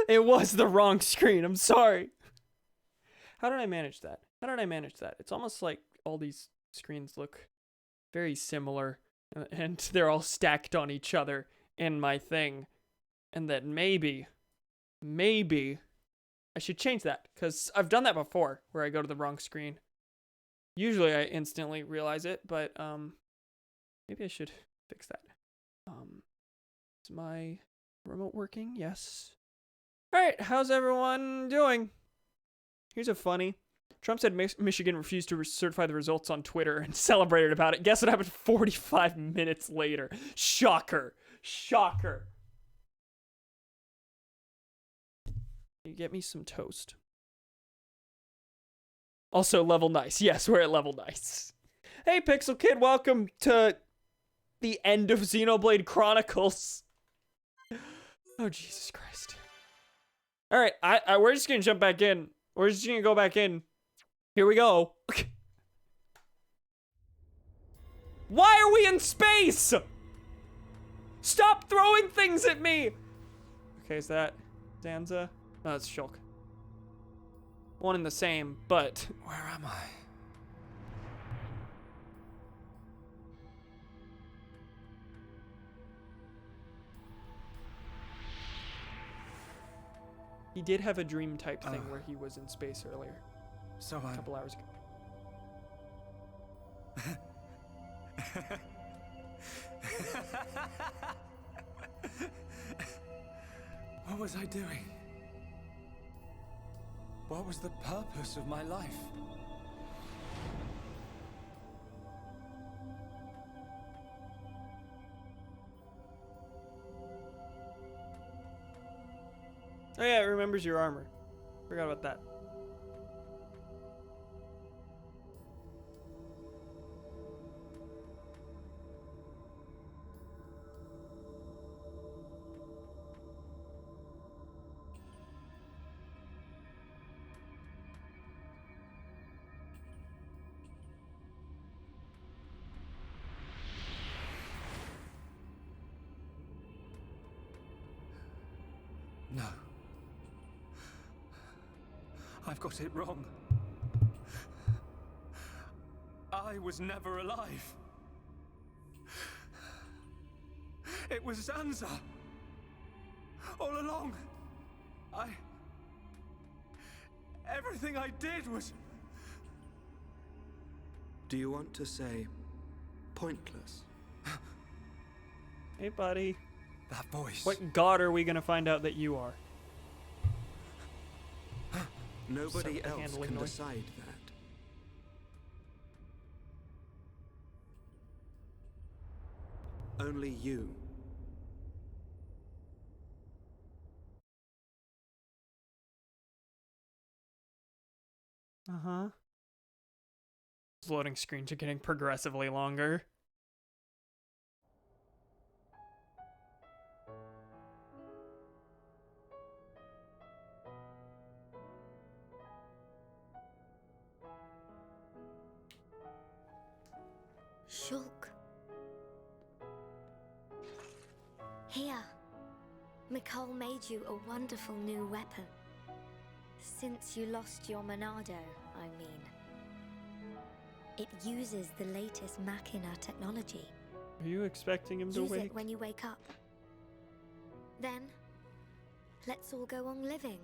it was the wrong screen. I'm sorry. How did I manage that? How did I manage that? It's almost like all these screens look very similar, and they're all stacked on each other in my thing. And that maybe I should change that, because I've done that before where I go to the wrong screen. Usually I instantly realize it, but maybe I should fix that. Is my remote working? Yes. Alright, how's everyone doing? Here's a funny. Trump said Michigan refused to certify the results on Twitter and celebrated about it. Guess what happened 45 minutes later? Shocker. Shocker. You get me some toast. Also, level nice. Yes, we're at level nice. Hey, Pixel Kid, welcome to the end of Xenoblade Chronicles. Oh, Jesus Christ. Alright, we're just gonna jump back in. We're just gonna go back in. Here we go. Why are we in space? Stop throwing things at me! Okay, is that Zanza? No, that's Shulk. One and the same, but... Where am I? He did have a dream type thing where he was in space earlier. So a couple hours ago. What was I doing? What was the purpose of my life? Oh yeah, it remembers your armor. Forgot about that. No. I've got it wrong. I was never alive. It was Zanza. All along. Everything I did was... Do you want to say pointless? Hey, buddy. That voice. What god are we gonna find out that you are? Nobody So, else can decide that. Only you. Uh-huh. Loading screens are getting progressively longer. Shulk. Here. Mikol made you a wonderful new weapon. Since you lost your Monado, I mean. It uses the latest Machina technology. Are you expecting him to Use wake? it when you wake up. Then, let's all go on living.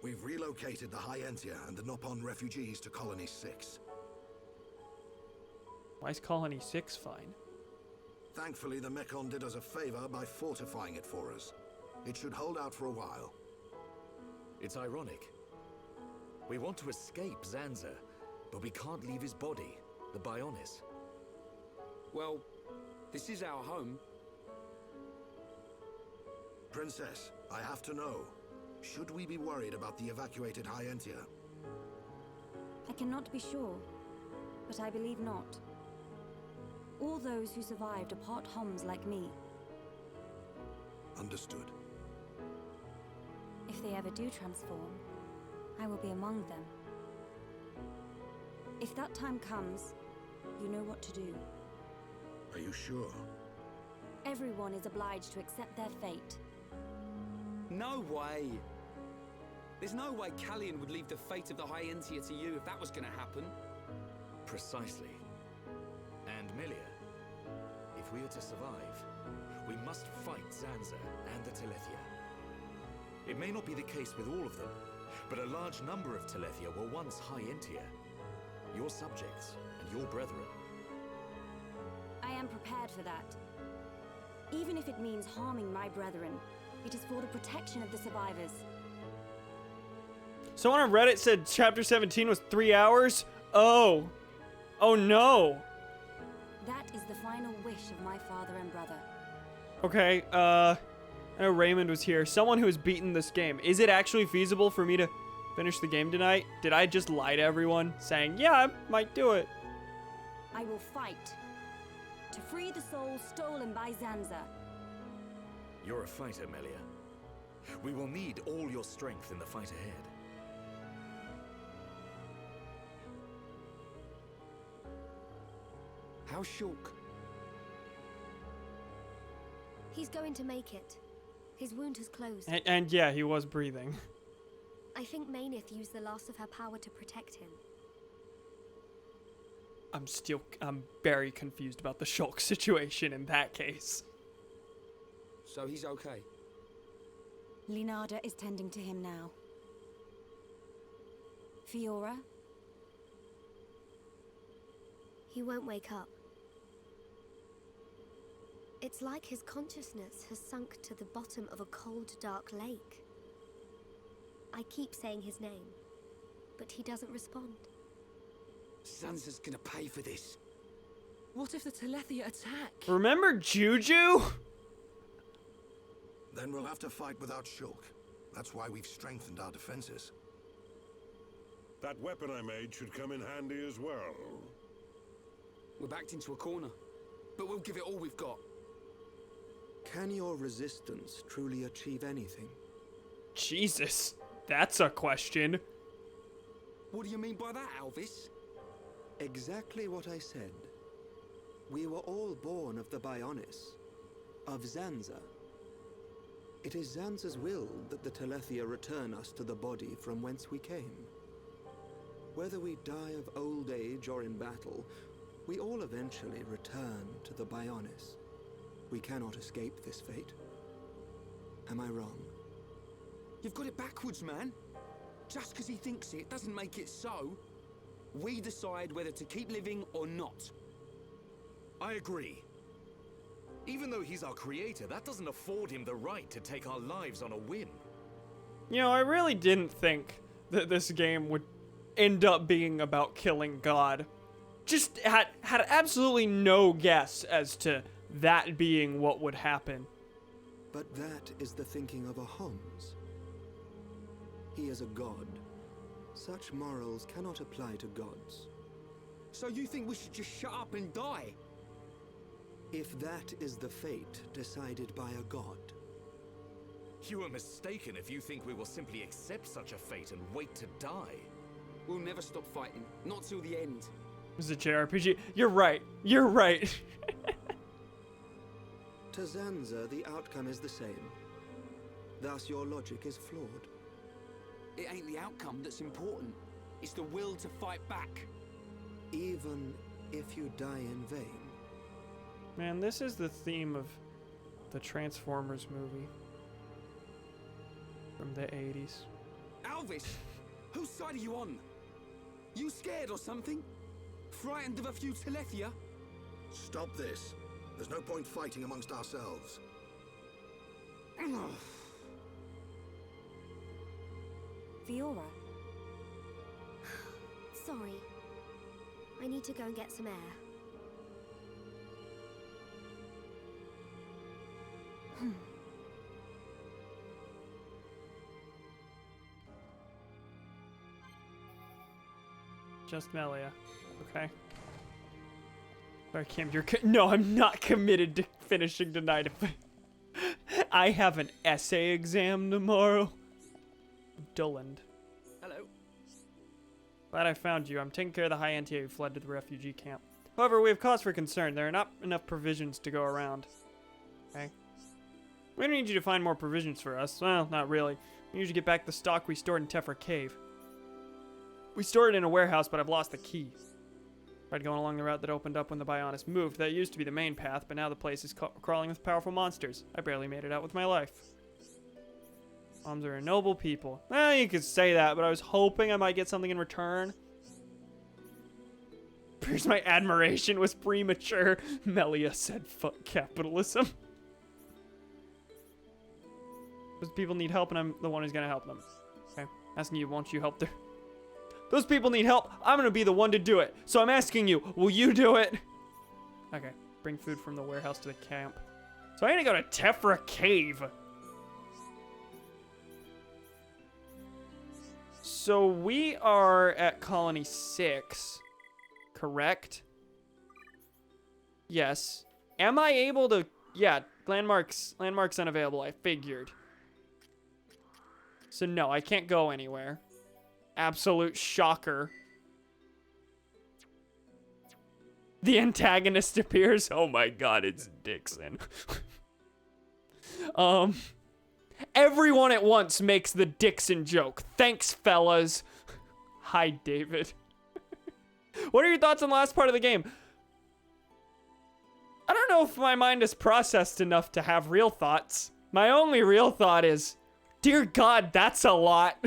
We've relocated the Hyentia and the Nopon refugees to Colony 6. Why is Colony 6 fine? Thankfully, the Mekon did us a favor by fortifying it for us. It should hold out for a while. It's ironic. We want to escape Zanza, but we can't leave his body, the Bionis. Well, this is our home. Princess, I have to know. Should we be worried about the evacuated Hyentia? I cannot be sure, but I believe not. All those who survived are part Homs like me. Understood. If they ever do transform, I will be among them. If that time comes, you know what to do. Are you sure? Everyone is obliged to accept their fate. No way! There's no way Callian would leave the fate of the High Entia to you if that was gonna happen. Precisely. And Melia, if we are to survive, we must fight Zanza and the Telethia. It may not be the case with all of them, but a large number of Telethia were once High Entia, your subjects and your brethren. I am prepared for that. Even if it means harming my brethren, it is for the protection of the survivors. Someone on Reddit said chapter 17 was 3 hours? Oh. Oh no. That is the final wish of my father and brother. Okay, I know Raymond was here. Someone who has beaten this game. Is it actually feasible for me to finish the game tonight? Did I just lie to everyone saying, yeah, I might do it? I will fight to free the soul stolen by Zanza. You're a fighter, Melia. We will need all your strength in the fight ahead. How's Shulk? He's going to make it. His wound has closed. And yeah, he was breathing. I think Mainith used the last of her power to protect him. I'm very confused about the Shulk situation in that case. So he's okay? Linada is tending to him now. Fiora? He won't wake up. It's like his consciousness has sunk to the bottom of a cold, dark lake. I keep saying his name, but he doesn't respond. Zanza's gonna pay for this. What if the Telethia attack? Remember Juju? Then we'll have to fight without Shulk. That's why we've strengthened our defenses. That weapon I made should come in handy as well. We're backed into a corner, but we'll give it all we've got. Can your resistance truly achieve anything? Jesus, that's a question. What do you mean by that, Alvis? Exactly what I said. We were all born of the Bionis, of Zanza. It is Zanza's will that the Telethia return us to the body from whence we came. Whether we die of old age or in battle, we all eventually return to the Bionis. We cannot escape this fate. Am I wrong? You've got it backwards, man. Just because he thinks it doesn't make it so. We decide whether to keep living or not. I agree. Even though he's our creator, that doesn't afford him the right to take our lives on a whim. You know, I really didn't think that this game would end up being about killing God. Just had absolutely no guess as to that being what would happen. But that is the thinking of a Homs. He is a god. Such morals cannot apply to gods. So you think we should just shut up and die? If that is the fate decided by a god. You are mistaken if you think we will simply accept such a fate and wait to die. We'll never stop fighting, not till the end. It's a JRPG. You're right. You're right. To Zanza, the outcome is the same. Thus, your logic is flawed. It ain't the outcome that's important. It's the will to fight back. Even if you die in vain. Man, this is the theme of the Transformers movie from the 80s. Alvis, whose side are you on? You scared or something? Frightened of a few Telethia? Stop this. There's no point fighting amongst ourselves. Fiora? Sorry. I need to go and get some air. Just Melia. Okay. Sorry, Kim, no, I'm not committed to finishing tonight. I have an essay exam tomorrow. Dulland. Hello. Glad I found you. I'm taking care of the high NTA who fled to the refugee camp. However, we have cause for concern. There are not enough provisions to go around. Okay. We don't need you to find more provisions for us. Well, not really. We need to get back the stock we stored in Tephra Cave. We stored it in a warehouse, but I've lost the key. Tried going along the route that opened up when the Bionis moved. That used to be the main path, but now the place is crawling with powerful monsters. I barely made it out with my life. Moms are a noble people. Well, you could say that, but I was hoping I might get something in return. Here's my admiration was premature. Melia said, fuck capitalism. Those people need help, and I'm the one who's gonna help them. Okay, asking you, won't you help them? Those people need help. I'm gonna be the one to do it. So I'm asking you, will you do it? Okay, bring food from the warehouse to the camp. So I'm gonna go to Tephra Cave. So we are at Colony 6, correct? Yes. Am I able to... Yeah, landmarks unavailable, I figured. So no, I can't go anywhere. Absolute shocker. The antagonist appears. Oh my god, it's Dixon. Everyone at once makes the Dixon joke. Thanks, fellas. Hi, David. What are your thoughts on the last part of the game? I don't know if my mind is processed enough to have real thoughts. My only real thought is, dear God, that's a lot.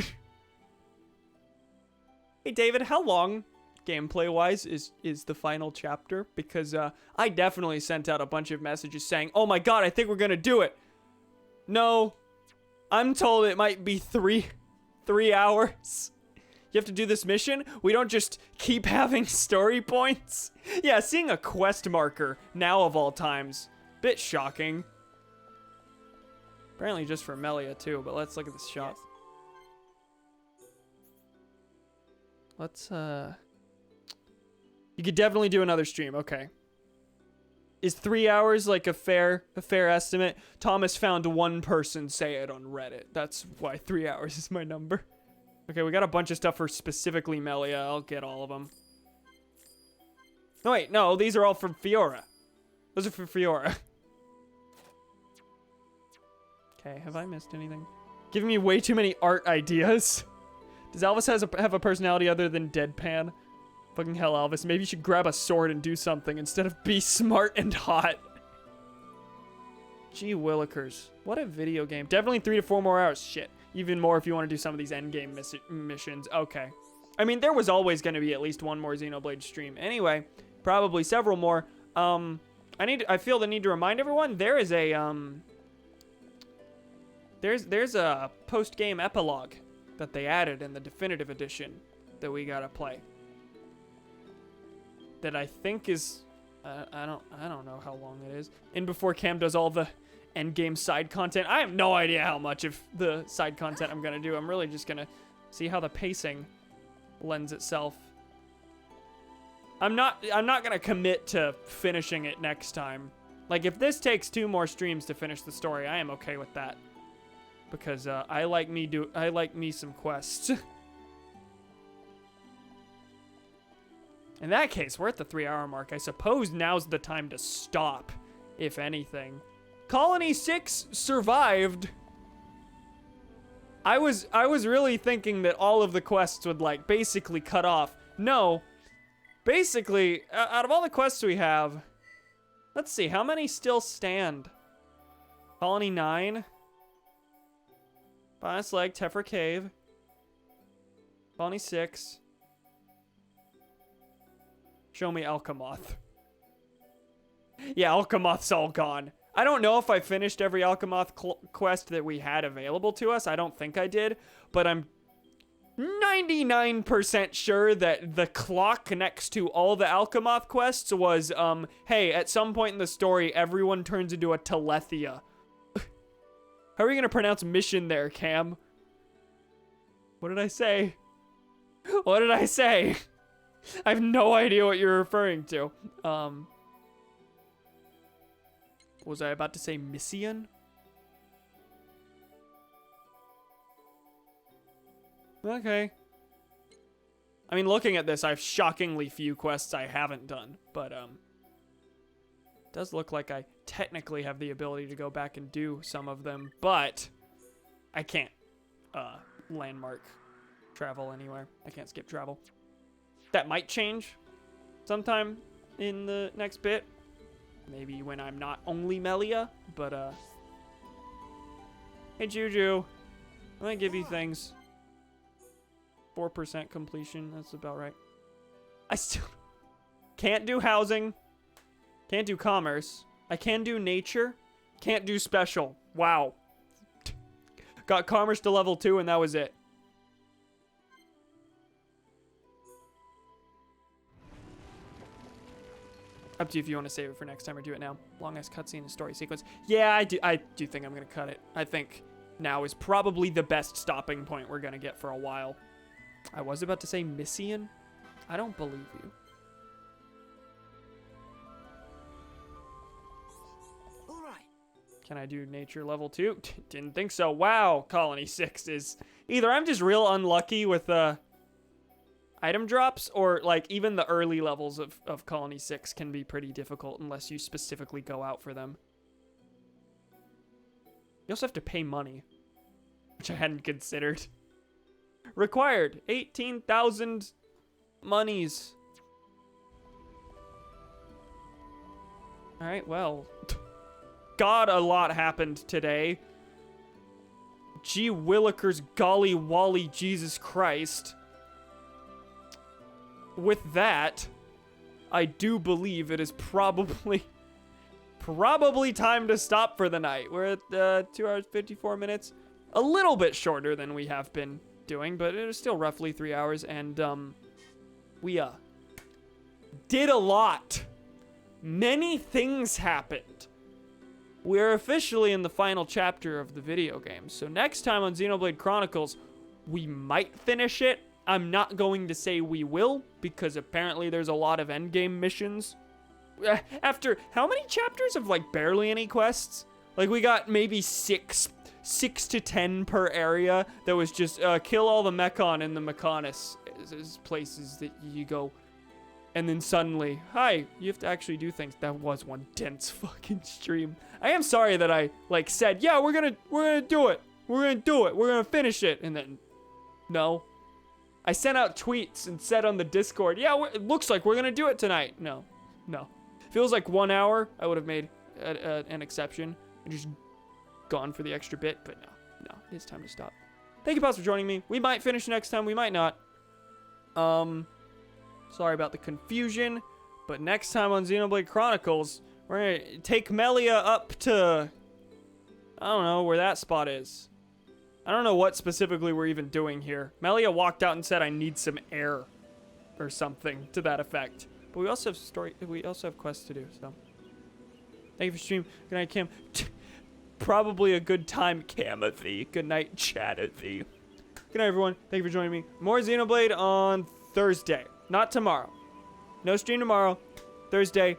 Hey, David, how long, gameplay-wise, is the final chapter? Because I definitely sent out a bunch of messages saying, oh my god, I think we're gonna do it. No, I'm told it might be three hours. You have to do this mission? We don't just keep having story points? Yeah, seeing a quest marker, now of all times, bit shocking. Apparently just for Melia too, but let's look at this shop. Let's, you could definitely do another stream, okay. Is 3 hours like a fair estimate? Thomas found one person say it on Reddit. That's why 3 hours is my number. Okay, we got a bunch of stuff for specifically Melia. I'll get all of them. No, wait, no, these are all from Fiora. Those are for Fiora. Okay, have I missed anything? Giving me way too many art ideas. Does Elvis have a personality other than deadpan? Fucking hell, Elvis. Maybe you should grab a sword and do something instead of be smart and hot. Gee willikers. What a video game. Definitely 3 to 4 more hours. Shit. Even more if you want to do some of these endgame missions. Okay. I mean, there was always going to be at least one more Xenoblade stream. Anyway, probably several more. I feel the need to remind everyone, there is a, there's a post-game epilogue that they added in the definitive edition that we gotta play. That I think is, I don't know how long it is. And before Cam does all the endgame side content, I have no idea how much of the side content I'm gonna do. I'm really just gonna see how the pacing lends itself. I'm not gonna commit to finishing it next time. Like, if this takes 2 more streams to finish the story, I am okay with that. Because I like me some quests. In that case, we're at the 3 hour mark. I suppose now's the time to stop, if anything. Colony 6 survived. I was really thinking that all of the quests would, like, basically cut off. No. Basically, out of all the quests we have, let's see, how many still stand? Colony 9. Bonus Leg, Tephra Cave. Colony 6. Show me Alchemoth. Yeah, Alchemoth's all gone. I don't know if I finished every Alchemoth quest that we had available to us. I don't think I did. But I'm 99% sure that the clock next to all the Alchemoth quests was, hey, at some point in the story, everyone turns into a Telethia. How are you going to pronounce mission there, Cam? What did I say? What did I say? I have no idea what you're referring to. Was I about to say Mission? Okay. I mean, looking at this, I have shockingly few quests I haven't done, but it does look like I technically have the ability to go back and do some of them, but I can't landmark travel anywhere. I can't skip travel. That might change sometime in the next bit. Maybe when I'm not only Melia, but hey Juju, I'm gonna give you things. 4% completion, that's about right. I still can't do housing, can't do commerce. I can do nature, can't do special. Wow. Got commerce to level 2 and that was it. Up to you if you want to save it for next time or do it now. Long ass cutscene and story sequence. Yeah, I do think I'm gonna cut it. I think now is probably the best stopping point we're gonna get for a while. I was about to say Missian. I don't believe you. All right. Can I do nature level 2? Didn't think so. Wow, Colony 6 is... Either I'm just real unlucky with item drops, or like even the early levels of Colony 6 can be pretty difficult unless you specifically go out for them. You also have to pay money, which I hadn't considered. Required 18,000 monies. Alright, well. God, a lot happened today. Gee Willikers, golly wally, Jesus Christ. With that, I do believe it is probably time to stop for the night. We're at 2 hours, 54 minutes. A little bit shorter than we have been doing, but it is still roughly 3 hours, and we did a lot. Many things happened. We're officially in the final chapter of the video game, so next time on Xenoblade Chronicles, we might finish it. I'm not going to say we will, because apparently there's a lot of endgame missions. After how many chapters of like barely any quests? Like we got maybe 6 to 10 per area that was just kill all the Mechon in the Mechonis places that you go. And then suddenly, hi, you have to actually do things. That was one dense fucking stream. I am sorry that I like said, yeah, we're gonna do it. We're gonna finish it. And then, no. I sent out tweets and said on the Discord, yeah, it looks like we're gonna do it tonight. No. Feels like 1 hour. I would have made an exception and just gone for the extra bit, but no, it's time to stop. Thank you, Pops, for joining me. We might finish next time, we might not. Sorry about the confusion, but next time on Xenoblade Chronicles, we're gonna take Melia up to, I don't know where that spot is. I don't know what specifically we're even doing here. Melia walked out and said, I need some air, or something to that effect. But we also have quests to do, so. Thank you for stream. Good night, Cam. Probably a good time, Camothy. Good night, Chatothy. Good night, everyone. Thank you for joining me. More Xenoblade on Thursday, not tomorrow. No stream tomorrow. Thursday.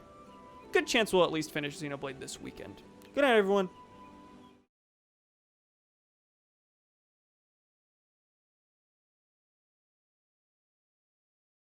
Good chance we'll at least finish Xenoblade this weekend. Good night, everyone.